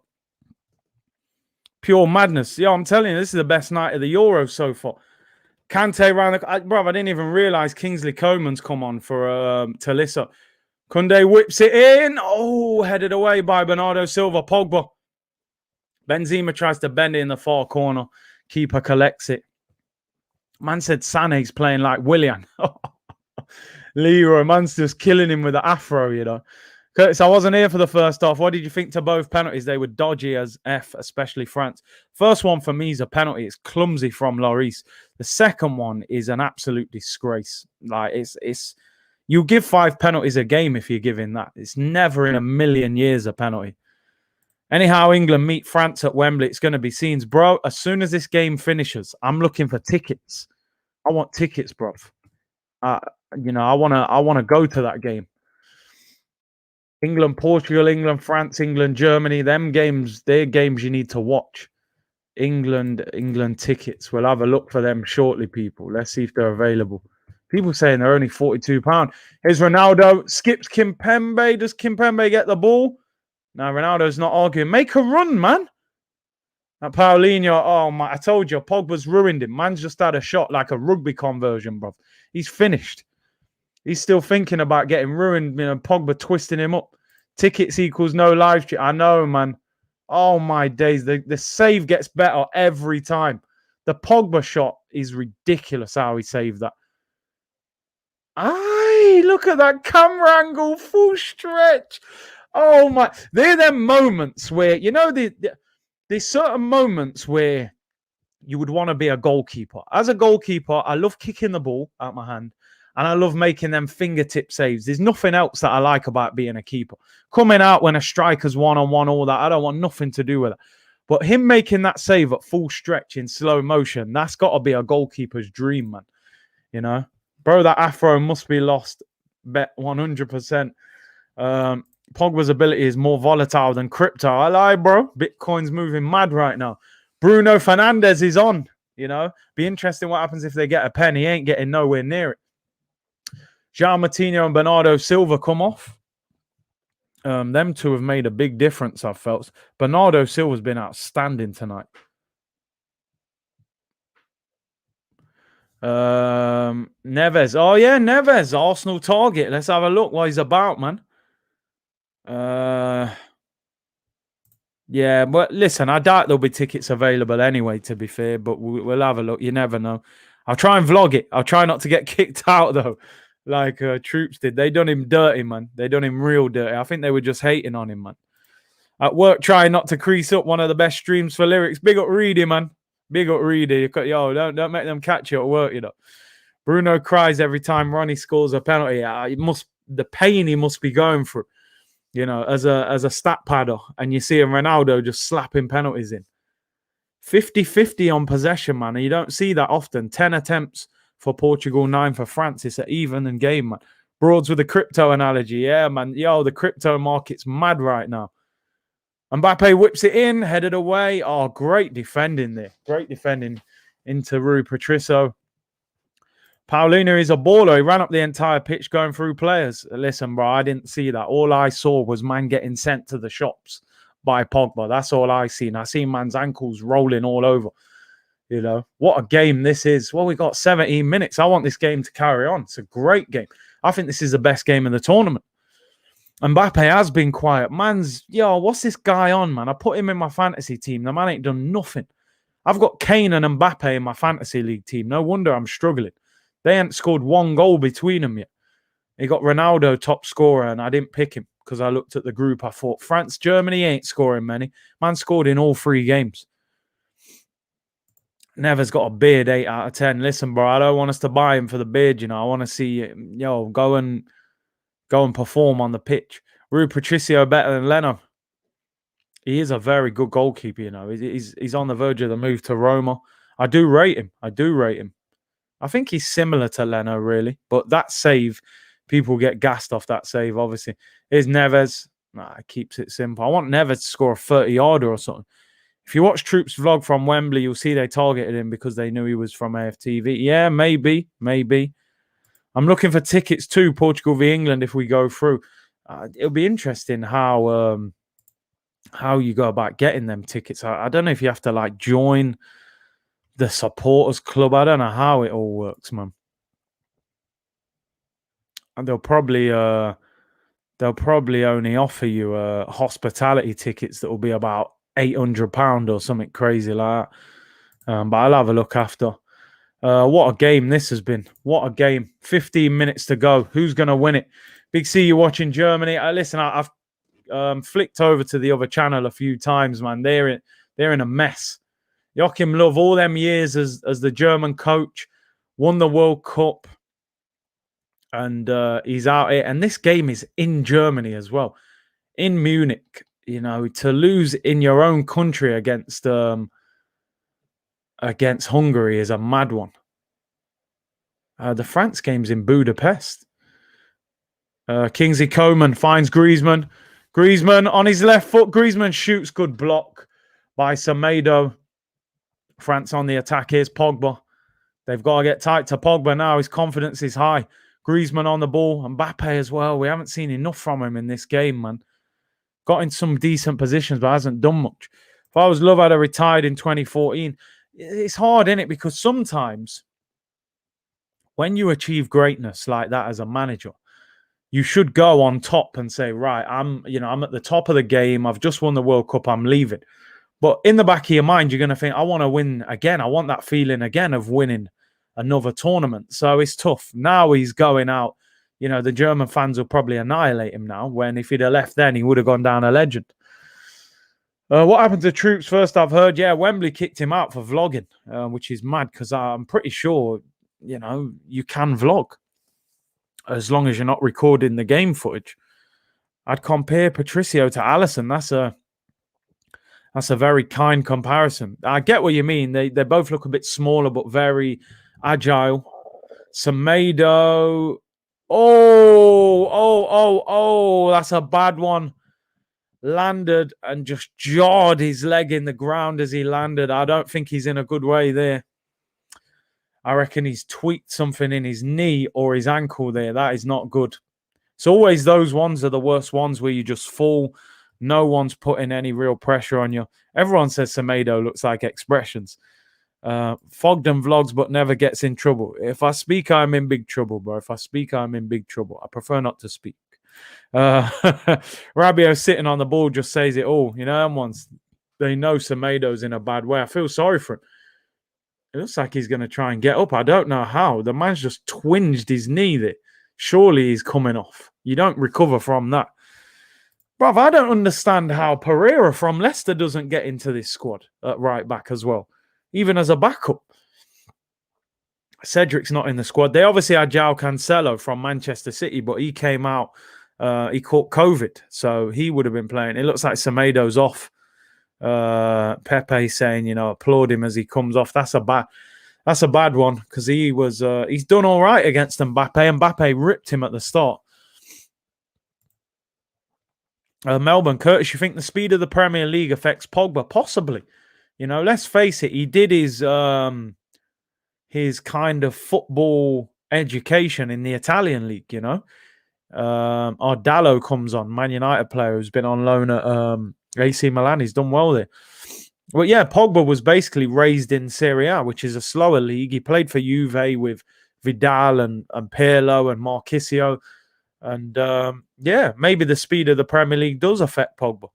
Pure madness. Yeah, I'm telling you, this is the best night of the Euros so far. Kante round the... Bro, I didn't even realise Kingsley Coman's come on for Thalissa. Koundé whips it in. Oh, headed away by Bernardo Silva. Pogba. Benzema tries to bend it in the far corner. Keeper collects it. Man said Sané's playing like Willian. Leroy, man's just killing him with the afro, you know. Curtis, I wasn't here for the first half. What did you think to both penalties? They were dodgy as F, especially France. First one for me is a penalty. It's clumsy from Lloris. The second one is an absolute disgrace. Like it's you give 5 penalties a game if you're giving that. It's never in a million years a penalty. Anyhow, England meet France at Wembley. It's going to be scenes. Bro, as soon as this game finishes, I'm looking for tickets. I want tickets, bro. You know, I want to go to that game. England, Portugal, England, France, England, Germany. Them games, they're games you need to watch. England tickets. We'll have a look for them shortly, people. Let's see if they're available. People saying they're only £42. Here's Ronaldo. Skips Kimpembe. Does Kimpembe get the ball? No, Ronaldo's not arguing. Make a run, man. That Paulinho, oh my, I told you, Pogba's ruined him. Man's just had a shot like a rugby conversion, bro. He's finished. He's still thinking about getting ruined. You know, Pogba twisting him up. Tickets equals no live stream. I know, man. Oh my days. The save gets better every time. The Pogba shot is ridiculous how he saved that. Aye, look at that camera angle, full stretch. Oh my, they're them moments where, you know, there's certain moments where you would want to be a goalkeeper. As a goalkeeper, I love kicking the ball out my hand and I love making them fingertip saves. There's nothing else that I like about being a keeper. Coming out when a striker's one-on-one, all that, I don't want nothing to do with it. But him making that save at full stretch in slow motion, that's got to be a goalkeeper's dream, man. You know? Bro, that afro must be lost. Bet 100%. Pogba's ability is more volatile than crypto. I lie, bro. Bitcoin's moving mad right now. Bruno Fernandes is on. You know, be interesting what happens if they get a pen. He ain't getting nowhere near it. Jean Martino and Bernardo Silva come off. Them two have made a big difference, I've felt. Bernardo Silva's been outstanding tonight. Neves. Oh, yeah, Neves. Arsenal target. Let's have a look what he's about, man. Yeah, but listen, I doubt there'll be tickets available anyway, to be fair, but we'll have a look. You never know. I'll try and vlog it. I'll try not to get kicked out, though, like Troops did. They done him dirty, man. They done him real dirty. I think they were just hating on him, man. At work, trying not to crease up. One of the best streams for lyrics. Big up Reedy, man. Big up Reedy. Yo, don't make them catch you at work, you know. Bruno cries every time Ronnie scores a penalty. The pain he must be going through. as a stat padder, and you see a Ronaldo just slapping penalties in. 50-50 on possession, man. And you don't see that often. 10 attempts for Portugal, 9 for France. It's an even game, man. Broads with a crypto analogy. Yeah, man. Yo, the crypto market's mad right now. Mbappe whips it in, headed away. Oh, great defending there. Great defending into Rui Patricio. Paulina is a baller. He ran up the entire pitch going through players. Listen, bro, I didn't see that. All I saw was man getting sent to the shops by Pogba. That's all I seen. I seen man's ankles rolling all over. What a game this is. Well, we got 17 minutes. I want this game to carry on. It's a great game. I think this is the best game in the tournament. Mbappe has been quiet. What's this guy on, man? I put him in my fantasy team. The man ain't done nothing. I've got Kane and Mbappe in my fantasy league team. No wonder I'm struggling. They ain't scored one goal between them yet. He got Ronaldo top scorer, and I didn't pick him because I looked at the group. I thought, France, Germany ain't scoring many. Man scored in all 3 games. Never's got a beard, 8 out of 10. Listen, bro, I don't want us to buy him for the beard, I want to see, go and perform on the pitch. Rui Patricio better than Leno. He is a very good goalkeeper, He's on the verge of the move to Roma. I do rate him. I think he's similar to Leno, really. But that save, people get gassed off that save, obviously. Here's Neves. Keeps it simple. I want Neves to score a 30-yarder or something. If you watch Troop's vlog from Wembley, you'll see they targeted him because they knew he was from AFTV. Yeah, maybe. I'm looking for tickets to Portugal v England if we go through. It'll be interesting how you go about getting them tickets. I don't know if you have to join the supporters club. I don't know how it all works, man. And they'll probably only offer you hospitality tickets that will be about £800 or something crazy like that. But I'll have a look after. What a game this has been. What a game. 15 minutes to go. Who's going to win it? Big C, you watching Germany. Listen, I've flicked over to the other channel a few times, man. They're in a mess. Joachim Löw, all them years as the German coach, won the World Cup, and he's out here. And this game is in Germany as well, in Munich. To lose in your own country against Hungary is a mad one. The France game's in Budapest. Kingsley Coman finds Griezmann. Griezmann on his left foot. Griezmann shoots. Good block by Semedo. France on the attack. Here's Pogba. They've got to get tight to Pogba now. His confidence is high. Griezmann on the ball. Mbappe as well. We haven't seen enough from him in this game, man. Got in some decent positions, but hasn't done much. If I was Love, I'd have retired in 2014. It's hard, isn't it? Because sometimes when you achieve greatness like that as a manager, you should go on top and say, right, I'm at the top of the game. I've just won the World Cup. I'm leaving. But in the back of your mind, you're going to think, I want to win again. I want that feeling again of winning another tournament. So it's tough. Now he's going out. The German fans will probably annihilate him now, when if he'd have left then, he would have gone down a legend. What happened to Troops? First I've heard, Wembley kicked him out for vlogging, which is mad because I'm pretty sure, you can vlog as long as you're not recording the game footage. I'd compare Patricio to Alisson. That's a very kind comparison. I get what you mean. They both look a bit smaller, but very agile. Semedo. Oh, that's a bad one. Landed and just jawed his leg in the ground as he landed. I don't think he's in a good way there. I reckon he's tweaked something in his knee or his ankle there. That is not good. It's always those ones are the worst ones where you just fall. No one's putting any real pressure on you. Everyone says Semedo looks like Expressions. Fogged and vlogs, but never gets in trouble. If I speak, I'm in big trouble, bro. If I speak, I'm in big trouble. I prefer not to speak. Rabiot sitting on the ball just says it all. And once they know Semedo's in a bad way, I feel sorry for him. It looks like he's going to try and get up. I don't know how. The man's just twinged his knee there. Surely he's coming off. You don't recover from that. Bruv, I don't understand how Pereira from Leicester doesn't get into this squad at right back as well, even as a backup. Cedric's not in the squad. They obviously had João Cancelo from Manchester City, but he came out He caught COVID, so he would have been playing. It looks like Semedo's off. Pepe saying, applaud him as he comes off. That's a bad one because he's done all right against Mbappe. Mbappe ripped him at the start. Melbourne, Curtis, you think the speed of the Premier League affects Pogba? Possibly. Let's face it. He did his kind of football education in the Italian league. Dallo comes on, Man United player who's been on loan at AC Milan. He's done well there. But yeah, Pogba was basically raised in Serie A, which is a slower league. He played for Juve with Vidal and Pirlo and Marchisio. And maybe the speed of the Premier League does affect Pogba.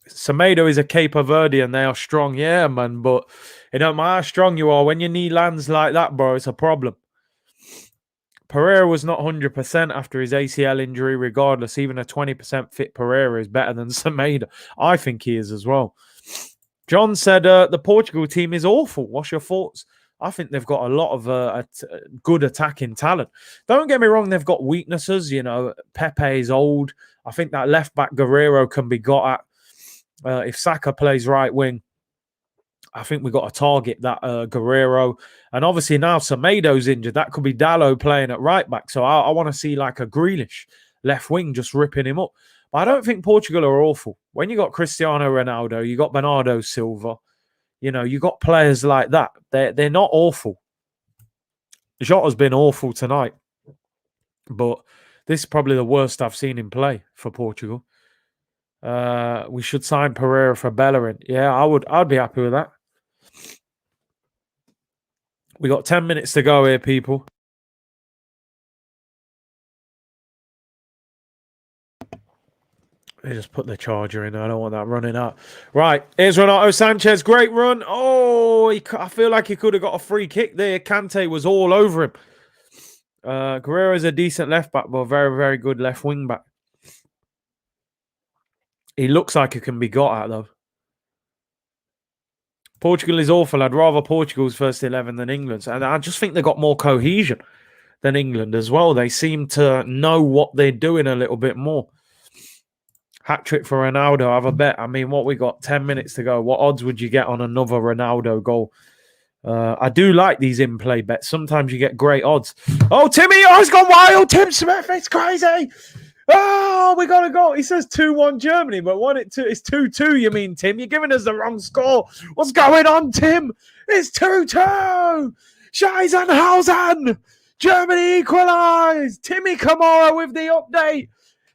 Semedo is a Cape Verdean. They are strong. Yeah, man. But it don't matter how strong you are. When your knee lands like that, bro, it's a problem. Pereira was not 100% after his ACL injury. Regardless, even a 20% fit Pereira is better than Semedo. I think he is as well. John said the Portugal team is awful. What's your thoughts? I think they've got a lot of good attacking talent. Don't get me wrong, they've got weaknesses. Pepe is old. I think that left-back Guerrero can be got at. If Saka plays right wing, I think we've got to target that Guerrero. And obviously now Semedo's injured. That could be Dallo playing at right back. So I want to see like a Grealish left wing just ripping him up. But I don't think Portugal are awful. When you got Cristiano Ronaldo, you got Bernardo Silva, you got players like that. They're not awful. Jota's been awful tonight. But this is probably the worst I've seen him play for Portugal. We should sign Pereira for Bellerin. Yeah, I'd be happy with that. We got 10 minutes to go here, people. They just put the charger in. I don't want that running out. Right, here's Renato Sanchez. Great run. Oh, I feel like he could have got a free kick there. Kante was all over him. Guerrero is a decent left back, but a very, very good left wing back. He looks like he can be got at, though. Portugal is awful. I'd rather Portugal's first 11 than England's. And I just think they've got more cohesion than England as well. They seem to know what they're doing a little bit more. Hat-trick for Ronaldo. Have a bet. I mean, what we got? 10 minutes to go. What odds would you get on another Ronaldo goal? I do like these in-play bets. Sometimes you get great odds. Oh, Timmy! Oh, he's gone wild! Tim Smith! It's crazy! Oh, we got to go. He says 2-1 Germany, but it's 2-2, you mean, Tim? You're giving us the wrong score. What's going on, Tim? It's 2-2. Scheisenhausen. Germany equalised. Timmy Kamara with the update.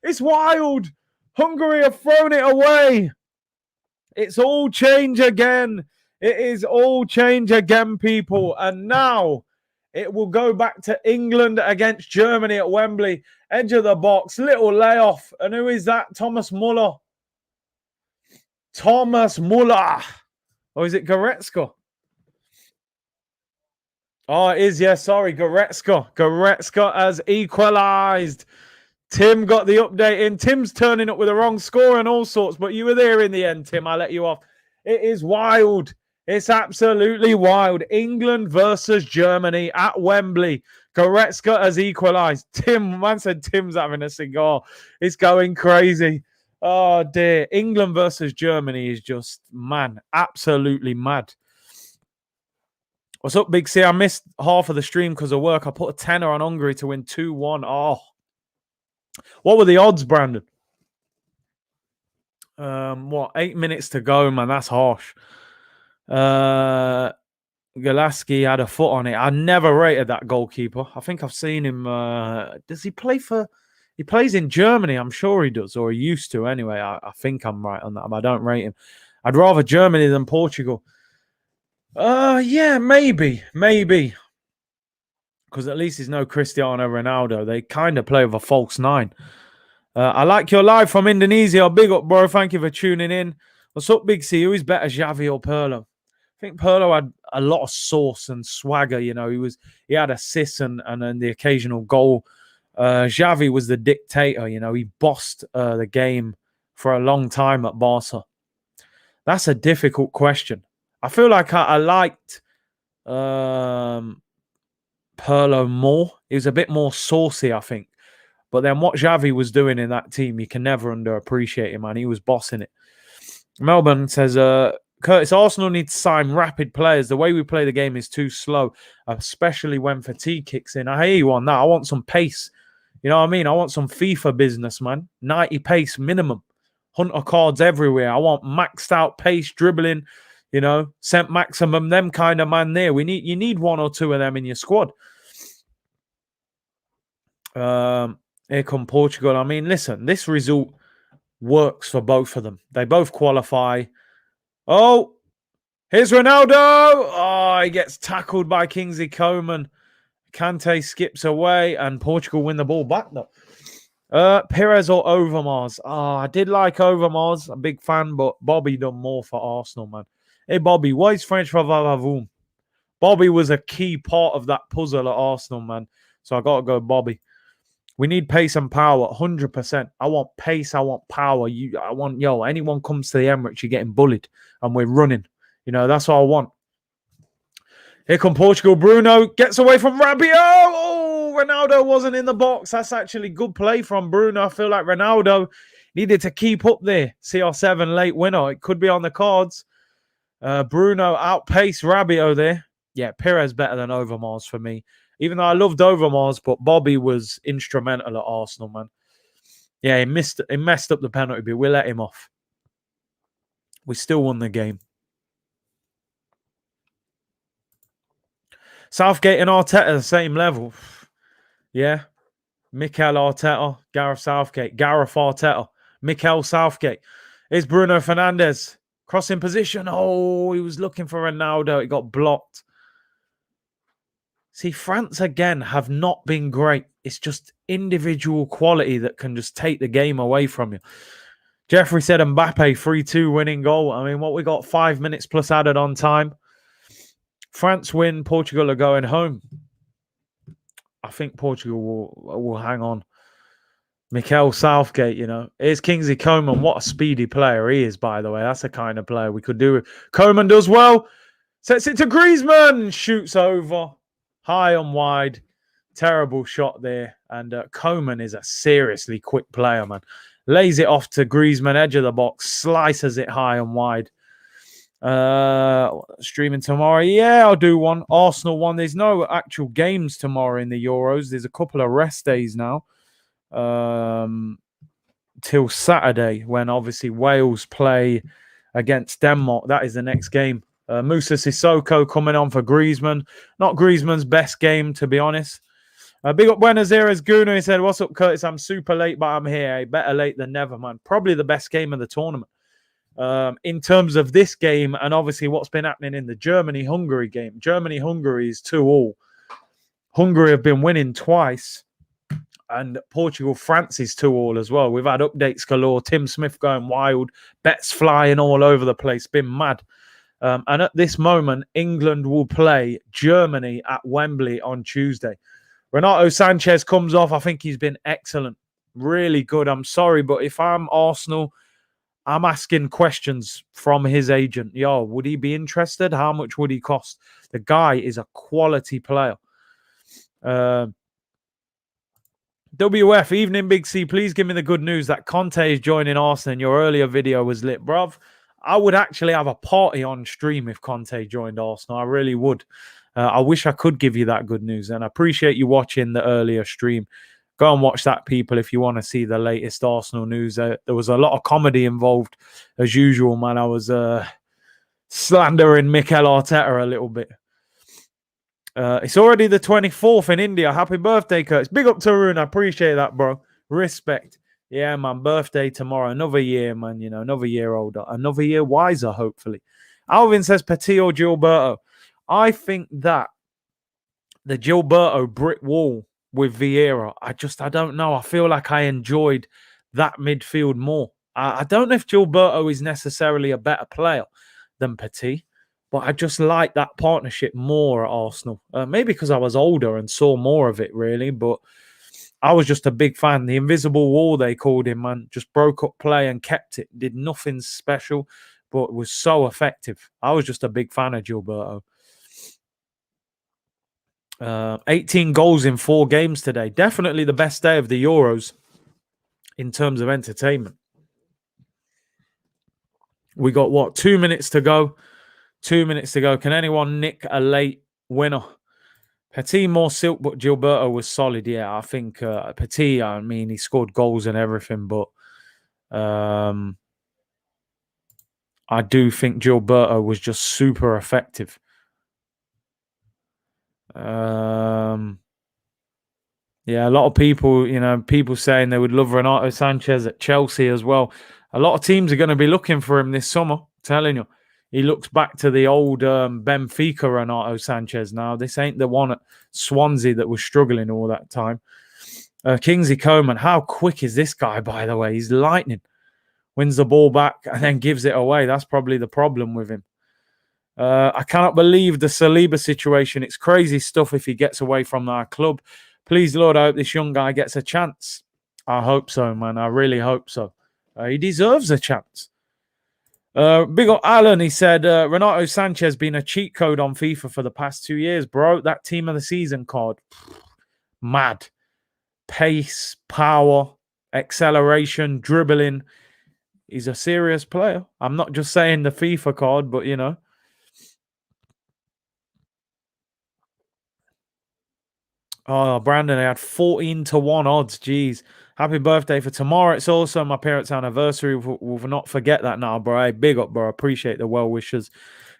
It's wild. Hungary have thrown it away. It's all change again. It is all change again, people. And now it will go back to England against Germany at Wembley. Edge of the box, little layoff. And who is that? Thomas Muller. Thomas Muller. Or is it Goretzka? Oh, it is, yeah, sorry, Goretzka. Goretzka has equalised. Tim got the update in. Tim's turning up with the wrong score and all sorts, but you were there in the end, Tim. I let you off. It is wild. It's absolutely wild. England versus Germany at Wembley. Goretzka has equalised. Man said Tim's having a cigar. It's going crazy. Oh, dear. England versus Germany is just, man, absolutely mad. What's up, Big C? I missed half of the stream because of work. I put a tenner on Hungary to win 2-1. Oh. What were the odds, Brandon? 8 minutes to go, man. That's harsh. Golaski had a foot on it. I never rated that goalkeeper. I think I've seen him. Does he play for... He plays in Germany. I'm sure he does, or he used to anyway. I think I'm right on that, but I don't rate him. I'd rather Germany than Portugal. Yeah, maybe. Because at least there's no Cristiano Ronaldo. They kind of play with a false nine. I like your live from Indonesia. Big up, bro. Thank you for tuning in. What's up, Big C? Who is better, Xavi or Pirlo? I think Pirlo had a lot of sauce and swagger. You know, he had assists and then the occasional goal. Xavi was the dictator. You know, he bossed the game for a long time at Barca. That's a difficult question. I feel like I liked Pirlo more. He was a bit more saucy, I think. But then what Xavi was doing in that team, you can never underappreciate him, man. He was bossing it. Melbourne says, Curtis, Arsenal need to sign rapid players. The way we play the game is too slow, especially when fatigue kicks in. I hear you on that. I want some pace. You know what I mean? I want some FIFA business, man. 90 pace minimum. Hunter cards everywhere. I want maxed out pace, dribbling, St. Maximum, them kind of man there. You need one or two of them in your squad. Here come Portugal. I mean, listen, this result works for both of them. They both qualify. Oh, here's Ronaldo. Oh, he gets tackled by Kingsley Coman. Kante skips away, and Portugal win the ball back, though. Perez or Overmars? I did like Overmars. I'm a big fan, but Bobby done more for Arsenal, man. Hey, Bobby, what is French for Vavavoom? Bobby was a key part of that puzzle at Arsenal, man. So I got to go Bobby. We need pace and power, 100%. I want pace. I want power. Anyone comes to the Emirates, you're getting bullied, and we're running. That's what I want. Here come Portugal. Bruno gets away from Rabiot. Oh, Ronaldo wasn't in the box. That's actually good play from Bruno. I feel like Ronaldo needed to keep up there. CR7 late winner. It could be on the cards. Bruno outpaced Rabiot there. Yeah, Perez better than Overmars for me. Even though I loved Overmars, but Bobby was instrumental at Arsenal, man. Yeah, he messed up the penalty, but we let him off. We still won the game. Southgate and Arteta, the same level. Yeah. Mikel Arteta, Gareth Southgate. Gareth Arteta, Mikel Southgate. Here's Bruno Fernandes. Crossing position. Oh, he was looking for Ronaldo. It got blocked. See, France, again, have not been great. It's just individual quality that can just take the game away from you. Jeffrey said Mbappe, 3-2 winning goal. I mean, what we got, 5 minutes plus added on time. France win, Portugal are going home. I think Portugal will hang on. Mikel Southgate, Here's Kingsley Coman. What a speedy player he is, by the way. That's the kind of player we could do with. Coman does well. Sets it to Griezmann. Shoots over. High and wide. Terrible shot there. And Coman is a seriously quick player, man. Lays it off to Griezmann, edge of the box. Slices it high and wide. Streaming tomorrow. Yeah, I'll do one. Arsenal one. There's no actual games tomorrow in the Euros. There's a couple of rest days now. Till Saturday, when obviously Wales play against Denmark. That is the next game. Moussa Sissoko coming on for Griezmann. Not Griezmann's best game, to be honest. Big up Buenos Aires Guna. He said, "What's up, Curtis? I'm super late, but I'm here. Better late than never, man." Probably the best game of the tournament. In terms of this game and obviously what's been happening in the Germany-Hungary game. Germany-Hungary is 2-2. Hungary have been winning twice. And Portugal-France is 2-2 as well. We've had updates galore. Tim Smith going wild. Bets flying all over the place. Been mad. And at this moment, England will play Germany at Wembley on Tuesday. Renato Sanchez comes off. I think he's been excellent. Really good. I'm sorry, but if I'm Arsenal, I'm asking questions from his agent. Would he be interested? How much would he cost? The guy is a quality player. WF, evening Big C, please give me the good news that Conte is joining Arsenal. Your earlier video was lit, bruv. I would actually have a party on stream if Conte joined Arsenal. I really would. I wish I could give you that good news, and I appreciate you watching the earlier stream. Go and watch that, people, if you want to see the latest Arsenal news. There was a lot of comedy involved, as usual, man. I was slandering Mikel Arteta a little bit. It's already the 24th in India. Happy birthday, Curtis. Big up to Arun. I appreciate that, bro. Respect. Yeah, man. Birthday tomorrow. Another year, man. Another year older. Another year wiser, hopefully. Alvin says Petit or Gilberto. I think that the Gilberto brick wall with Vieira, I don't know. I feel like I enjoyed that midfield more. I don't know if Gilberto is necessarily a better player than Petit, but I just like that partnership more at Arsenal. Maybe because I was older and saw more of it, really. But I was just a big fan. The invisible wall, they called him, man. Just broke up play and kept it. Did nothing special, but was so effective. I was just a big fan of Gilberto. 18 goals in 4 games today. Definitely the best day of the Euros in terms of entertainment. We got what? 2 minutes to go. 2 minutes to go. Can anyone nick a late winner? Petit more silk, but Gilberto was solid. Yeah, I think Petit, I mean, he scored goals and everything, but um, I do think Gilberto was just super effective. Yeah, a lot of people, people saying they would love Renato Sanchez at Chelsea as well. A lot of teams are going to be looking for him this summer. Telling you, he looks back to the old Benfica Renato Sanchez now. This ain't the one at Swansea that was struggling all that time. Kingsley Coman, how quick is this guy, by the way? He's lightning. Wins the ball back and then gives it away. That's probably the problem with him. I cannot believe the Saliba situation. It's crazy stuff if he gets away from our club. Please, Lord, I hope this young guy gets a chance. I hope so, man. I really hope so. He deserves a chance. Big up Alan, he said, Renato Sanchez been a cheat code on FIFA for the past 2 years, bro. That team of the season card. Mad. Pace, power, acceleration, dribbling. He's a serious player. I'm not just saying the FIFA card, but Oh, Brandon, they had 14-1 odds. Jeez. Happy birthday for tomorrow. It's also my parents' anniversary. We'll not forget that now, bro. Hey, big up, bro. Appreciate the well wishes.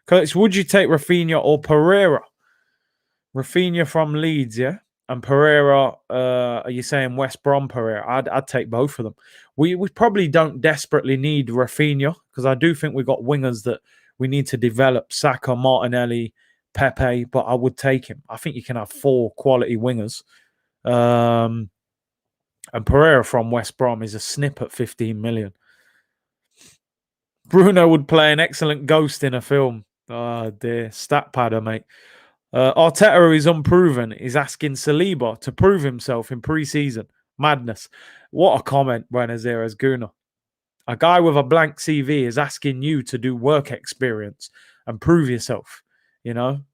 Curtis, would you take Rafinha or Pereira? Rafinha from Leeds, yeah? And Pereira, are you saying West Brom Pereira? I'd take both of them. We probably don't desperately need Rafinha because I do think we've got wingers that we need to develop. Saka, Martinelli, Pepe, but I would take him. I think you can have 4 quality wingers. And Pereira from West Brom is a snip at 15 million. Bruno would play an excellent ghost in a film. Oh dear, stat padder, mate. Arteta, who is unproven, is asking Saliba to prove himself in pre-season. Madness. What a comment, Buenos Aires Guna. A guy with a blank CV is asking you to do work experience and prove yourself.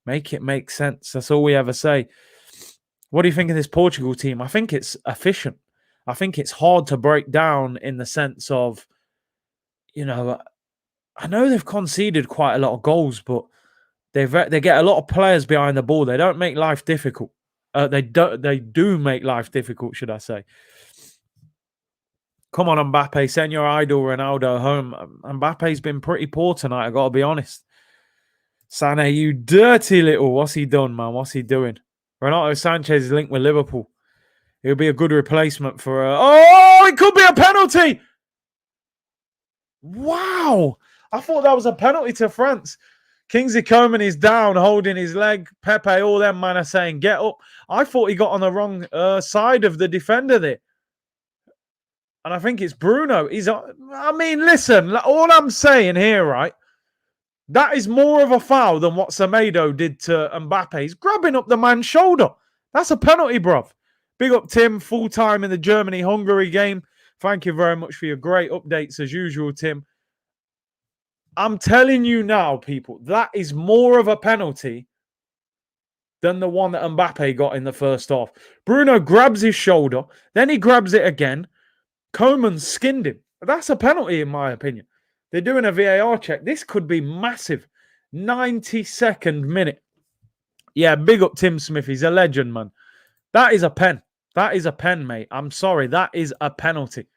Make it make sense. That's all we ever say. What do you think of this Portugal team? I think it's efficient. I think it's hard to break down in the sense of, I know they've conceded quite a lot of goals, but they get a lot of players behind the ball. They don't make life difficult. They do make life difficult, should I say. Come on, Mbappe, send your idol Ronaldo home. Mbappe's been pretty poor tonight, I got to be honest. Sané, you dirty little. What's he done, man? What's he doing? Renato Sanchez is linked with Liverpool. He'll be a good replacement for... Oh, it could be a penalty! Wow! I thought that was a penalty to France. Kingsley Coman is down, holding his leg. Pepe, all them man are saying, get up. I thought he got on the wrong side of the defender there. And I think it's Bruno. Listen, all I'm saying here, right? That is more of a foul than what Semedo did to Mbappe. He's grabbing up the man's shoulder. That's a penalty, bruv. Big up, Tim. Full time in the Germany-Hungary game. Thank you very much for your great updates as usual, Tim. I'm telling you now, people, that is more of a penalty than the one that Mbappe got in the first half. Bruno grabs his shoulder, then he grabs it again. Coman skinned him. That's a penalty, in my opinion. They're doing a VAR check. This could be massive. 92nd minute. Yeah, big up Tim Smith. He's a legend, man. That is a pen. That is a pen, mate. I'm sorry. That is a penalty.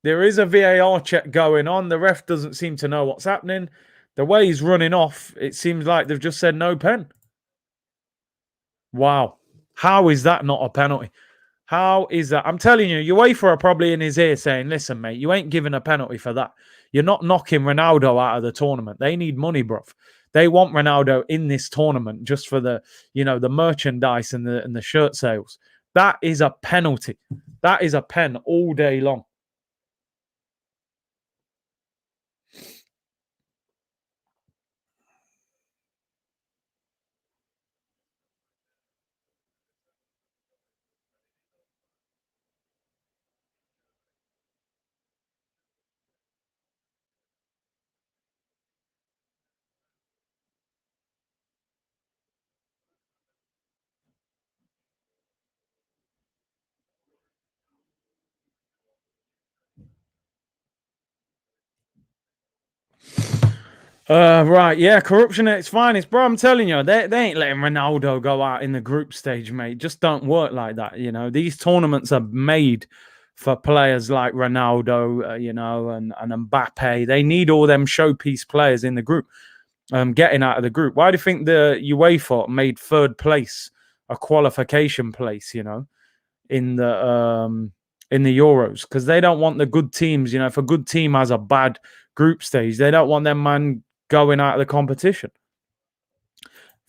There is a VAR check going on. The ref doesn't seem to know what's happening. The way he's running off, it seems like they've just said no pen. Wow. How is that not a penalty? How is that? I'm telling you, UEFA are probably in his ear saying, listen, mate, you ain't giving a penalty for that. You're not knocking Ronaldo out of the tournament. They need money, bruv. They want Ronaldo in this tournament just for the, the merchandise and the shirt sales. That is a penalty. That is a pen all day long. Right, yeah, corruption at its finest, bro. I'm telling you, they ain't letting Ronaldo go out in the group stage, mate. Just don't work like that. You know, these tournaments are made for players like Ronaldo, and Mbappe. They need all them showpiece players in the group, getting out of the group. Why do you think the UEFA made third place a qualification place? You know, in the Euros, because they don't want the good teams. You know, if a good team has a bad group stage, they don't want them man going out of the competition.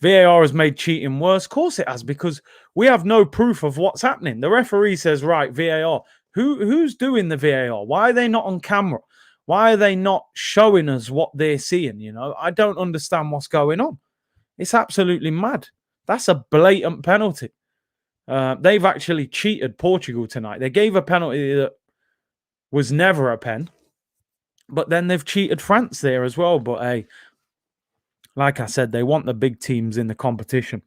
VAR has made cheating worse. Of course it has, because we have no proof of what's happening. The referee says, right, VAR. Who's doing the VAR? Why are they not on camera? Why are they not showing us what they're seeing? You know, I don't understand what's going on. It's absolutely mad. That's a blatant penalty. They've actually cheated Portugal tonight. They gave a penalty that was never a pen, but then they've cheated France there as well. But hey, like I said, they want the big teams in the competition.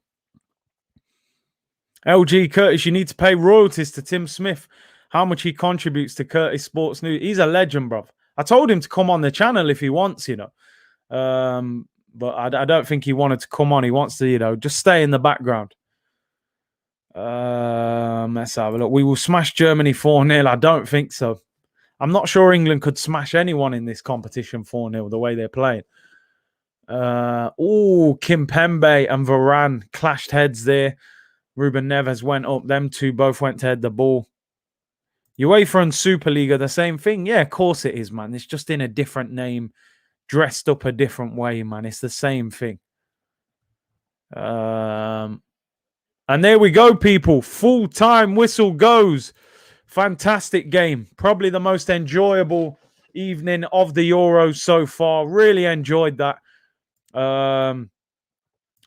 LG Curtis, you need to pay royalties to Tim Smith. How much he contributes to Curtis Sports News. He's a legend, bruv. I told him to come on the channel if he wants, you know. But I don't think he wanted to come on. He wants to, just stay in the background. Let's have a look. We will smash Germany 4-0. I don't think so. I'm not sure England could smash anyone in this competition 4-0 the way they're playing. Kimpembe and Varane clashed heads there. Ruben Neves went up. Them two both went to head the ball. UEFA and Superliga, the same thing. Yeah, of course it is, man. It's just in a different name, dressed up a different way, man. It's the same thing. And there we go, people. Full-time whistle goes. Fantastic game. Probably the most enjoyable evening of the Euros so far. Really enjoyed that.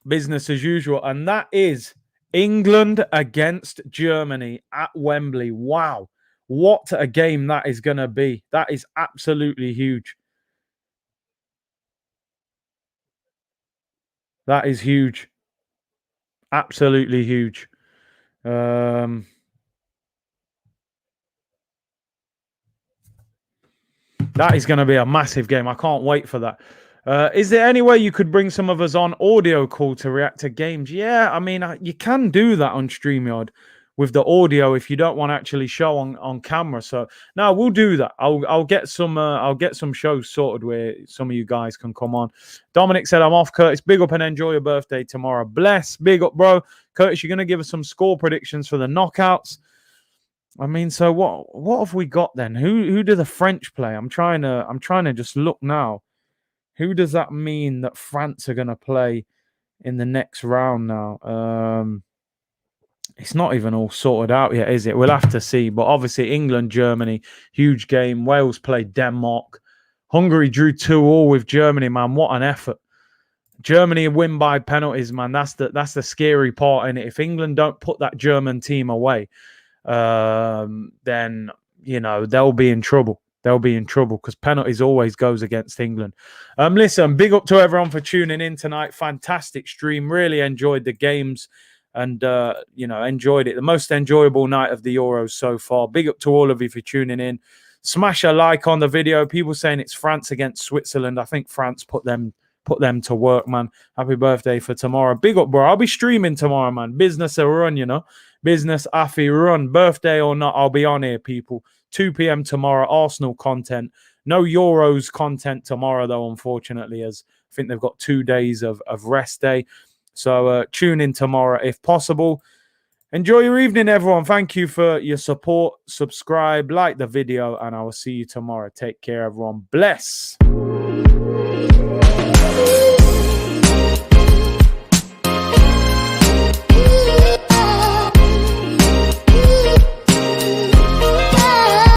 Business as usual. And that is England against Germany at Wembley. Wow. What a game that is going to be. That is absolutely huge. That is huge. Absolutely huge. That is going to be a massive game. I can't wait for that. Is there any way you could bring some of us on audio call to react to games? Yeah, I mean, you can do that on StreamYard with the audio if you don't want to actually show on camera. So no, we'll do that. I'll get some shows sorted where some of you guys can come on. Dominic said, I'm off, Curtis. Big up and enjoy your birthday tomorrow. Bless. Big up, bro. Curtis, you're going to give us some score predictions for the knockouts. I mean, so what have we got then? Who do the French play? I'm trying to just look now. Who does that mean that France are going to play in the next round now? It's not even all sorted out yet, is it? We'll have to see. But obviously, England, Germany, huge game. Wales played Denmark. Hungary drew 2-2 with Germany, man. What an effort. Germany win by penalties, man. That's the scary part in it. If England don't put that German team away, then, they'll be in trouble. They'll be in trouble because penalties always goes against England. Listen, big up to everyone for tuning in tonight. Fantastic stream. Really enjoyed the games and, enjoyed it. The most enjoyable night of the Euros so far. Big up to all of you for tuning in. Smash a like on the video. People saying it's France against Switzerland. I think France put them to work, man. Happy birthday for tomorrow. Big up, bro. I'll be streaming tomorrow, man. Business a run, Business Affy run. Birthday or not, I'll be on here, people. 2 p.m. tomorrow, Arsenal content. No Euros content tomorrow, though, unfortunately, as I think they've got 2 days of rest day. So tune in tomorrow if possible. Enjoy your evening, everyone. Thank you for your support. Subscribe, like the video, and I will see you tomorrow. Take care, everyone. Bless.